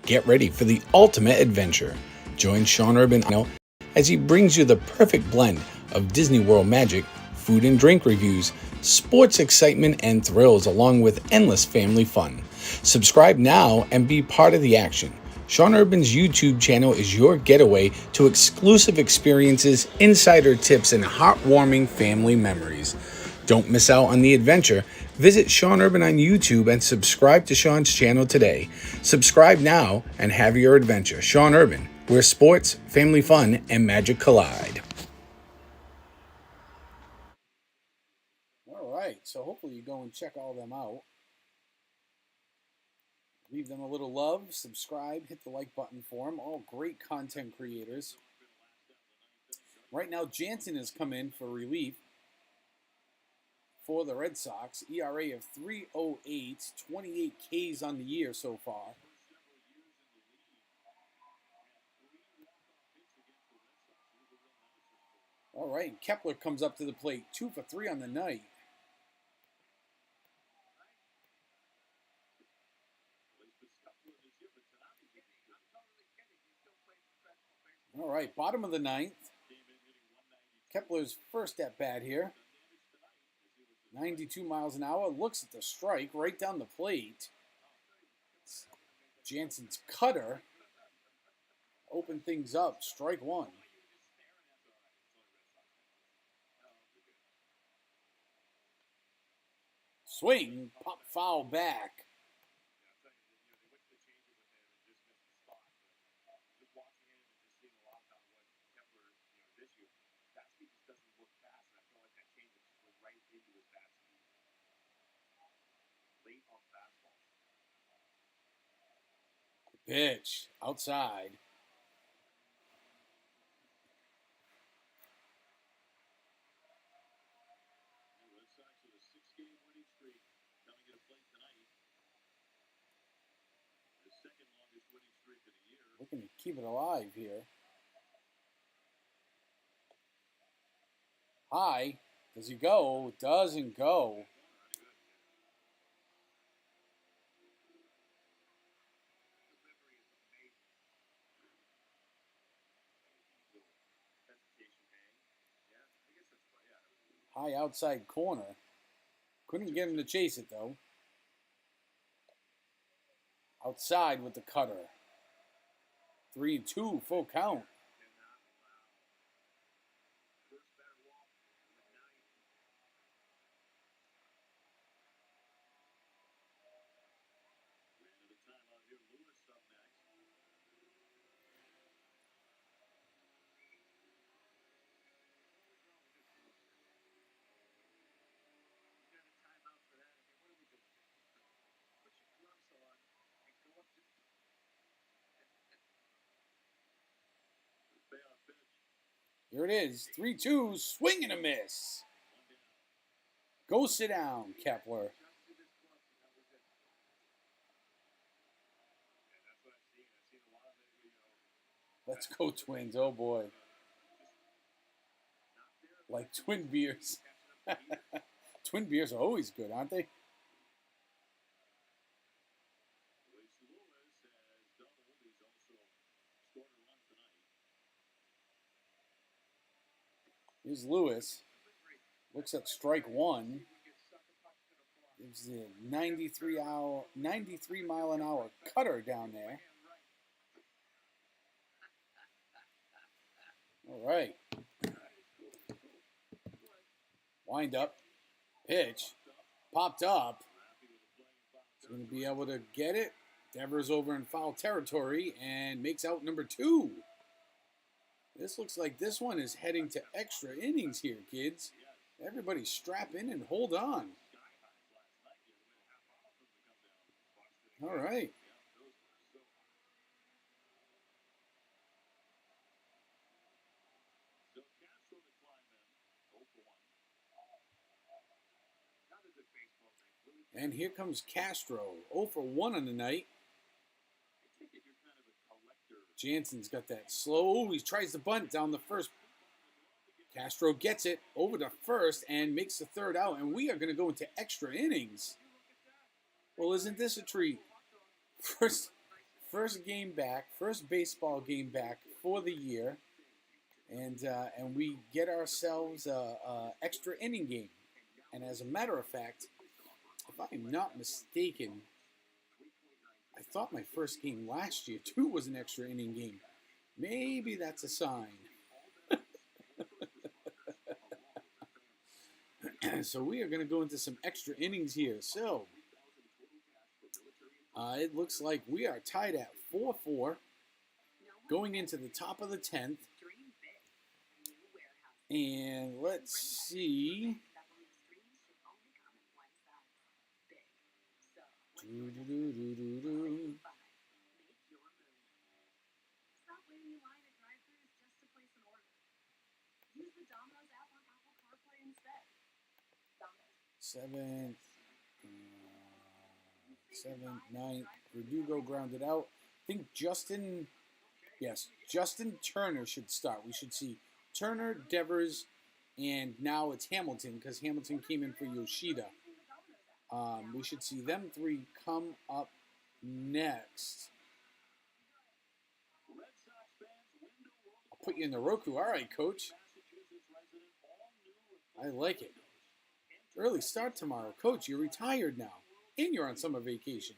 Get ready for the ultimate adventure. Join Sean Urban as he brings you the perfect blend of Disney World magic, food and drink reviews, sports excitement and thrills, along with endless family fun. Subscribe now and be part of the action. Sean Urban's YouTube channel is your getaway to exclusive experiences, insider tips, and heartwarming family memories. Don't miss out on the adventure. Visit Sean Urban on YouTube and subscribe to Sean's channel today. Subscribe now and have your adventure. Sean Urban, where sports, family fun, and magic collide. All right, so hopefully you go and check all them out. Leave them a little love, subscribe, hit the like button for them. All great content creators. Right now, Jansen has come in for relief for the Red Sox. ERA of 3.08, 28 Ks on the year so far. All right, Kepler comes up to the plate, 2 for 3 on the night. All right, bottom of the ninth. Kepler's first at bat here. 92 miles an hour. Looks at the strike right down the plate. Jansen's cutter. Open things up. Strike one. Swing. Pop foul back. Pitch outside. Looking to keep it alive here. High. Does he go? Doesn't go. High outside corner. Couldn't get him to chase it, though. Outside with the cutter. 3-2, full count. Here it is, 3-2, swing and a miss. Go sit down, Kepler. Let's go, Twins. Oh, boy. Like twin beers. Twin beers are always good, aren't they? Here's Lewis. Looks at strike one. Gives the 93 mile an hour cutter down there. All right. Wind up. Pitch. Popped up. He's going to be able to get it. Devers over in foul territory and makes out number 2. This looks like this one is heading to extra innings here, kids. Everybody strap in and hold on. All right. And here comes Castro, 0 for 1 on the night. Jansen's got that slow. Oh, he tries to bunt down the first. Castro gets it over to first and makes the third out. And we are going to go into extra innings. Well, isn't this a treat? First game back, first baseball game back for the year. And we get ourselves a extra inning game. And as a matter of fact, if I am not mistaken, I thought my first game last year, too, was an extra inning game. Maybe that's a sign. So we are going to go into some extra innings here. So it looks like we are tied at 4-4 going into the top of the 10th. And let's see. Seventh, ninth. Verdugo grounded out. I think Justin Turner should start. We should see Turner, Devers, and now it's Hamilton because Hamilton came in for Yoshida. We should see them three come up next. I'll put you in the Roku. All right, Coach. I like it. Early start tomorrow. Coach, you're retired now. And you're on summer vacation.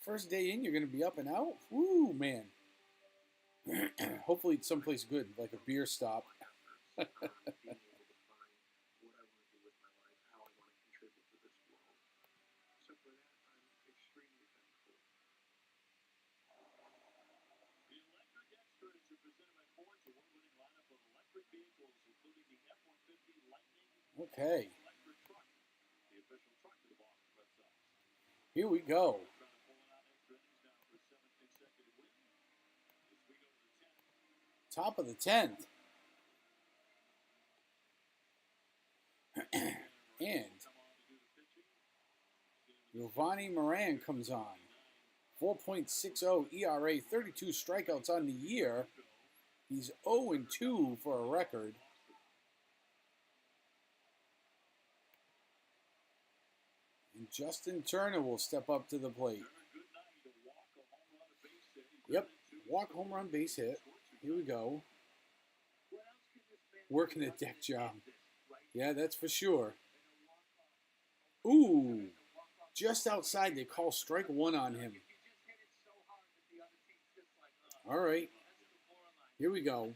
First day in, you're going to be up and out? Woo, man. Hopefully it's someplace good, like a beer stop. Okay. Here we go. Top of the 10th. And Giovanni Moran comes on. 4.60 ERA, 32 strikeouts on the year. He's 0-2 for a record. And Justin Turner will step up to the plate. Yep, walk, home run, base hit. Here we go. Working a deck job. Yeah, that's for sure. Ooh, just outside, they call strike one on him. All right, here we go.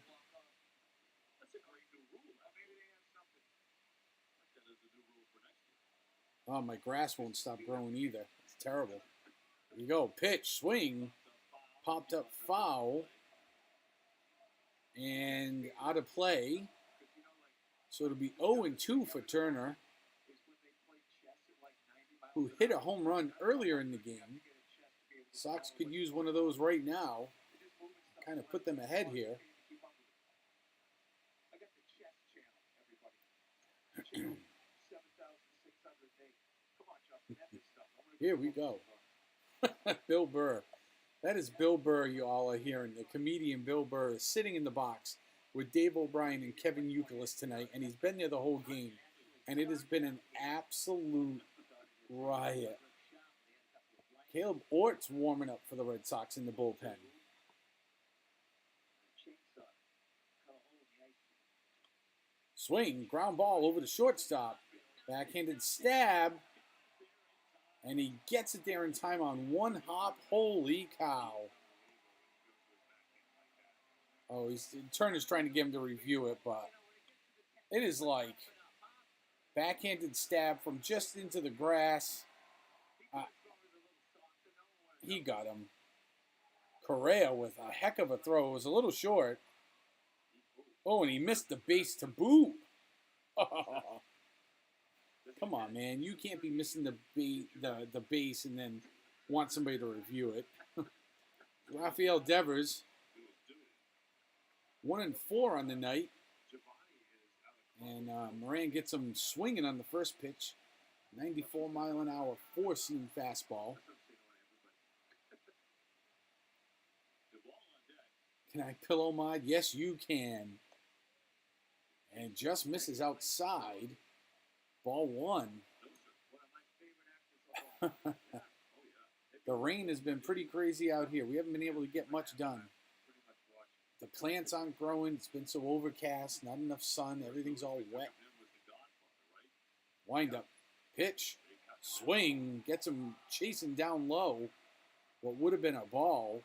Oh, my grass won't stop growing either. It's terrible. Here you go. Pitch, swing. Popped up foul. And out of play. So it'll be 0-2 for Turner, who hit a home run earlier in the game. Sox could use one of those right now. Kind of put them ahead here. Here we go. Bill Burr. That is Bill Burr you all are hearing. The comedian Bill Burr is sitting in the box with Dave O'Brien and Kevin Youkilis tonight, and he's been there the whole game. And it has been an absolute riot. Caleb Ort's warming up for the Red Sox in the bullpen. Swing, ground ball over the shortstop. Backhanded stab. And he gets it there in time on one hop. Holy cow. Oh, Turner's trying to get him to review it, but it is like backhanded stab from just into the grass. He got him. Correa with a heck of a throw. It was a little short. Oh, and he missed the base to boot. Come on, man. You can't be missing the base and then want somebody to review it. Rafael Devers, 1-4 on the night. And Moran gets him swinging on the first pitch. 94-mile-an-hour four-seam fastball. Can I pillow mod? Yes, you can. And just misses outside. Ball one. The rain has been pretty crazy out here. We haven't been able to get much done. The plants aren't growing. It's been so overcast. Not enough sun. Everything's all wet. Wind up. Pitch. Swing. Gets him chasing down low. What would have been a ball.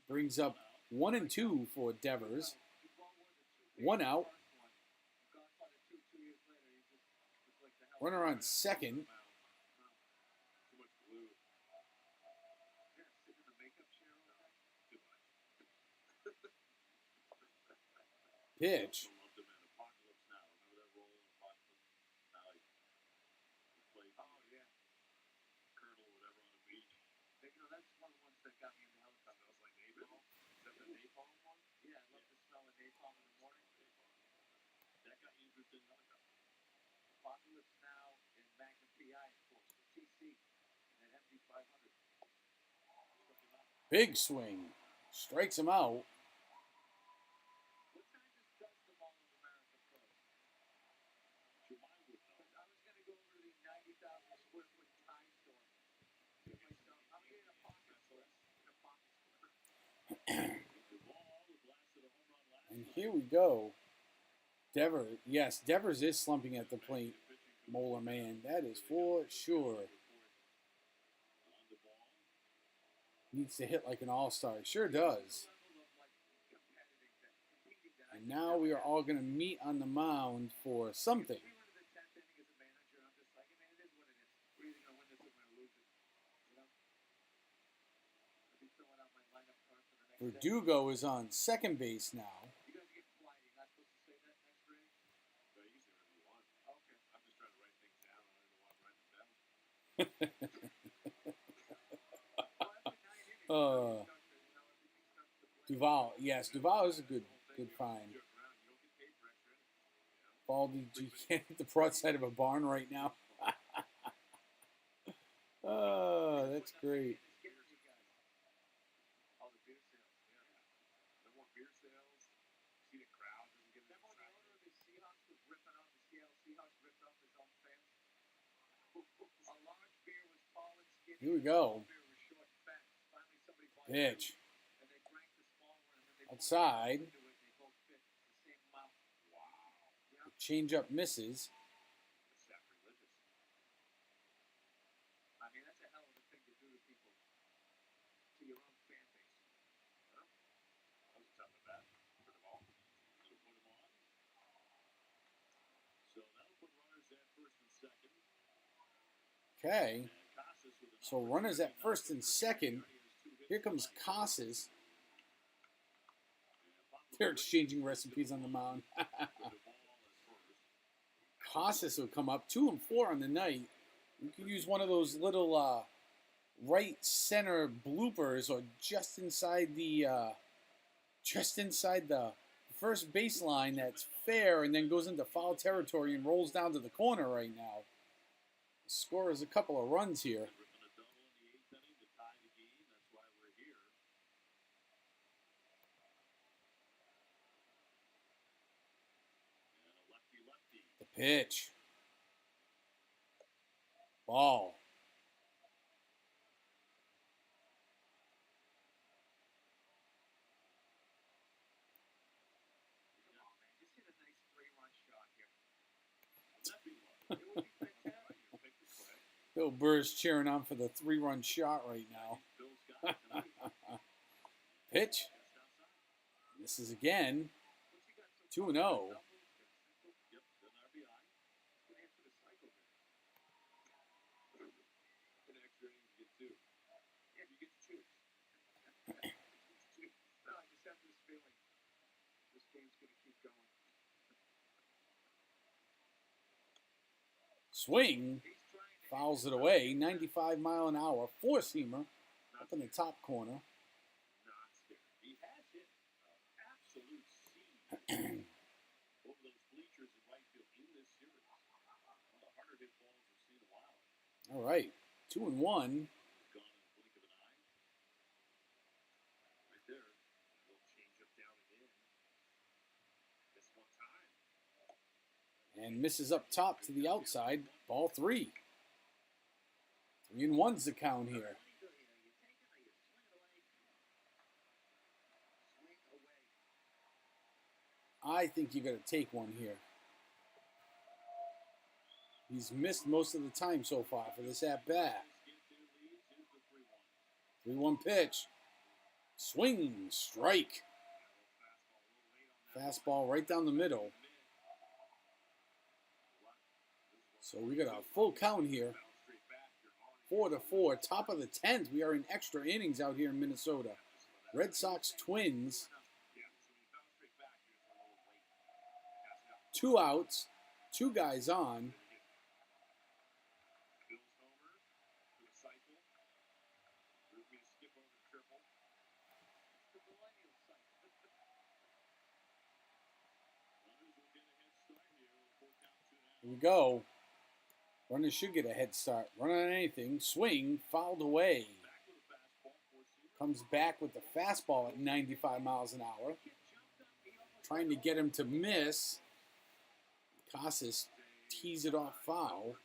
Brings up 1 and 2 for Devers. 1 out. Runner on second. Pitch. That's one of the ones that got me in the helicopter. I was like, napalm? Is that the napalm one? Yeah, I love the smell of napalm in the morning. That got you interested in helicopter. Apocalypse Now and Magnum PI, of course. The TC and MD 500. Big swing. Strikes him out. What time does the Mall of America close? July would know. I was going to go over to the 90,000 square foot time store. I'm getting a pocket source in a pocket square. And here we go. Devers, yes, Devers is slumping at the plate, Molar Man. That is for sure. Needs to hit like an all-star. He sure does. And now we are all going to meet on the mound for something. Verdugo is on second base now. Duval, yes, Duval is a good find. Baldy, you can't hit the broadside of a barn right now. Oh, that's great. Here we go. Pitch. Outside. The changeup misses. I mean, that's a hell of a thing to do to people, to your own fan base. Huh? That was a tough at bat for the ball. So put him on. So that'll put runners at first and second. Okay. So runners at first and second. Here comes Casas. They're exchanging recipes on the mound. Casas will come up 2 and 4 on the night. You can use one of those little right center bloopers, or just inside the first baseline that's fair, and then goes into foul territory and rolls down to the corner right now. The score is a couple of runs here. The pitch. Ball. Just hit a nice 3-run shot here. Bill Burr's cheering on for the 3-run shot right now. Pitch. This is again 2-0. Swing. Fouls it away. 95-mile-an-hour four-seamer up in the top corner. He has hit absolute seam over those bleachers and right All right, 2-1. Gone in the blink of an eye. Right there. A little change up down and in. This one time. And misses up top to the outside. Ball 3. 3-1's the count here. I think you got to take one here. He's missed most of the time so far for this at-bat. 3-1 pitch. Swing, strike. Fastball right down the middle. So we got a full count here. 4-4, top of the 10th. We are in extra innings out here in Minnesota. Red Sox Twins. 2 outs, 2 guys on. Here we go. Runners should get a head start. Run on anything. Swing. Fouled away. Comes back with the fastball at 95 miles an hour. Trying to get him to miss. Casas tees it off foul.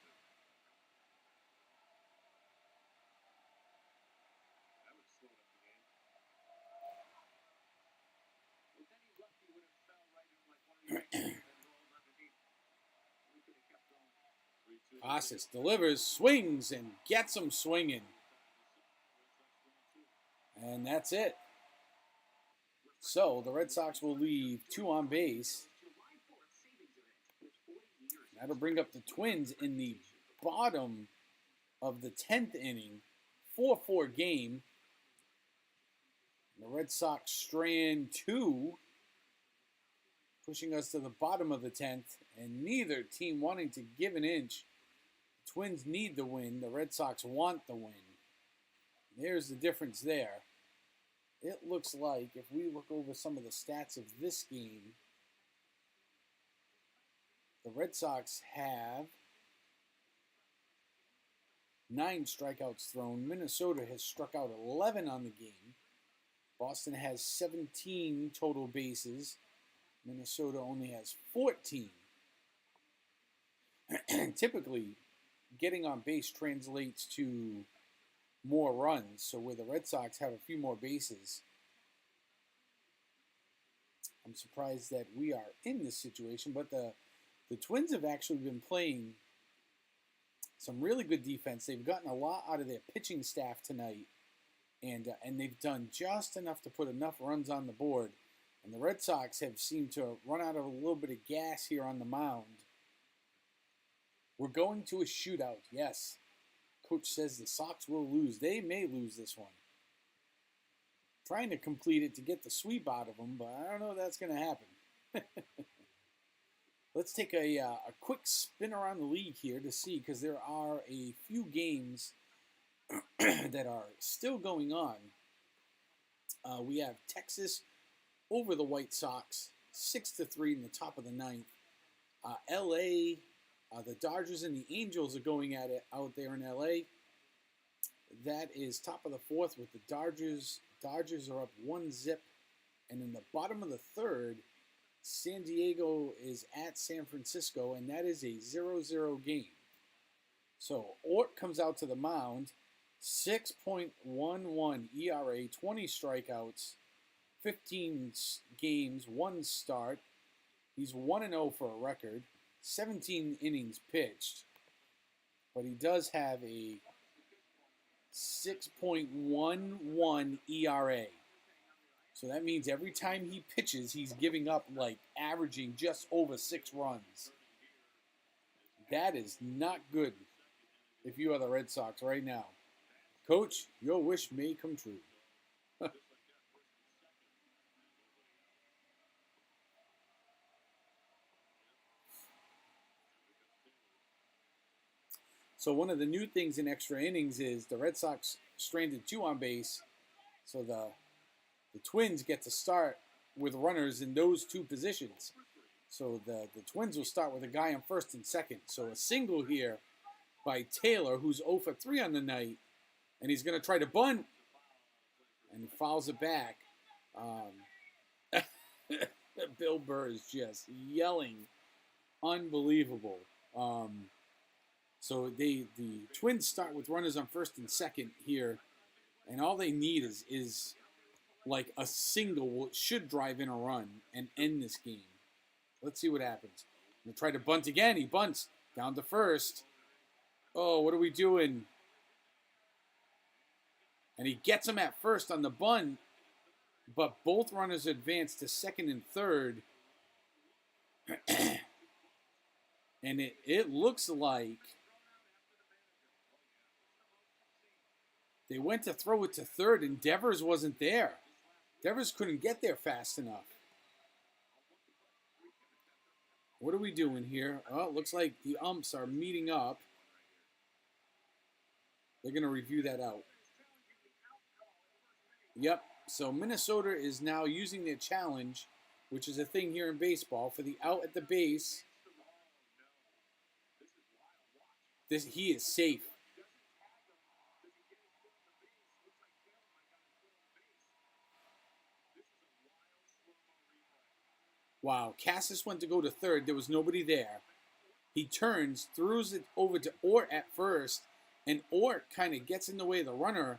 Casas delivers, swings, and gets him swinging. And that's it. So the Red Sox will leave 2 on base. That'll bring up the Twins in the bottom of the 10th inning. 4-4 game. The Red Sox strand 2, pushing us to the bottom of the 10th, and neither team wanting to give an inch. The Twins need the win. The Red Sox want the win. There's the difference there. It looks like, if we look over some of the stats of this game, the Red Sox have 9 strikeouts thrown. Minnesota has struck out 11 on the game. Boston has 17 total bases. Minnesota only has 14. Typically, getting on base translates to more runs. So where the Red Sox have a few more bases, I'm surprised that we are in this situation. But the Twins have actually been playing some really good defense. They've gotten a lot out of their pitching staff tonight, and they've done just enough to put enough runs on the board. And the Red Sox have seemed to run out of a little bit of gas here on the mound. We're going to a shootout, yes. Coach says the Sox will lose. They may lose this one. Trying to complete it to get the sweep out of them, but I don't know if that's going to happen. Let's take a quick spin around the league here to see, because there are a few games that are still going on. We have Texas over the White Sox, 6-3 in the top of the 9th. LA, the Dodgers and the Angels are going at it out there in LA. That is top of the 4th with the Dodgers. Dodgers are up 1-0. And in the bottom of the 3rd, San Diego is at San Francisco, and that is a 0-0 game. So Ort comes out to the mound, 6.11 ERA, 20 strikeouts, 15 games, 1 start. He's 1-0 for a record, 17 innings pitched. But he does have a 6.11 ERA. So that means every time he pitches, he's giving up, like, averaging just over 6 runs. That is not good if you are the Red Sox right now. Coach, your wish may come true. So one of the new things in extra innings is the Red Sox stranded 2 on base. So the Twins get to start with runners in those 2 positions. So the Twins will start with a guy on first and second. So a single here by Taylor, who's 0 for 3 on the night. And he's going to try to bunt. And he fouls it back. Bill Burr is just yelling. Unbelievable. So the Twins start with runners on first and second here. And all they need is like a single should drive in a run and end this game. Let's see what happens. We'll try to bunt again. He bunts down to first. Oh, what are we doing? And he gets him at first on the bunt, but both runners advance to second and third. And it looks like they went to throw it to third, and Devers wasn't there. Devers couldn't get there fast enough. What are we doing here? Oh, it looks like the umps are meeting up. They're going to review that out. Yep, so Minnesota is now using their challenge, which is a thing here in baseball, for the out at the base. He is safe. Wow, Cassis went to go to third. There was nobody there. He turns, throws it over to Ort at first, and Ort kind of gets in the way of the runner.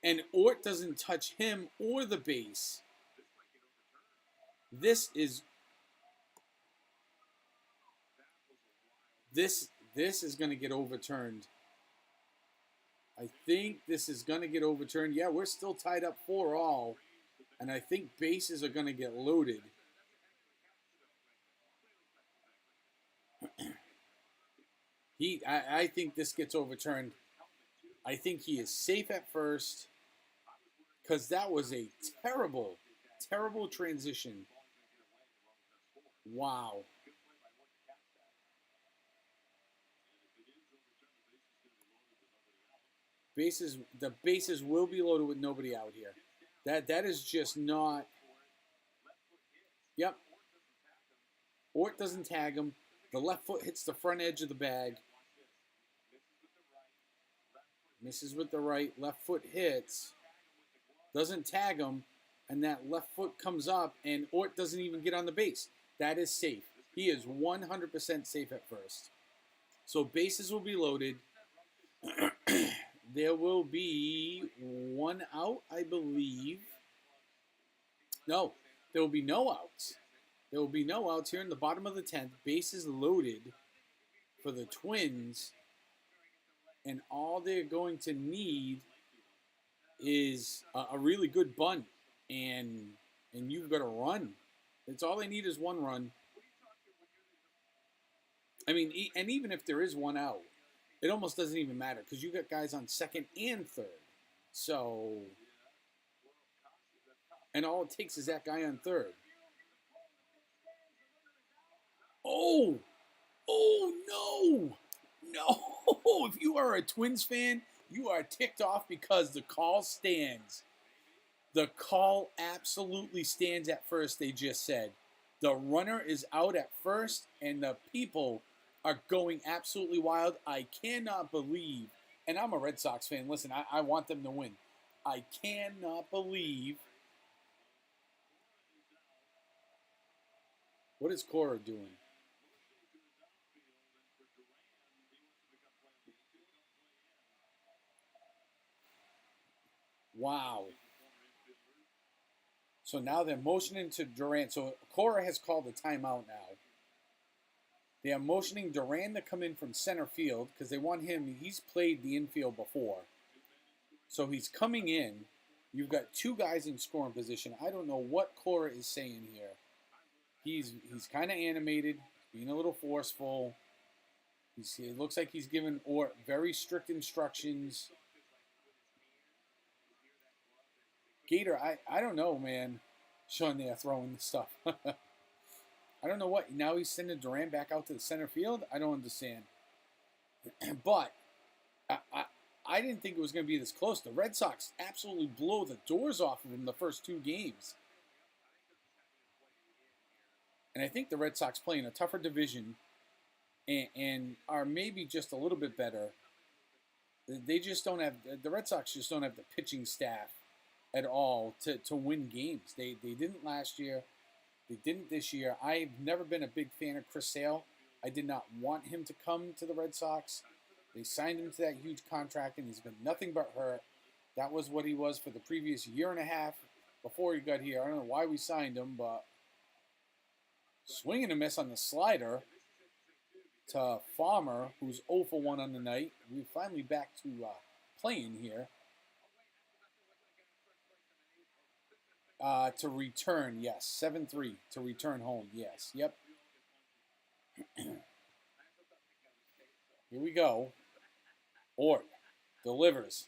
And Ort doesn't touch him or the base. This is going to get overturned. I think this is going to get overturned. Yeah, we're still tied up 4-all. And I think bases are going to get loaded. I think this gets overturned. I think he is safe at first. Because that was a terrible, terrible transition. Wow. The bases will be loaded with nobody out here. That is just not. Yep. Ort doesn't tag him. The left foot hits the front edge of the bag. Misses with the right. Left foot hits. Doesn't tag him. And that left foot comes up, and Ort doesn't even get on the base. That is safe. He is 100% safe at first. So bases will be loaded. There will be 1 out, I believe. No, there will be no outs. There will be no outs here in the bottom of the 10th. Bases loaded for the Twins. And all they're going to need is a really good bunt. And you've got to run. It's all they need is 1 run. I mean, and even if there is 1 out, it almost doesn't even matter because you got guys on second and third. So, and all it takes is that guy on third. Oh no. If you are a Twins fan, you are ticked off because the call stands. The call absolutely stands at first, they just said. The runner is out at first, and the people are going absolutely wild. I cannot believe, and I'm a Red Sox fan. Listen, I want them to win. I cannot believe. What is Cora doing? Wow. So now they're motioning to Durant. So Cora has called a timeout now. They are motioning Duran to come in from center field because they want him. He's played the infield before. So he's coming in. You've got 2 guys in scoring position. I don't know what Cora is saying here. He's kind of animated, being a little forceful. It looks like he's giving very strict instructions. Gator, I don't know, man. Sean, they are throwing this stuff. I don't know what. Now he's sending Duran back out to the center field? I don't understand. But I didn't think it was going to be this close. The Red Sox absolutely blow the doors off of him the first 2 games. And I think the Red Sox play in a tougher division. and are maybe just a little bit better. They just don't have, the Red Sox just don't have the pitching staff at all to win games. They didn't last year. They didn't this year. I've never been a big fan of Chris Sale. I did not want him to come to the Red Sox. They signed him to that huge contract, and he's been nothing but hurt. That was what he was for the previous year and a half before he got here. I don't know why we signed him, but swing and a miss on the slider to Farmer, who's 0 for 1 on the night. We're finally back to playing here. To return, yes. 7-3 to return home, yes. Yep. Here we go. Ort delivers.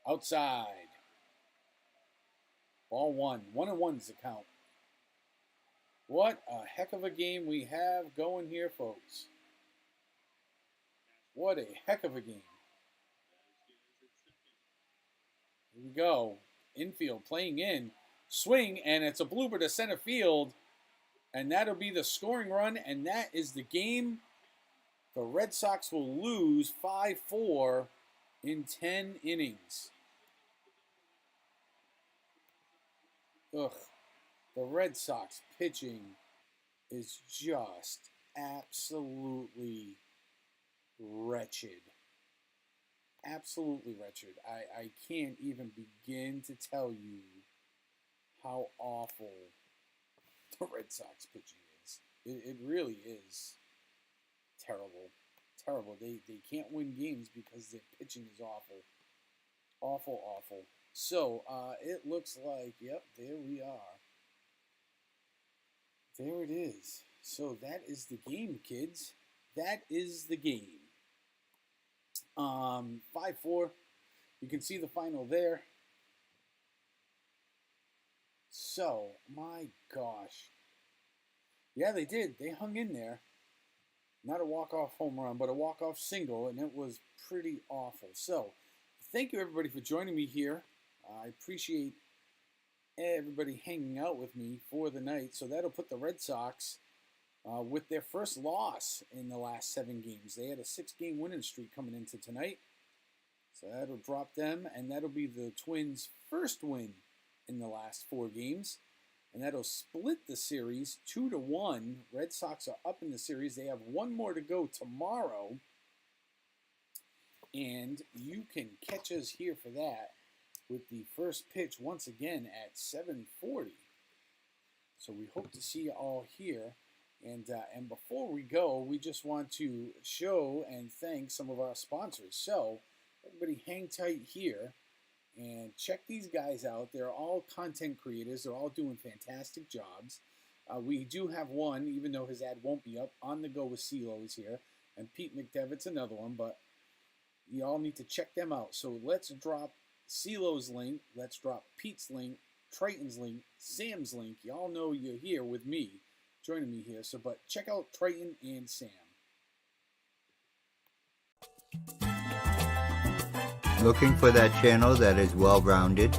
Outside. Ball 1. 1-1's the count. What a heck of a game we have going here, folks. What a heck of a game. Here we go. Infield playing in. Swing, and it's a blooper to center field. And that'll be the scoring run, and that is the game. The Red Sox will lose 5-4 in 10 innings. Ugh. The Red Sox pitching is just absolutely wretched. Absolutely wretched. I can't even begin to tell you how awful the Red Sox pitching is. It really is terrible. Terrible. They can't win games because their pitching is awful. Awful, awful. So, it looks like, yep, there we are. There it is. So that is the game, kids. That is the game. 5-4. You can see the final there. So, my gosh. Yeah, they did. They hung in there. Not a walk-off home run, but a walk-off single, and it was pretty awful. So, thank you, everybody, for joining me here. I appreciate everybody hanging out with me for the night. So that'll put the Red Sox with their first loss in the last 7 games. They had a 6-game winning streak coming into tonight. So that'll drop them, and that'll be the Twins' first win in the last 4 games. And that'll split the series 2-1. Red Sox are up in the series. They have 1 more to go tomorrow. And you can catch us here for that with the first pitch once again at 7:40. So we hope to see you all here. And before we go, we just want to show and thank some of our sponsors. So everybody hang tight here and check these guys out. They're all content creators. They're all doing fantastic jobs. We do have one, even though his ad won't be up, On the Go with CeeLo is here. And Pete McDevitt's another one, but you all need to check them out. So let's drop CeeLo's link. Let's drop Pete's link, Triton's link, Sam's link. You all know you're here with me, joining me here. So, but check out Triton and Sam. Looking for that channel that is well-rounded?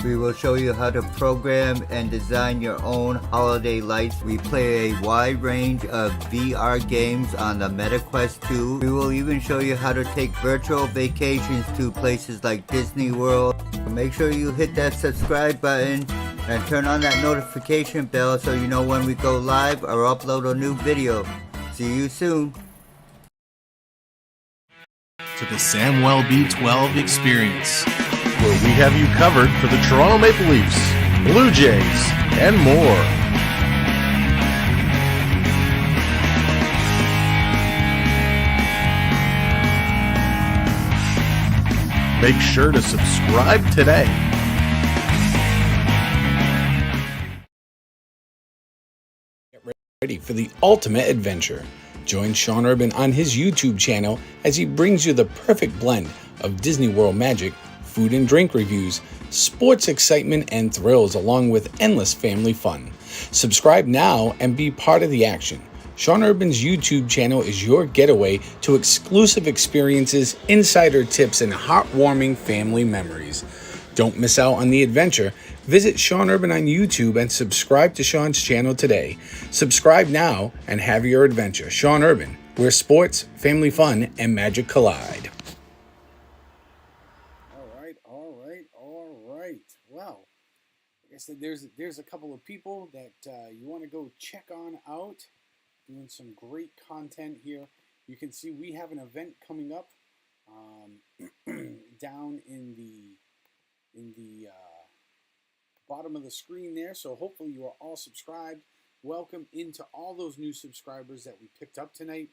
We will show you how to program and design your own holiday lights. We play a wide range of VR games on the MetaQuest 2. We will even show you how to take virtual vacations to places like Disney World. Make sure you hit that subscribe button and turn on that notification bell so you know when we go live or upload a new video. See you soon. To the Samwell B12 experience, where we have you covered for the Toronto Maple Leafs, Blue Jays, and more. Make sure to subscribe today. Get ready for the ultimate adventure. Join Sean Urban on his YouTube channel as he brings you the perfect blend of Disney World magic, food and drink reviews, sports excitement, and thrills, along with endless family fun. Subscribe now and be part of the action. Sean Urban's YouTube channel is your getaway to exclusive experiences, insider tips, and heartwarming family memories. Don't miss out on the adventure. Visit Sean Urban on YouTube and subscribe to Sean's channel today. Subscribe now and have your adventure. Sean Urban, where sports, family fun, and magic collide. All right. Well, like I said, there's a couple of people that you want to go check on out, doing some great content here. You can see we have an event coming up down in the bottom of the screen there. So hopefully you are all subscribed. Welcome into all those new subscribers that we picked up tonight.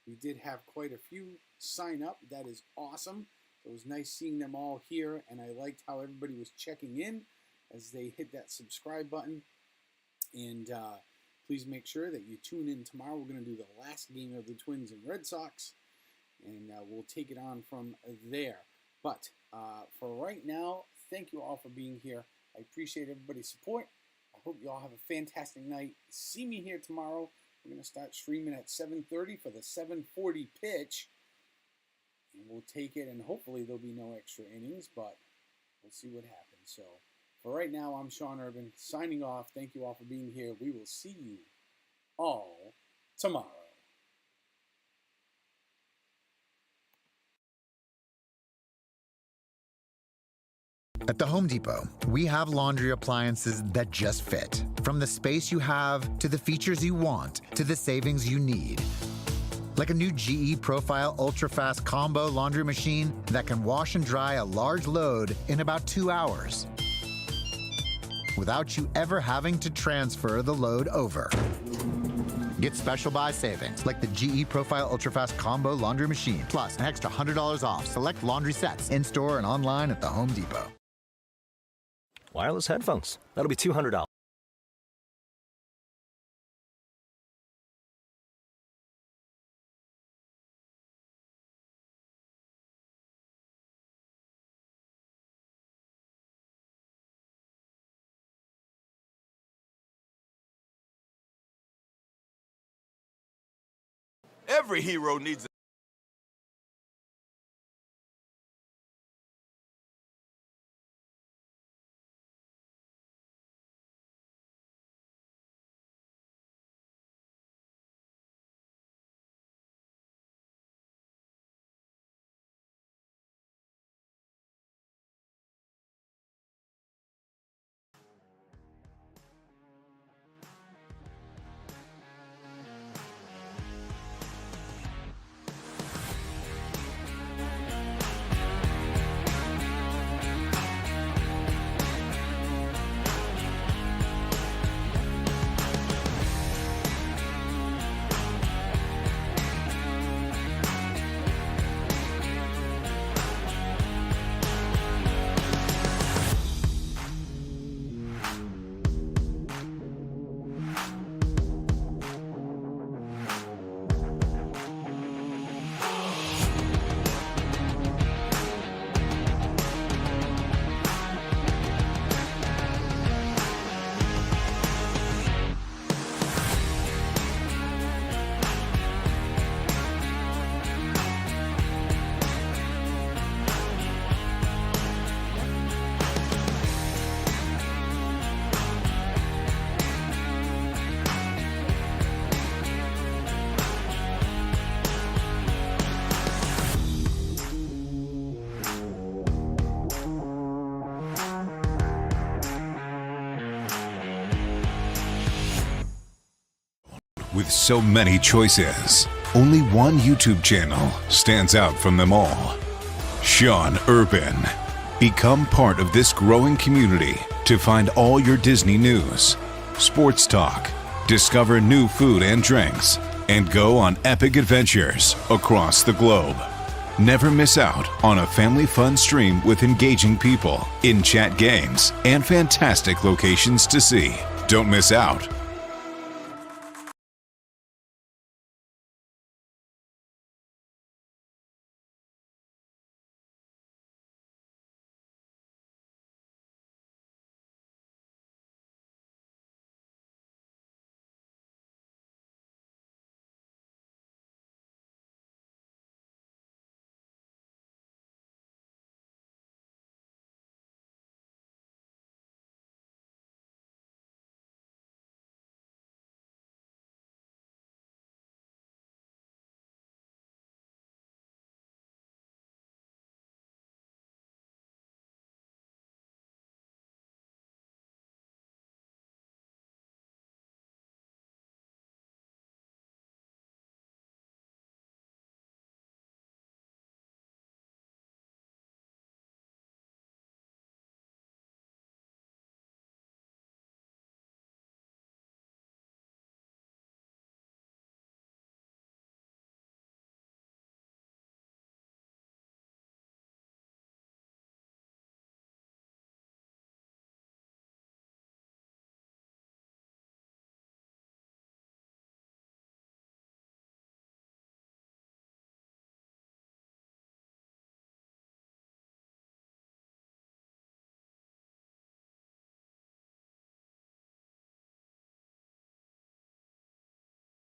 We did have quite a few sign up. That is awesome. It was nice seeing them all here, and I liked how everybody was checking in as they hit that subscribe button. And please make sure that you tune in tomorrow. We're going to do the last game of the Twins and Red Sox, and we'll take it on from there. But for right now, thank you all for being here. I appreciate everybody's support. I hope you all have a fantastic night. See me here tomorrow. We're going to start streaming at 7:30 for the 7:40 pitch. And we'll take it, and hopefully there'll be no extra innings, but we'll see what happens. So for right now, I'm Sean Urban, signing off. Thank you all for being here. We will see you all tomorrow. At the Home Depot, we have laundry appliances that just fit. From the space you have, to the features you want, to the savings you need. Like a new GE Profile Ultra-Fast Combo laundry machine that can wash and dry a large load in about 2 hours, without you ever having to transfer the load over. Get special buy savings like the GE Profile Ultra-Fast Combo laundry machine, plus an extra $100 off select laundry sets in-store and online at the Home Depot. Wireless headphones. That'll be $200. Every hero needs a With so many choices, only one YouTube channel stands out from them all. Sean Urban. Become part of this growing community to find all your Disney news, sports talk, discover new food and drinks, and go on epic adventures across the globe. Never miss out on a family fun stream with engaging people, in-chat games, and fantastic locations to see. Don't miss out